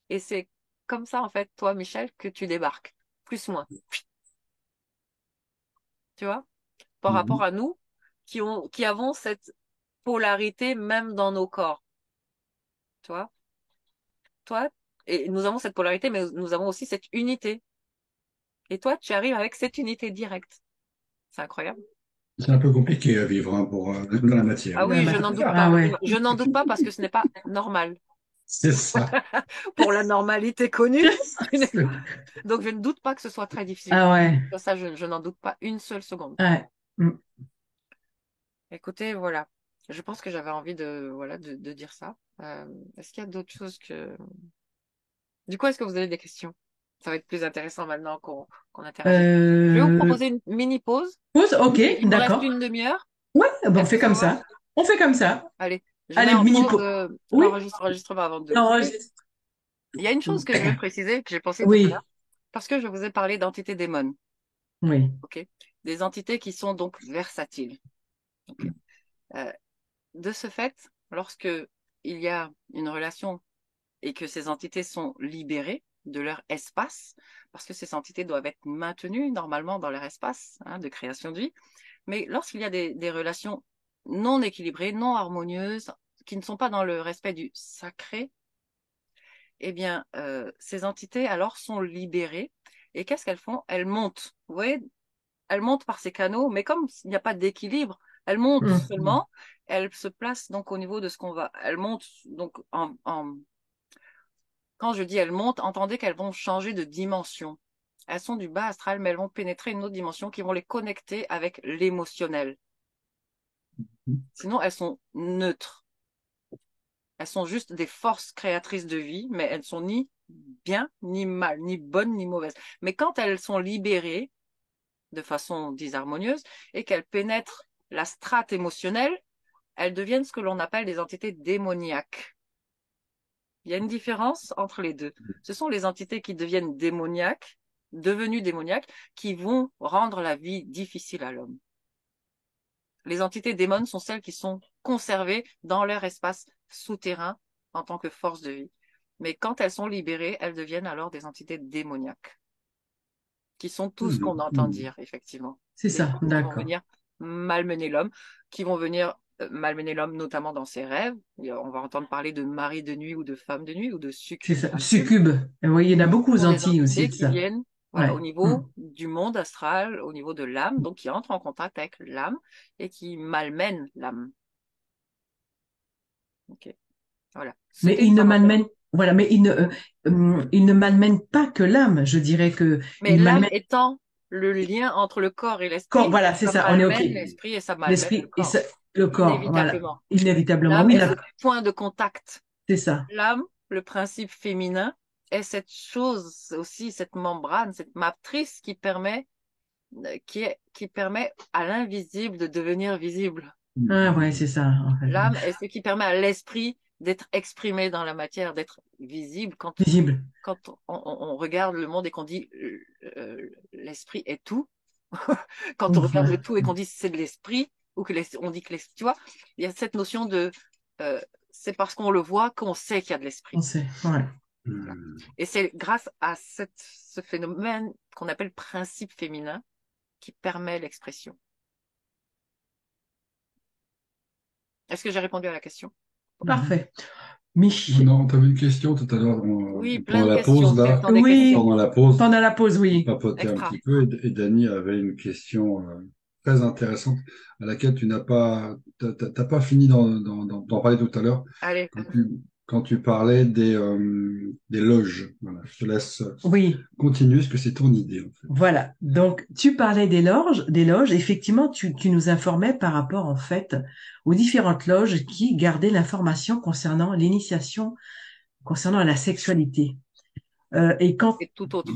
Speaker 2: Et c'est comme ça, en fait, toi, Michel, que tu débarques, plus moins. Tu vois, par rapport
Speaker 3: Mhm.
Speaker 2: à nous, qui avons cette polarité même dans nos corps. Tu vois, toi, et nous avons cette polarité, mais nous avons aussi cette unité. Et toi, tu arrives avec cette unité directe. C'est incroyable.
Speaker 3: C'est un peu compliqué à vivre hein, dans la matière.
Speaker 2: Ah
Speaker 1: La
Speaker 2: oui, je n'en doute
Speaker 1: matière,
Speaker 2: pas.
Speaker 1: ah ouais.
Speaker 2: Je n'en doute pas parce que ce n'est pas normal.
Speaker 3: C'est ça.
Speaker 2: Pour la normalité connue. Donc, je ne doute pas que ce soit très difficile.
Speaker 1: Ah ouais.
Speaker 2: Ça, je n'en doute pas une seule seconde.
Speaker 1: Ouais. Mm.
Speaker 2: Écoutez, voilà. Je pense que j'avais envie voilà, de dire ça. Est-ce qu'il y a d'autres choses que... Du coup, est-ce que vous avez des questions? Ça va être plus intéressant maintenant qu'on interagisse. Je vais vous
Speaker 1: Euh,
Speaker 2: proposer une mini pause.
Speaker 1: Pause, ok,
Speaker 2: Il me reste
Speaker 1: d'accord.
Speaker 2: une demi-heure.
Speaker 1: Ouais, ben on
Speaker 2: Est-ce
Speaker 1: fait
Speaker 2: que ça
Speaker 1: comme
Speaker 2: va?
Speaker 1: ça. On fait comme ça.
Speaker 2: Allez, je mets
Speaker 1: Allez,
Speaker 2: en
Speaker 1: mini
Speaker 2: pause
Speaker 1: pause. Oui,
Speaker 2: l'enregistrement avant de couper.
Speaker 1: enregistre.
Speaker 2: Il y a une chose que je veux préciser, que j'ai pensé tout à l'heure,
Speaker 1: Oui,
Speaker 2: parce que je vous ai parlé d'entités démons,
Speaker 1: oui.
Speaker 2: ok? Des entités qui sont donc versatiles. Ok. Euh, de ce fait, lorsque il y a une relation et que ces entités sont libérées de leur espace, parce que ces entités doivent être maintenues normalement dans leur espace hein, de création de vie, mais lorsqu'il y a des relations non équilibrées, non harmonieuses, qui ne sont pas dans le respect du sacré, eh bien, ces entités alors sont libérées. Et qu'est-ce qu'elles font? Elles montent. Vous voyez, elles montent par ces canaux, mais comme il n'y a pas d'équilibre, elles montent
Speaker 1: Mhm.
Speaker 2: seulement. Elles se placent donc au niveau de ce qu'on va. Elles montent donc quand je dis elles montent, entendez qu'elles vont changer de dimension. Elles sont du bas astral, mais elles vont pénétrer une autre dimension qui vont les connecter avec l'émotionnel. Sinon, elles sont neutres. Elles sont juste des forces créatrices de vie, mais elles sont ni bien, ni mal, ni bonnes, ni mauvaises. Mais quand elles sont libérées de façon disharmonieuse et qu'elles pénètrent la strate émotionnelle, elles deviennent ce que l'on appelle des entités démoniaques. Il y a une différence entre les deux. Ce sont les entités qui deviennent démoniaques, devenues démoniaques, qui vont rendre la vie difficile à l'homme. Les entités démons sont celles qui sont conservées dans leur espace souterrain en tant que force de vie. Mais quand elles sont libérées, elles deviennent alors des entités démoniaques, qui sont tout ce qu'on entend
Speaker 3: Mhm.
Speaker 2: dire, effectivement.
Speaker 1: C'est
Speaker 2: Des
Speaker 1: ça,
Speaker 2: entités qui vont
Speaker 1: d'accord.
Speaker 2: venir malmener l'homme, qui vont venir malmener l'homme notamment dans ses rêves. On va entendre parler de mari de nuit ou de femme de nuit ou de
Speaker 1: C'est
Speaker 2: succube
Speaker 1: ça.
Speaker 2: incube.
Speaker 1: Succube. Oui, il y en a beaucoup
Speaker 2: Ce
Speaker 1: aux
Speaker 2: sont des
Speaker 1: Antilles aussi
Speaker 2: entités
Speaker 1: de
Speaker 2: qui
Speaker 1: ça.
Speaker 2: viennent voilà, au
Speaker 1: Ouais. Mm.
Speaker 2: niveau du monde astral, au niveau de l'âme, donc qui entrent en contact avec l'âme et qui malmènent l'âme. Ok, voilà.
Speaker 1: Mais
Speaker 2: C'était
Speaker 1: il ne
Speaker 2: par rapport.
Speaker 1: malmène, voilà, mais il ne malmène pas que l'âme. Je dirais que
Speaker 2: Mais
Speaker 1: il
Speaker 2: l'âme
Speaker 1: malmène
Speaker 2: étant le lien entre le corps et
Speaker 1: corps.
Speaker 2: l'esprit,
Speaker 1: Voilà, c'est
Speaker 2: ça
Speaker 1: ça. On est OK.
Speaker 2: malmène l'esprit et ça malmène le
Speaker 1: L'esprit et
Speaker 2: corps,
Speaker 1: le corps. Voilà.
Speaker 2: inévitablement.
Speaker 1: Inévitablement.
Speaker 2: L'âme
Speaker 1: Oui,
Speaker 2: est
Speaker 1: là,
Speaker 2: ce point de contact.
Speaker 1: c'est ça.
Speaker 2: L'âme, le principe féminin, est cette chose aussi, cette membrane, cette matrice qui permet, qui permet à l'invisible de devenir visible.
Speaker 1: Ah ouais,
Speaker 3: Mhm.
Speaker 1: c'est ça, en fait.
Speaker 2: L'âme est ce qui permet à l'esprit d'être exprimé dans la matière, d'être visible
Speaker 1: Visible.
Speaker 2: quand on regarde le monde et qu'on dit l'esprit est tout. Quand on regarde le
Speaker 1: Voilà.
Speaker 2: tout et qu'on dit c'est de l'esprit, ou que on dit que l'esprit, tu vois, il y a cette notion de c'est parce qu'on le voit qu'on sait qu'il y a de
Speaker 1: On
Speaker 2: l'esprit.
Speaker 1: sait. Ouais.
Speaker 2: Voilà. Et c'est grâce à ce phénomène qu'on appelle principe féminin qui permet l'expression. Est-ce que j'ai répondu à la question?
Speaker 3: Mhm.
Speaker 1: Parfait. Mich.
Speaker 3: Non, tu avais une question tout à l'heure
Speaker 2: Oui, plein
Speaker 3: pendant
Speaker 2: de
Speaker 3: la
Speaker 2: questions.
Speaker 3: pause,
Speaker 2: Quelles
Speaker 3: là.
Speaker 2: sont des questions?
Speaker 1: Oui,
Speaker 3: Pendant la pause,
Speaker 1: pendant la pause,
Speaker 3: on
Speaker 1: oui.
Speaker 3: papotait un
Speaker 2: Extra.
Speaker 3: petit peu et Dany avait une question très intéressante à laquelle tu n'as pas, t'as pas fini d'en parler tout à l'heure
Speaker 2: Allez.
Speaker 3: quand tu parlais des loges. Voilà, je te laisse
Speaker 1: Oui.
Speaker 3: continuer parce que c'est ton idée, en fait.
Speaker 1: Voilà. Donc, tu parlais des loges, des loges. Effectivement, tu nous informais par rapport, en fait, aux différentes loges qui gardaient l'information concernant l'initiation, concernant la sexualité. Et quand,
Speaker 2: Et tout autre.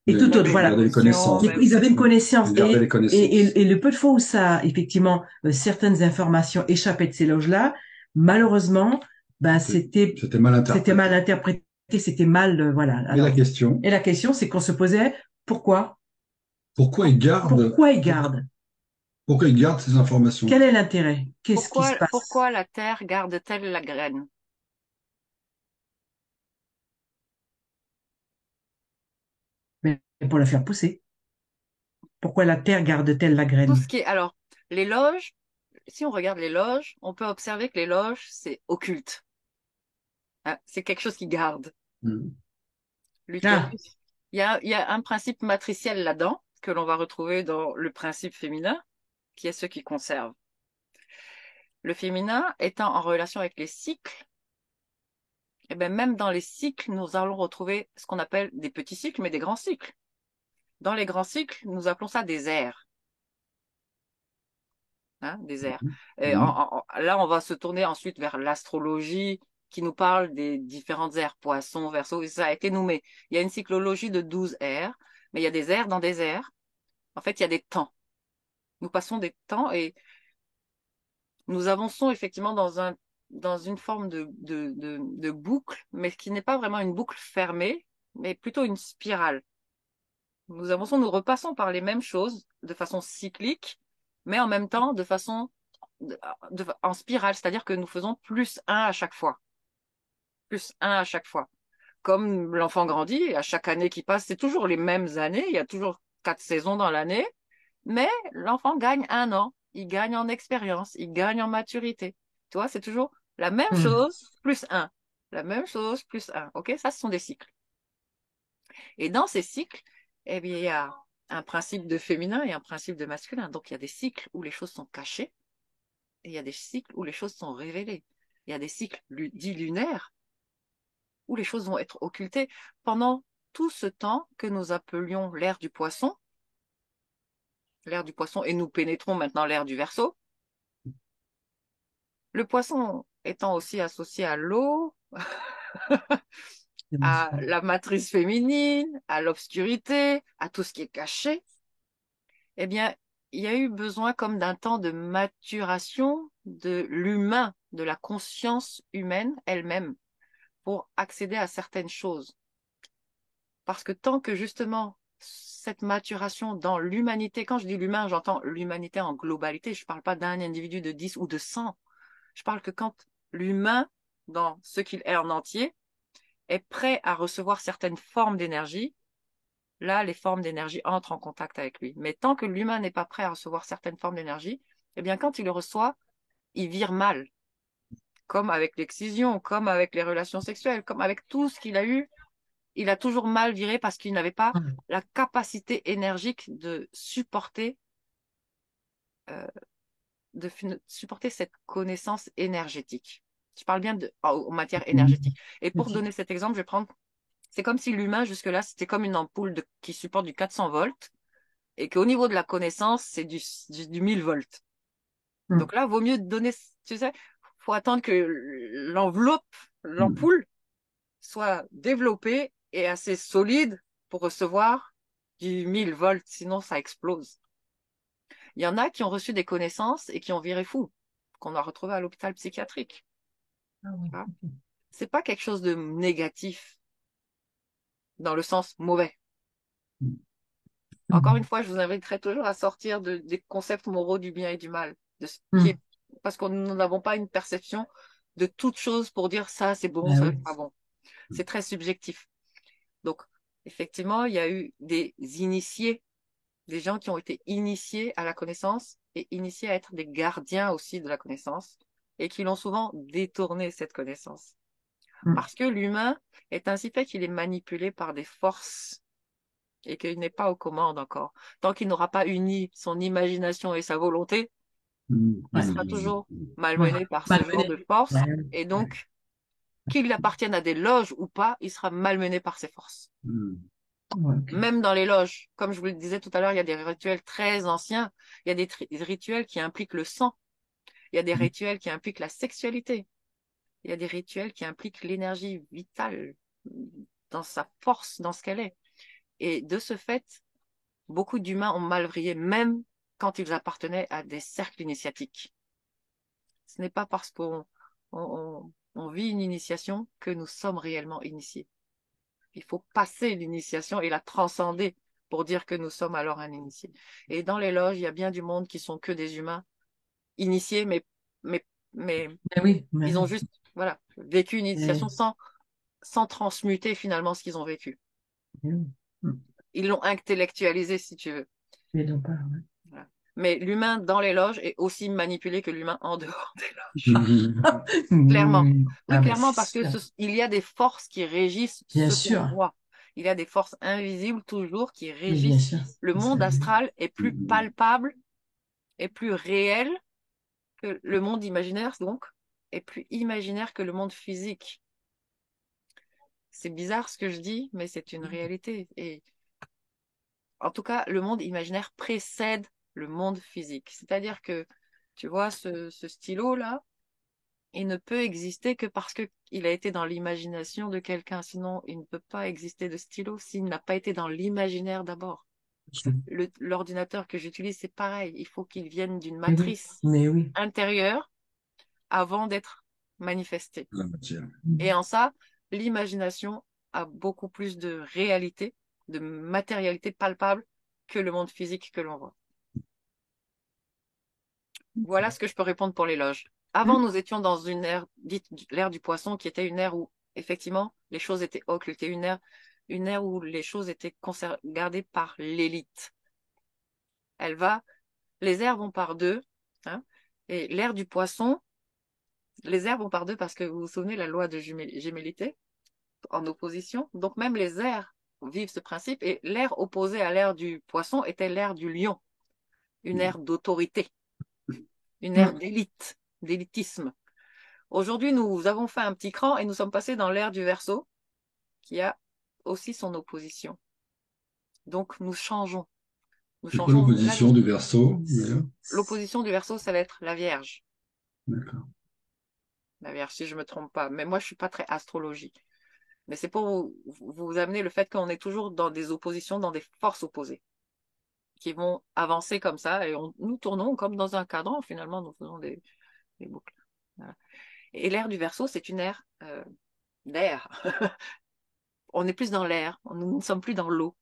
Speaker 1: et tout
Speaker 3: Même
Speaker 1: autre,
Speaker 2: Même
Speaker 1: voilà.
Speaker 3: garder les
Speaker 2: émotion,
Speaker 3: connaissances,
Speaker 2: même.
Speaker 1: Ils avaient une connaissance
Speaker 3: ils gardaient les connaissances.
Speaker 1: et le peu de fois où ça, effectivement, certaines informations échappaient de ces loges-là, malheureusement, Ben,
Speaker 3: C'était mal
Speaker 1: c'était mal
Speaker 3: interprété.
Speaker 1: interprété, c'était mal, voilà.
Speaker 3: Et la
Speaker 1: Alors,
Speaker 3: question,
Speaker 1: et la question, c'est qu'on se posait pourquoi?
Speaker 3: pourquoi ils gardent,
Speaker 1: Pourquoi ils gardent?
Speaker 3: pourquoi ils gardent ces informations?
Speaker 1: Quel est l'intérêt? Qu'est-ce qui se passe?
Speaker 2: Pourquoi la terre garde-t-elle la graine?
Speaker 1: Mais pour la faire pousser. Pourquoi la terre garde-t-elle la
Speaker 2: Tout ce
Speaker 1: graine?
Speaker 2: qui est, alors, les loges, si on regarde les loges, on peut observer que les loges, c'est occulte. Hein, c'est quelque chose qui garde.
Speaker 3: Hmm.
Speaker 1: Ah,
Speaker 2: L'utérus. Il y a un principe matriciel là-dedans que l'on va retrouver dans le principe féminin, qui est ce qui conserve. Le féminin étant en relation avec les cycles, et bien même dans les cycles, nous allons retrouver ce qu'on appelle des petits cycles, mais des grands cycles. Dans les grands cycles, nous appelons ça des ères. Hein, des ères. Et
Speaker 3: Hmm.
Speaker 2: là, on va se tourner ensuite vers l'astrologie qui nous parle des différentes ères, poissons, verseaux, et ça a été nommé. Il y a une cyclologie de 12 ères, mais il y a des ères dans des ères. En fait, il y a des temps. Nous passons des temps et nous avançons effectivement dans une forme de boucle, mais qui n'est pas vraiment une boucle fermée, mais plutôt une spirale. Nous avançons, nous repassons par les mêmes choses de façon cyclique, mais en même temps de façon en spirale, c'est-à-dire que nous faisons plus un à chaque fois, plus un à chaque fois. Comme l'enfant grandit, et à chaque année qui passe, c'est toujours les mêmes années, il y a toujours 4 saisons dans l'année, mais l'enfant gagne un an, il gagne en expérience, il gagne en maturité. Tu vois, c'est toujours la même
Speaker 1: hmm,
Speaker 2: chose plus un, la même chose plus un. Ok, ça, ce sont des cycles. Et dans ces cycles, eh bien, il y a un principe de féminin et un principe de masculin. Donc, il y a des cycles où les choses sont cachées et il y a des cycles où les choses sont révélées. Il y a des cycles dits lunaires où les choses vont être occultées pendant tout ce temps que nous appelions l'ère du poisson, et nous pénétrons maintenant l'ère du Verseau. Le poisson étant aussi associé à l'eau, à la matrice féminine, à l'obscurité, à tout ce qui est caché, eh bien, il y a eu besoin comme d'un temps de maturation de l'humain, de la conscience humaine elle-même, pour accéder à certaines choses. Parce que tant que justement cette maturation dans l'humanité, quand je dis l'humain, j'entends l'humanité en globalité, je ne parle pas d'un individu de 10 ou de 100, je parle que quand l'humain, dans ce qu'il est en entier, est prêt à recevoir certaines formes d'énergie, là, les formes d'énergie entrent en contact avec lui. Mais tant que l'humain n'est pas prêt à recevoir certaines formes d'énergie, eh bien, quand il le reçoit, il vire mal, comme avec l'excision, comme avec les relations sexuelles, comme avec tout ce qu'il a eu. Il a toujours mal viré parce qu'il n'avait pas
Speaker 1: hmm,
Speaker 2: la capacité énergique euh, de supporter cette connaissance énergétique. Je parle bien en matière énergétique. Et pour donner cet exemple, je vais prendre, c'est comme si l'humain, jusque-là, c'était comme une ampoule qui supporte du 400 volts et qu'au niveau de la connaissance, c'est du 1000 volts.
Speaker 1: hmm,
Speaker 2: Donc là, vaut mieux donner, tu sais, faut attendre que l'enveloppe,
Speaker 3: Hmm.
Speaker 2: l'ampoule, soit développée et assez solide pour recevoir du 1000 volts, sinon ça explose. Il y en a qui ont reçu des connaissances et qui ont viré fou, qu'on a retrouvé à l'hôpital psychiatrique.
Speaker 1: ah oui.
Speaker 2: Tu vois. C'est pas quelque chose de négatif dans le sens mauvais. Encore une
Speaker 1: Hmm,
Speaker 2: fois, je vous inviterai toujours à sortir des concepts moraux du bien et du mal, de ce qui
Speaker 1: hmm.
Speaker 2: est, parce que nous n'avons pas une perception de toute chose pour dire ça c'est bon,
Speaker 1: Ben
Speaker 2: ça
Speaker 1: oui.
Speaker 2: c'est pas bon. C'est très subjectif. Donc, effectivement, il y a eu des initiés, des gens qui ont été initiés à la connaissance et initiés à être des gardiens aussi de la connaissance et qui l'ont souvent détourné cette connaissance.
Speaker 1: Hmm.
Speaker 2: Parce que l'humain est ainsi fait qu'il est manipulé par des forces et qu'il n'est pas aux commandes encore. Tant qu'il n'aura pas uni son imagination et sa volonté,
Speaker 3: Hmm.
Speaker 2: il
Speaker 1: Ouais,
Speaker 2: sera toujours
Speaker 1: ouais.
Speaker 2: malmené par ce genre
Speaker 1: Malmené.
Speaker 2: de force.
Speaker 1: Ouais,
Speaker 2: Et
Speaker 1: ouais.
Speaker 2: donc, qu'il appartienne à des loges ou pas, il sera malmené par ces forces.
Speaker 3: Hmm.
Speaker 1: Ouais, ok.
Speaker 2: Même dans les loges, comme je vous le disais tout à l'heure, il y a des rituels très anciens. Il y a des rituels qui impliquent le sang. Il y a des rituels qui impliquent la sexualité. Il y a des rituels qui impliquent l'énergie vitale dans sa force, dans ce qu'elle est. Et de ce fait, beaucoup d'humains ont mal vrillé, même quand ils appartenaient à des cercles initiatiques. Ce n'est pas parce qu'on on vit une initiation que nous sommes réellement initiés. Il faut passer l'initiation et la transcender pour dire que nous sommes alors un initié. Et dans les loges, il y a bien du monde qui sont que des humains initiés, mais, mais
Speaker 1: Oui,
Speaker 2: ils ont juste, voilà, vécu une initiation sans transmuter finalement ce qu'ils ont vécu. Ils l'ont intellectualisé, si tu veux. Voilà. Mais l'humain dans les loges est aussi manipulé que l'humain en dehors des loges. Clairement. Oui, clairement, parce que il y a des forces qui régissent ce qu'on voit. Il y a des forces invisibles toujours qui régissent. Le monde astral est plus palpable et plus réel que le monde imaginaire, donc, est plus imaginaire que le monde physique. C'est bizarre ce que je dis, mais c'est une réalité. Et en tout cas, le monde imaginaire précède le monde physique. C'est-à-dire que, tu vois, ce stylo-là, il ne peut exister que parce qu'il a été dans l'imagination de quelqu'un. Sinon, il ne peut pas exister de stylo s'il n'a pas été dans l'imaginaire d'abord. L'ordinateur que j'utilise, c'est pareil. Il faut qu'il vienne d'une matrice intérieure avant d'être manifesté. Et en ça, l'imagination a beaucoup plus de réalité, de matérialité palpable que le monde physique que l'on voit. Voilà ce que je peux répondre pour les loges. Avant, nous étions dans une ère dite l'ère du poisson, qui était une ère où, effectivement, les choses étaient occultées, une ère où les choses étaient gardées par l'élite. Les airs vont par deux, hein, et l'ère du poisson, les airs vont par deux parce que vous vous souvenez la loi de gémellité en opposition. Donc même les airs vivent ce principe, et l'ère opposée à l'ère du poisson était l'ère du lion, une ère d'autorité, une ère d'élite, d'élitisme. Aujourd'hui, nous avons fait un petit cran et nous sommes passés dans l'ère du Verseau, qui a aussi son opposition. Donc, nous changeons.
Speaker 3: C'est quoi l'opposition du Verseau?
Speaker 2: L'opposition du Verseau, ça va être la Vierge.
Speaker 3: D'accord.
Speaker 2: La Vierge, si je ne me trompe pas. Mais moi, je ne suis pas très astrologie. Mais c'est pour vous amener le fait qu'on est toujours dans des oppositions, dans des forces opposées, qui vont avancer comme ça, et nous tournons comme dans un cadran, finalement, nous faisons des boucles. Voilà. Et l'ère du Verseau, c'est une ère d'air. On est plus dans l'air, nous ne sommes plus dans l'eau.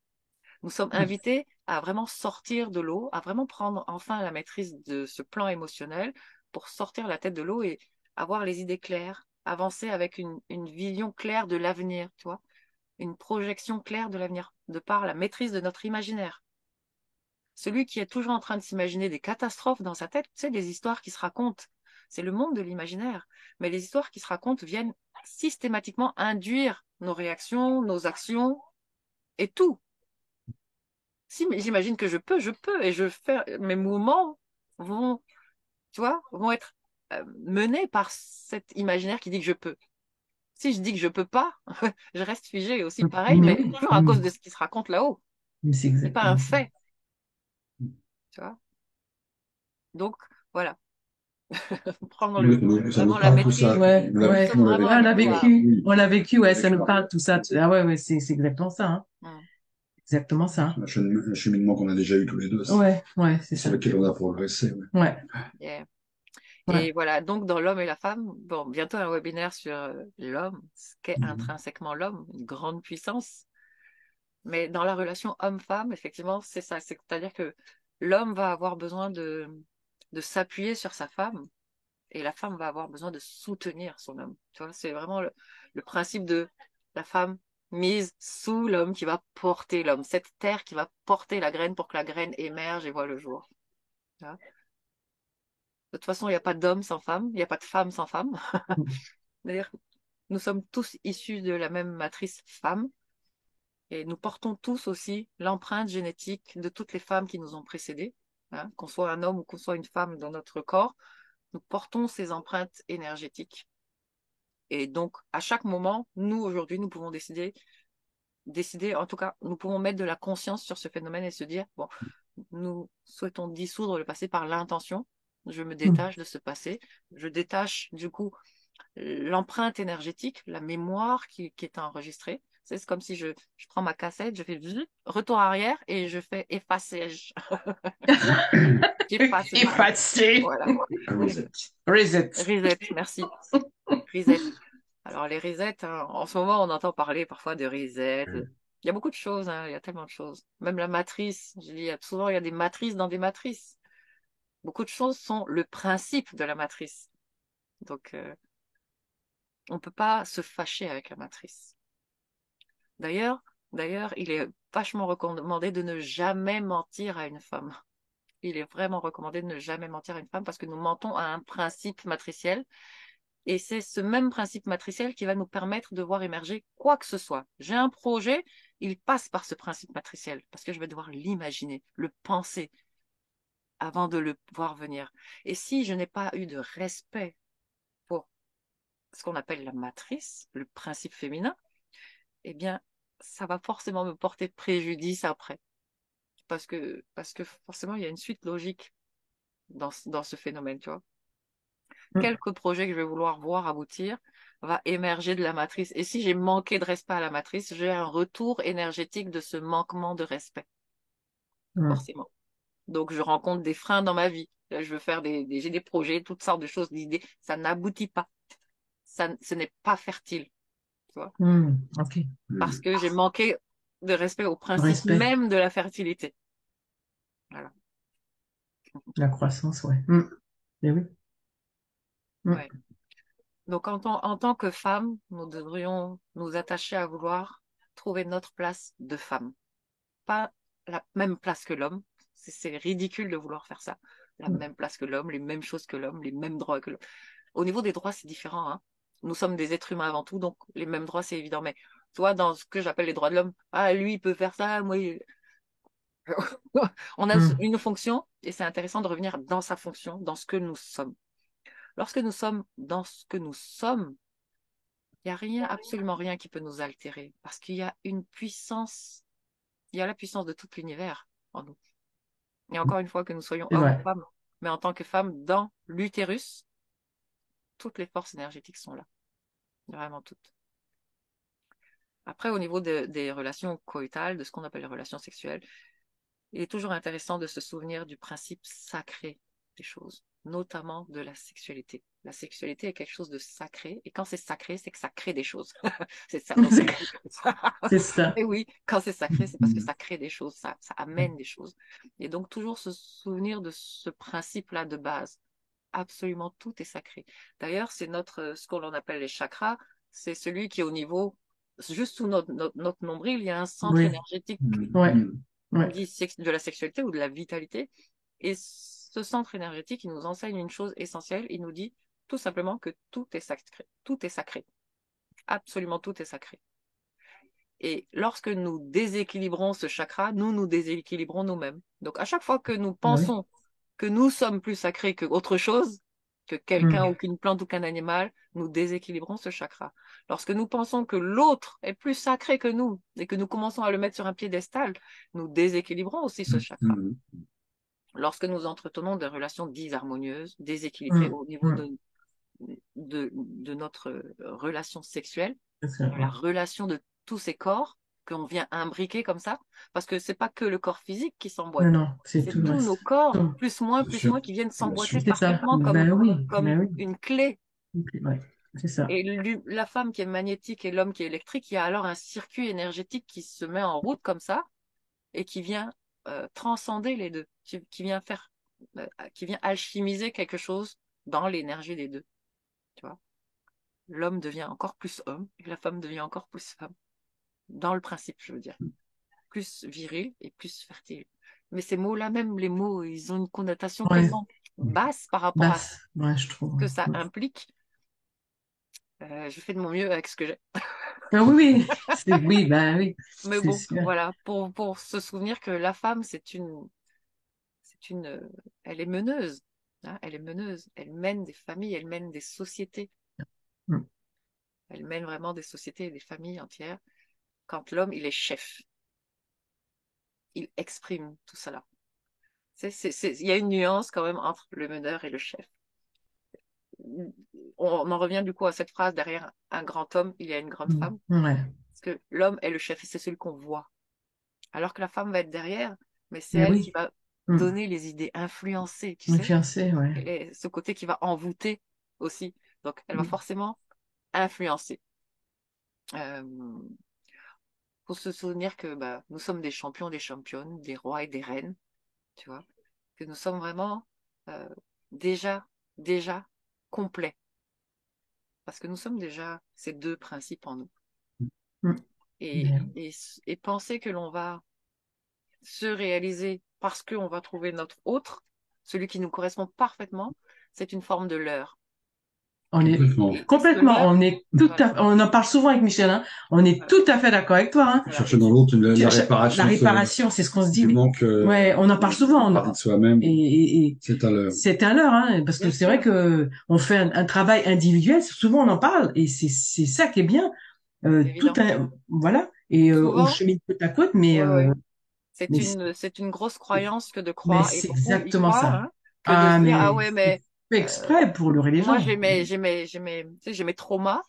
Speaker 2: Nous sommes invités à vraiment sortir de l'eau, à vraiment prendre enfin la maîtrise de ce plan émotionnel pour sortir la tête de l'eau et avoir les idées claires, avancer avec une vision claire de l'avenir, tu vois, une projection claire de l'avenir, de par la maîtrise de notre imaginaire. Celui qui est toujours en train de s'imaginer des catastrophes dans sa tête, tu sais, des histoires qui se racontent, c'est le monde de l'imaginaire. Mais les histoires qui se racontent viennent systématiquement induire nos réactions, nos actions et tout. Si, mais j'imagine que je peux, et je fais, mes mouvements vont, tu vois, vont être menés par cet imaginaire qui dit que je peux. Si je dis que je peux pas, je reste figé aussi pareil, mais toujours à cause de ce qui se raconte là-haut. C'est pas un fait. Tu vois? Donc, voilà. Prendre vraiment la maîtrise.
Speaker 1: On l'a vécu, ouais, ça nous parle tout ça. Ah ouais, c'est exactement ça. Hein. Exactement ça.
Speaker 3: Un cheminement qu'on a déjà eu tous les deux.
Speaker 1: Ouais, c'est ça.
Speaker 3: Sur lequel on a progressé.
Speaker 1: Ouais.
Speaker 2: Yeah. Et voilà, donc dans l'homme et la femme, bon, bientôt un webinaire sur l'homme, ce qu'est intrinsèquement l'homme, une grande puissance. Mais dans la relation homme-femme, effectivement, c'est ça. C'est-à-dire que l'homme va avoir besoin de s'appuyer sur sa femme, et la femme va avoir besoin de soutenir son homme. Tu vois, c'est vraiment le principe de la femme mise sous l'homme qui va porter l'homme, cette terre qui va porter la graine pour que la graine émerge et voit le jour. Tu vois, de toute façon, il n'y a pas d'homme sans femme, il n'y a pas de femme sans femme. D'ailleurs, nous sommes tous issus de la même matrice femme, et nous portons tous aussi l'empreinte génétique de toutes les femmes qui nous ont précédées, hein, qu'on soit un homme ou qu'on soit une femme dans notre corps, nous portons ces empreintes énergétiques. Et donc, à chaque moment, nous, aujourd'hui, nous pouvons décider, en tout cas, nous pouvons mettre de la conscience sur ce phénomène et se dire, bon, nous souhaitons dissoudre le passé par l'intention. Je me détache de ce passé. Je détache, du coup, l'empreinte énergétique, la mémoire qui est enregistrée. C'est comme si je prends ma cassette, je fais retour arrière et je fais effacer.
Speaker 1: Effacer.
Speaker 2: Voilà. Reset, merci. reset. Alors, les resets, hein, en ce moment, on entend parler parfois de reset. Il y a beaucoup de choses, hein, il y a tellement de choses. Même la matrice, je dis, souvent, il y a des matrices dans des matrices. Beaucoup de choses sont le principe de la matrice. Donc, on ne peut pas se fâcher avec la matrice. D'ailleurs, il est vachement recommandé de ne jamais mentir à une femme. Il est vraiment recommandé de ne jamais mentir à une femme parce que nous mentons à un principe matriciel. Et c'est ce même principe matriciel qui va nous permettre de voir émerger quoi que ce soit. J'ai un projet, il passe par ce principe matriciel parce que je vais devoir l'imaginer, le penser avant de le voir venir. Et si je n'ai pas eu de respect pour ce qu'on appelle la matrice, le principe féminin, eh bien, ça va forcément me porter préjudice après. Parce que forcément, il y a une suite logique dans ce phénomène, tu vois.
Speaker 1: Mm.
Speaker 2: Quelques projets que je vais vouloir voir aboutir va émerger de la matrice. Et si j'ai manqué de respect à la matrice, j'ai un retour énergétique de ce manquement de respect,
Speaker 1: Mm.
Speaker 2: forcément. Donc, je rencontre des freins dans ma vie. Là, je veux faire j'ai des projets, toutes sortes de choses, d'idées. Ça n'aboutit pas. Ce n'est pas fertile, tu vois,
Speaker 1: Ok.
Speaker 2: parce que j'ai manqué de respect au principe
Speaker 1: Respect,
Speaker 2: même de la fertilité. Voilà.
Speaker 1: la croissance, ouais. Et oui. Mm.
Speaker 2: Ouais. Donc, en tant que femme, nous devrions nous attacher à vouloir trouver notre place de femme. Pas la même place que l'homme. C'est ridicule de vouloir faire ça. La
Speaker 1: Mm.
Speaker 2: même place que l'homme, les mêmes choses que l'homme, les mêmes droits que l'homme. Au niveau des droits, c'est différent, hein. Nous sommes des êtres humains avant tout, donc les mêmes droits, c'est évident. Mais tu vois, dans ce que j'appelle les droits de l'homme, ah, lui, il peut faire ça, moi, on a
Speaker 1: Mm.
Speaker 2: une fonction, et c'est intéressant de revenir dans sa fonction, dans ce que nous sommes. Lorsque nous sommes dans ce que nous sommes, il n'y a rien, absolument rien qui peut nous altérer, parce qu'il y a une puissance, il y a la puissance de tout l'univers en nous. Et encore une fois, que nous soyons
Speaker 1: C'est
Speaker 2: hommes ou
Speaker 1: vrai.
Speaker 2: femmes, mais en tant que femmes, dans l'utérus, toutes les forces énergétiques sont là, vraiment toutes. Après, au niveau des relations coïtales, de ce qu'on appelle les relations sexuelles, il est toujours intéressant de se souvenir du principe sacré des choses, notamment de la sexualité. La sexualité est quelque chose de sacré, et quand c'est sacré, c'est que ça crée des choses. C'est ça. Donc,
Speaker 1: C'est ça.
Speaker 2: et oui, quand c'est sacré, c'est parce que ça crée des choses, ça amène des choses. Et donc, toujours se souvenir de ce principe-là de base. Absolument tout est sacré. D'ailleurs, c'est ce qu'on appelle les chakras, c'est celui qui est au niveau, juste sous notre nombril, il y a un centre
Speaker 1: Oui.
Speaker 2: énergétique,
Speaker 1: Ouais.
Speaker 2: on
Speaker 1: Ouais.
Speaker 2: dit de la sexualité ou de la vitalité. Et ce centre énergétique, il nous enseigne une chose essentielle, il nous dit tout simplement que tout est sacré. Tout est sacré. Absolument tout est sacré. Et lorsque nous déséquilibrons ce chakra, nous nous déséquilibrons nous-mêmes. Donc, à chaque fois que nous
Speaker 1: Ah oui.
Speaker 2: pensons que nous sommes plus sacrés que autre chose, que quelqu'un ou
Speaker 1: Mm.
Speaker 2: qu'une plante ou qu'un animal, nous déséquilibrons ce chakra. Lorsque nous pensons que l'autre est plus sacré que nous et que nous commençons à le mettre sur un piédestal, nous déséquilibrons aussi ce chakra. Lorsque nous entretenons des relations disharmonieuses, déséquilibrées
Speaker 1: Mm.
Speaker 2: au niveau
Speaker 1: Mm.
Speaker 2: de notre relation sexuelle,
Speaker 1: C'est ça,
Speaker 2: de
Speaker 1: ouais.
Speaker 2: la relation de tous ces corps qu'on vient imbriquer comme ça, parce que c'est pas que le corps physique qui
Speaker 1: Non,
Speaker 2: s'emboîte,
Speaker 1: non, c'est tout
Speaker 2: c'est
Speaker 1: le
Speaker 2: tous nos
Speaker 1: reste.
Speaker 2: corps,
Speaker 1: Tout.
Speaker 3: Bien
Speaker 2: plus
Speaker 3: sûr,
Speaker 2: moins, qui viennent
Speaker 3: bien
Speaker 2: s'emboîter
Speaker 3: sûr.
Speaker 1: C'est ça.
Speaker 2: parfaitement
Speaker 1: Ben oui.
Speaker 2: comme
Speaker 1: Ben oui.
Speaker 2: une clé.
Speaker 1: Ouais. C'est ça.
Speaker 2: Et la femme qui est magnétique et l'homme qui est électrique, il y a alors un circuit énergétique qui se met en route comme ça et qui vient transcender les deux, qui vient alchimiser quelque chose dans l'énergie des deux. Tu vois, l'homme devient encore plus homme et la femme devient encore plus femme. Dans le principe, je veux dire. Plus viril et plus fertile. Mais ces mots-là, même les mots, ils ont une connotation
Speaker 1: Ouais.
Speaker 2: tellement basse par rapport à
Speaker 1: Basse. Ouais, je trouve.
Speaker 2: ce que ça implique. Je fais de mon mieux avec ce que j'ai.
Speaker 1: Ah oui, oui. Oui, ben oui.
Speaker 2: Mais
Speaker 1: C'est
Speaker 2: bon,
Speaker 1: sûr.
Speaker 2: voilà, pour se souvenir que la femme, elle est meneuse. Hein, elle est meneuse. Elle mène des familles, elle mène des sociétés.
Speaker 1: Mm.
Speaker 2: Elle mène vraiment des sociétés et des familles entières. Quand l'homme, il est chef, il exprime tout cela. Il y a une nuance quand même entre le meneur et le chef. On en revient du coup à cette phrase, derrière un grand homme, il y a une grande
Speaker 1: Mm.
Speaker 2: femme.
Speaker 1: Ouais.
Speaker 2: Parce que l'homme est le chef et c'est celui qu'on voit. Alors que la femme va être derrière, mais c'est
Speaker 1: Mais
Speaker 2: elle qui
Speaker 1: oui.
Speaker 2: va
Speaker 1: Mm.
Speaker 2: donner les idées, influencer, tu
Speaker 1: Une
Speaker 2: sais.
Speaker 1: fiancée, ouais.
Speaker 2: Et ce côté qui va envoûter aussi. Donc elle va
Speaker 1: Mm.
Speaker 2: forcément influencer. Euh, faut se souvenir que nous sommes des champions, des championnes, des rois et des reines, tu vois, que nous sommes vraiment euh, déjà, déjà complets, parce que nous sommes déjà ces deux principes en nous.
Speaker 1: Mm.
Speaker 2: Et,
Speaker 1: Ben,
Speaker 2: et, et penser que l'on va se réaliser parce qu'on va trouver notre autre, celui qui nous correspond parfaitement, c'est une forme de leurre.
Speaker 1: on est
Speaker 3: Complètement.
Speaker 2: Et ce
Speaker 1: complètement,
Speaker 2: leurre, voilà,
Speaker 1: on en parle souvent avec Michel, hein. On est
Speaker 2: voilà,
Speaker 1: tout à fait d'accord avec toi, hein.
Speaker 2: voilà.
Speaker 3: Chercher dans l'autre la
Speaker 1: La
Speaker 3: réparation
Speaker 1: réparation, c'est ce qu'on se
Speaker 3: du
Speaker 1: dit.
Speaker 3: manque
Speaker 1: Ouais, on en parle souvent.
Speaker 3: partie de soi-même,
Speaker 1: Et
Speaker 3: c'est à l'heure.
Speaker 1: c'est un leurre, hein, parce que
Speaker 2: Bien
Speaker 1: c'est vrai
Speaker 2: sûr,
Speaker 1: que on fait un travail individuel. Souvent, on en parle, et c'est ça qui est bien.
Speaker 2: c'est évident.
Speaker 1: Voilà. Et on
Speaker 2: Souvent,
Speaker 1: chemine côte à côte,
Speaker 2: ouais, ouais.
Speaker 1: mais
Speaker 2: C'est une grosse croyance que de
Speaker 1: mais
Speaker 2: croire, et
Speaker 1: c'est
Speaker 2: beaucoup y
Speaker 1: exactement
Speaker 2: croient,
Speaker 1: ça.
Speaker 2: hein, que de se
Speaker 1: Ah,
Speaker 2: dire, ah
Speaker 1: mais
Speaker 2: ouais,
Speaker 1: c'est
Speaker 2: mais
Speaker 1: fait
Speaker 2: euh,
Speaker 1: exprès pour leurrer les
Speaker 2: moi
Speaker 1: gens.
Speaker 2: tu sais, j'ai mes traumas,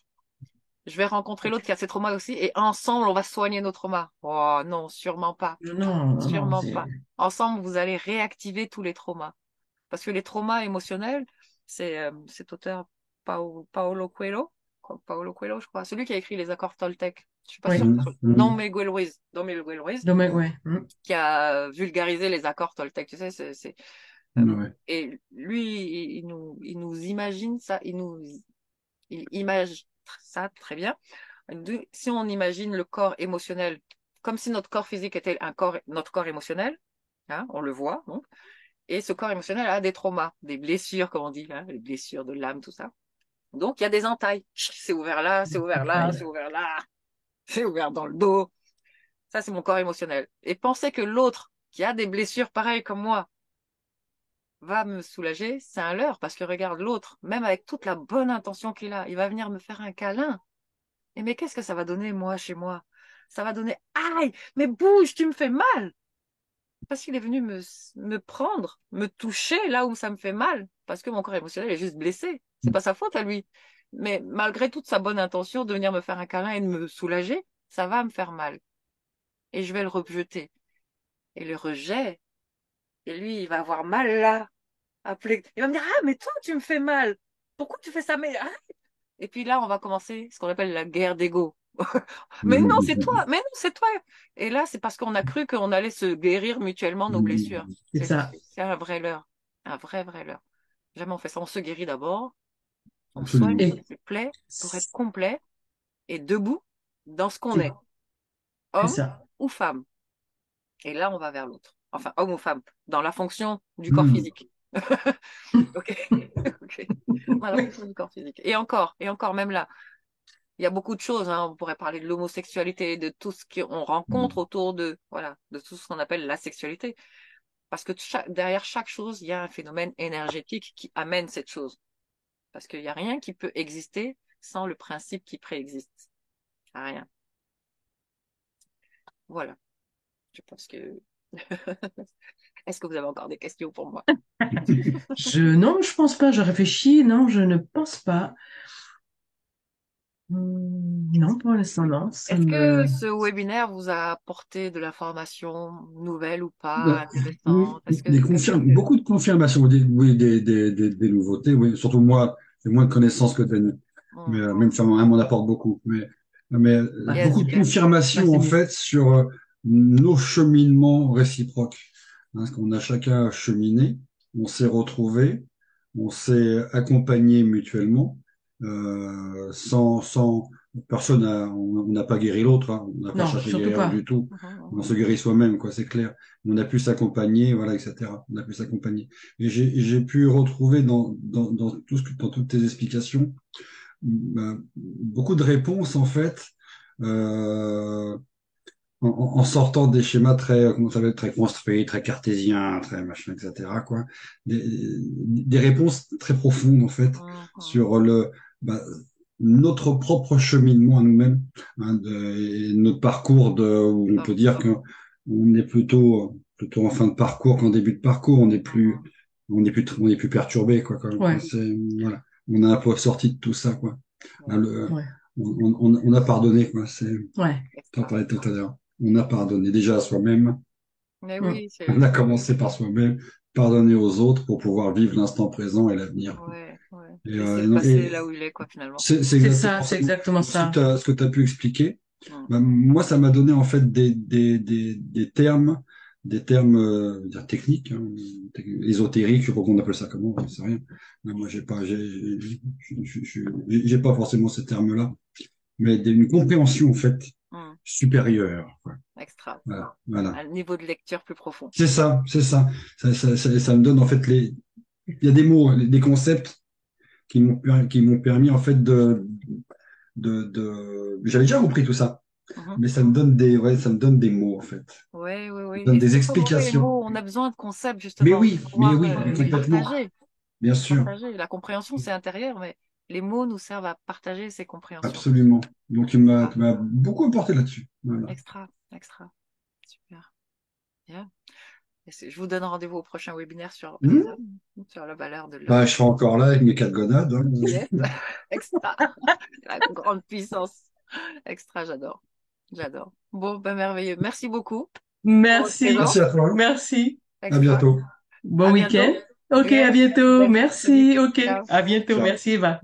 Speaker 2: je vais rencontrer l'autre qui a ses traumas aussi, et ensemble, on va soigner nos traumas. Oh non, sûrement pas.
Speaker 1: Non, non, non,
Speaker 2: Sûrement
Speaker 1: c'est
Speaker 2: pas. Ensemble, vous allez réactiver tous les traumas. Parce que les traumas émotionnels, c'est cet auteur Paolo Coelho, je crois, celui qui a écrit les accords Toltec. Je suis pas sûre.
Speaker 1: oui.
Speaker 3: Mhm.
Speaker 2: Don Miguel Ruiz,
Speaker 1: Dommage, ouais.
Speaker 2: qui a vulgarisé les accords Toltec. Tu sais,
Speaker 3: Ouais.
Speaker 2: et lui, il nous imagine ça, il image ça très bien. Si on imagine le corps émotionnel comme si notre corps physique était notre corps émotionnel, hein, on le voit, donc, et ce corps émotionnel a des traumas, des blessures, comme on dit, hein, les blessures de l'âme, tout ça. Donc, il y a des entailles. C'est ouvert là, c'est ouvert là,
Speaker 1: Ouais.
Speaker 2: c'est ouvert là, c'est ouvert dans le dos. Ça, c'est mon corps émotionnel. Et penser que l'autre, qui a des blessures pareilles comme moi, va me soulager, c'est un leurre, parce que regarde l'autre, même avec toute la bonne intention qu'il a, il va venir me faire un câlin. Et mais qu'est-ce que ça va donner, moi, chez moi? Ça va donner, aïe, mais bouge, tu me fais mal. Parce qu'il est venu me prendre, me toucher là où ça me fait mal, parce que mon corps émotionnel est juste blessé. C'est pas sa faute à lui. Mais malgré toute sa bonne intention de venir me faire un câlin et de me soulager, ça va me faire mal. Et je vais le rejeter. Et le rejet, et lui, il va avoir mal là. Il va me dire, ah, mais toi, tu me fais mal. Pourquoi tu fais ça? Mais, ah. Et puis là, on va commencer ce qu'on appelle la guerre d'ego. Mais non, c'est toi.
Speaker 3: Mhm.
Speaker 2: Mais non, c'est toi. Et là, c'est parce qu'on a cru qu'on allait se guérir mutuellement nos blessures.
Speaker 1: C'est ça.
Speaker 2: C'est un vrai leurre. Un vrai, vrai leurre. Jamais on fait ça. On se guérit d'abord. On soigne
Speaker 3: Absolument.
Speaker 1: Et
Speaker 2: ses plaies pour être
Speaker 1: c'est
Speaker 2: complet et debout dans ce qu'on est.
Speaker 1: c'est
Speaker 2: Homme
Speaker 1: ça.
Speaker 2: ou femme. Et là, on va vers l'autre. Enfin, homme ou femme. Dans la fonction du corps
Speaker 3: Mhm.
Speaker 2: physique. OK. OK. Dans la fonction du corps physique. Et encore, même là. Il y a beaucoup de choses, hein. On pourrait parler de l'homosexualité, de tout ce qu'on rencontre autour de, voilà, de tout ce qu'on appelle la sexualité. Parce que derrière chaque chose, il y a un phénomène énergétique qui amène cette chose. Parce qu'il n'y a rien qui peut exister sans le principe qui préexiste. Rien. Voilà. Je pense que... Est-ce que vous avez encore des questions pour moi?
Speaker 1: Non, je pense pas. Je réfléchis. Non, je ne pense pas. Non, pour l'instant, non. Ça
Speaker 2: Est-ce
Speaker 1: me.
Speaker 2: que ce webinaire vous a apporté de l'information nouvelle ou pas,
Speaker 3: Bah, oui,
Speaker 2: intéressante? Est-ce que...
Speaker 3: beaucoup de confirmations, oui, des nouveautés, oui. Surtout moi, j'ai moins de connaissances que Dany. Mais
Speaker 2: Hmm.
Speaker 3: même ça m'en apporte beaucoup. Mais
Speaker 1: Bah,
Speaker 2: Yes,
Speaker 3: beaucoup de
Speaker 2: yes.
Speaker 1: bah,
Speaker 3: confirmations,
Speaker 1: c'est
Speaker 3: en
Speaker 1: mieux.
Speaker 3: fait, sur nos cheminements réciproques. Hein, parce qu'on a chacun cheminé, on s'est retrouvés, on s'est accompagnés mutuellement, sans personne on n'a pas guéri l'autre, hein, on n'a pas
Speaker 1: Non,
Speaker 3: cherché à
Speaker 1: surtout
Speaker 3: guérir
Speaker 1: pas.
Speaker 3: du tout.
Speaker 2: Mhm,
Speaker 3: On
Speaker 2: mhm.
Speaker 3: se guérit soi-même, quoi, c'est clair. On a pu s'accompagner, voilà, etc. On a pu s'accompagner. Et j'ai pu retrouver dans toutes tes explications beaucoup de réponses, en fait, euh, en sortant des schémas comment ça s'appelle, très construits, très cartésiens, très machin, etc., quoi. Des réponses très profondes, en fait,
Speaker 2: Mhm.
Speaker 3: sur bah, notre propre cheminement à nous-mêmes, hein, et notre parcours où on peut dire qu'on est plutôt en fin de parcours qu'en début de parcours.
Speaker 2: Mhm.
Speaker 3: On est plus perturbé, quoi.
Speaker 1: Ouais,
Speaker 3: Voilà. On a un peu sorti de tout ça, quoi. Hein,
Speaker 2: Ouais,
Speaker 1: ouais,
Speaker 3: on a pardonné, quoi.
Speaker 1: ouais.
Speaker 3: T'en
Speaker 2: n'est-ce
Speaker 3: parlais tout à l'heure. On a pardonné déjà à soi-même.
Speaker 2: Mais
Speaker 1: Mm.
Speaker 2: oui,
Speaker 3: On a commencé par soi-même, pardonner aux autres pour pouvoir vivre l'instant présent et l'avenir.
Speaker 2: ouais, ouais. Laisser le passer là où il est, quoi, finalement.
Speaker 3: C'est
Speaker 1: C'est ça,
Speaker 3: exactement
Speaker 1: c'est
Speaker 3: ça.
Speaker 1: exactement ça.
Speaker 3: Ce que tu as pu expliquer,
Speaker 2: Mm.
Speaker 3: ben, moi, ça m'a donné en fait des termes je veux dire techniques, hein, ésotériques, je sais pas qu'on appelle ça comment, je sais rien. Mais moi, j'ai pas forcément ces termes-là, mais une compréhension en fait
Speaker 2: Mm.
Speaker 3: supérieure, quoi.
Speaker 2: Extra.
Speaker 3: Voilà, voilà.
Speaker 2: Un niveau de lecture plus profond.
Speaker 3: C'est ça, c'est ça. Ça me donne en fait il y a des mots, des concepts qui m'ont permis en fait j'avais déjà compris tout ça,
Speaker 2: Mhm.
Speaker 3: mais ça me donne ouais, ça me donne des mots en fait.
Speaker 2: Oui, oui,
Speaker 3: Ça me
Speaker 2: oui.
Speaker 3: donne
Speaker 2: Et
Speaker 3: des
Speaker 2: c'est pas mauvais les
Speaker 3: explications.
Speaker 2: mots. On a besoin de concepts, justement, pour
Speaker 3: Mais
Speaker 2: pouvoir
Speaker 3: oui, mais
Speaker 2: les
Speaker 3: complètement,
Speaker 2: partager.
Speaker 3: bien sûr,
Speaker 2: La compréhension, c'est intérieur, mais les mots nous servent à partager ces compréhensions.
Speaker 3: absolument. Donc
Speaker 2: Extra,
Speaker 3: tu m'as beaucoup apporté là-dessus. Voilà.
Speaker 2: extra, extra. Super. Bien. Je vous donne rendez-vous au prochain webinaire sur les
Speaker 3: Hmm.
Speaker 2: hommes, sur la valeur de
Speaker 3: Bah,
Speaker 2: l'homme.
Speaker 3: je serai encore là avec mes quatre gonades, hein.
Speaker 2: Yes. Extra. La grande puissance. Extra, j'adore. J'adore. Bon, ben merveilleux. Merci beaucoup pour votre
Speaker 1: Merci,
Speaker 3: Merci
Speaker 2: présence.
Speaker 3: à toi.
Speaker 1: merci.
Speaker 3: À
Speaker 2: Extra.
Speaker 3: bientôt.
Speaker 1: Bon
Speaker 2: À
Speaker 1: week-end.
Speaker 2: bientôt.
Speaker 1: Ok, à
Speaker 2: Yes.
Speaker 1: bientôt.
Speaker 2: Merci. Salut.
Speaker 1: Merci. Ok,
Speaker 2: Ciao.
Speaker 1: à bientôt.
Speaker 3: Ciao.
Speaker 1: Merci, Eva.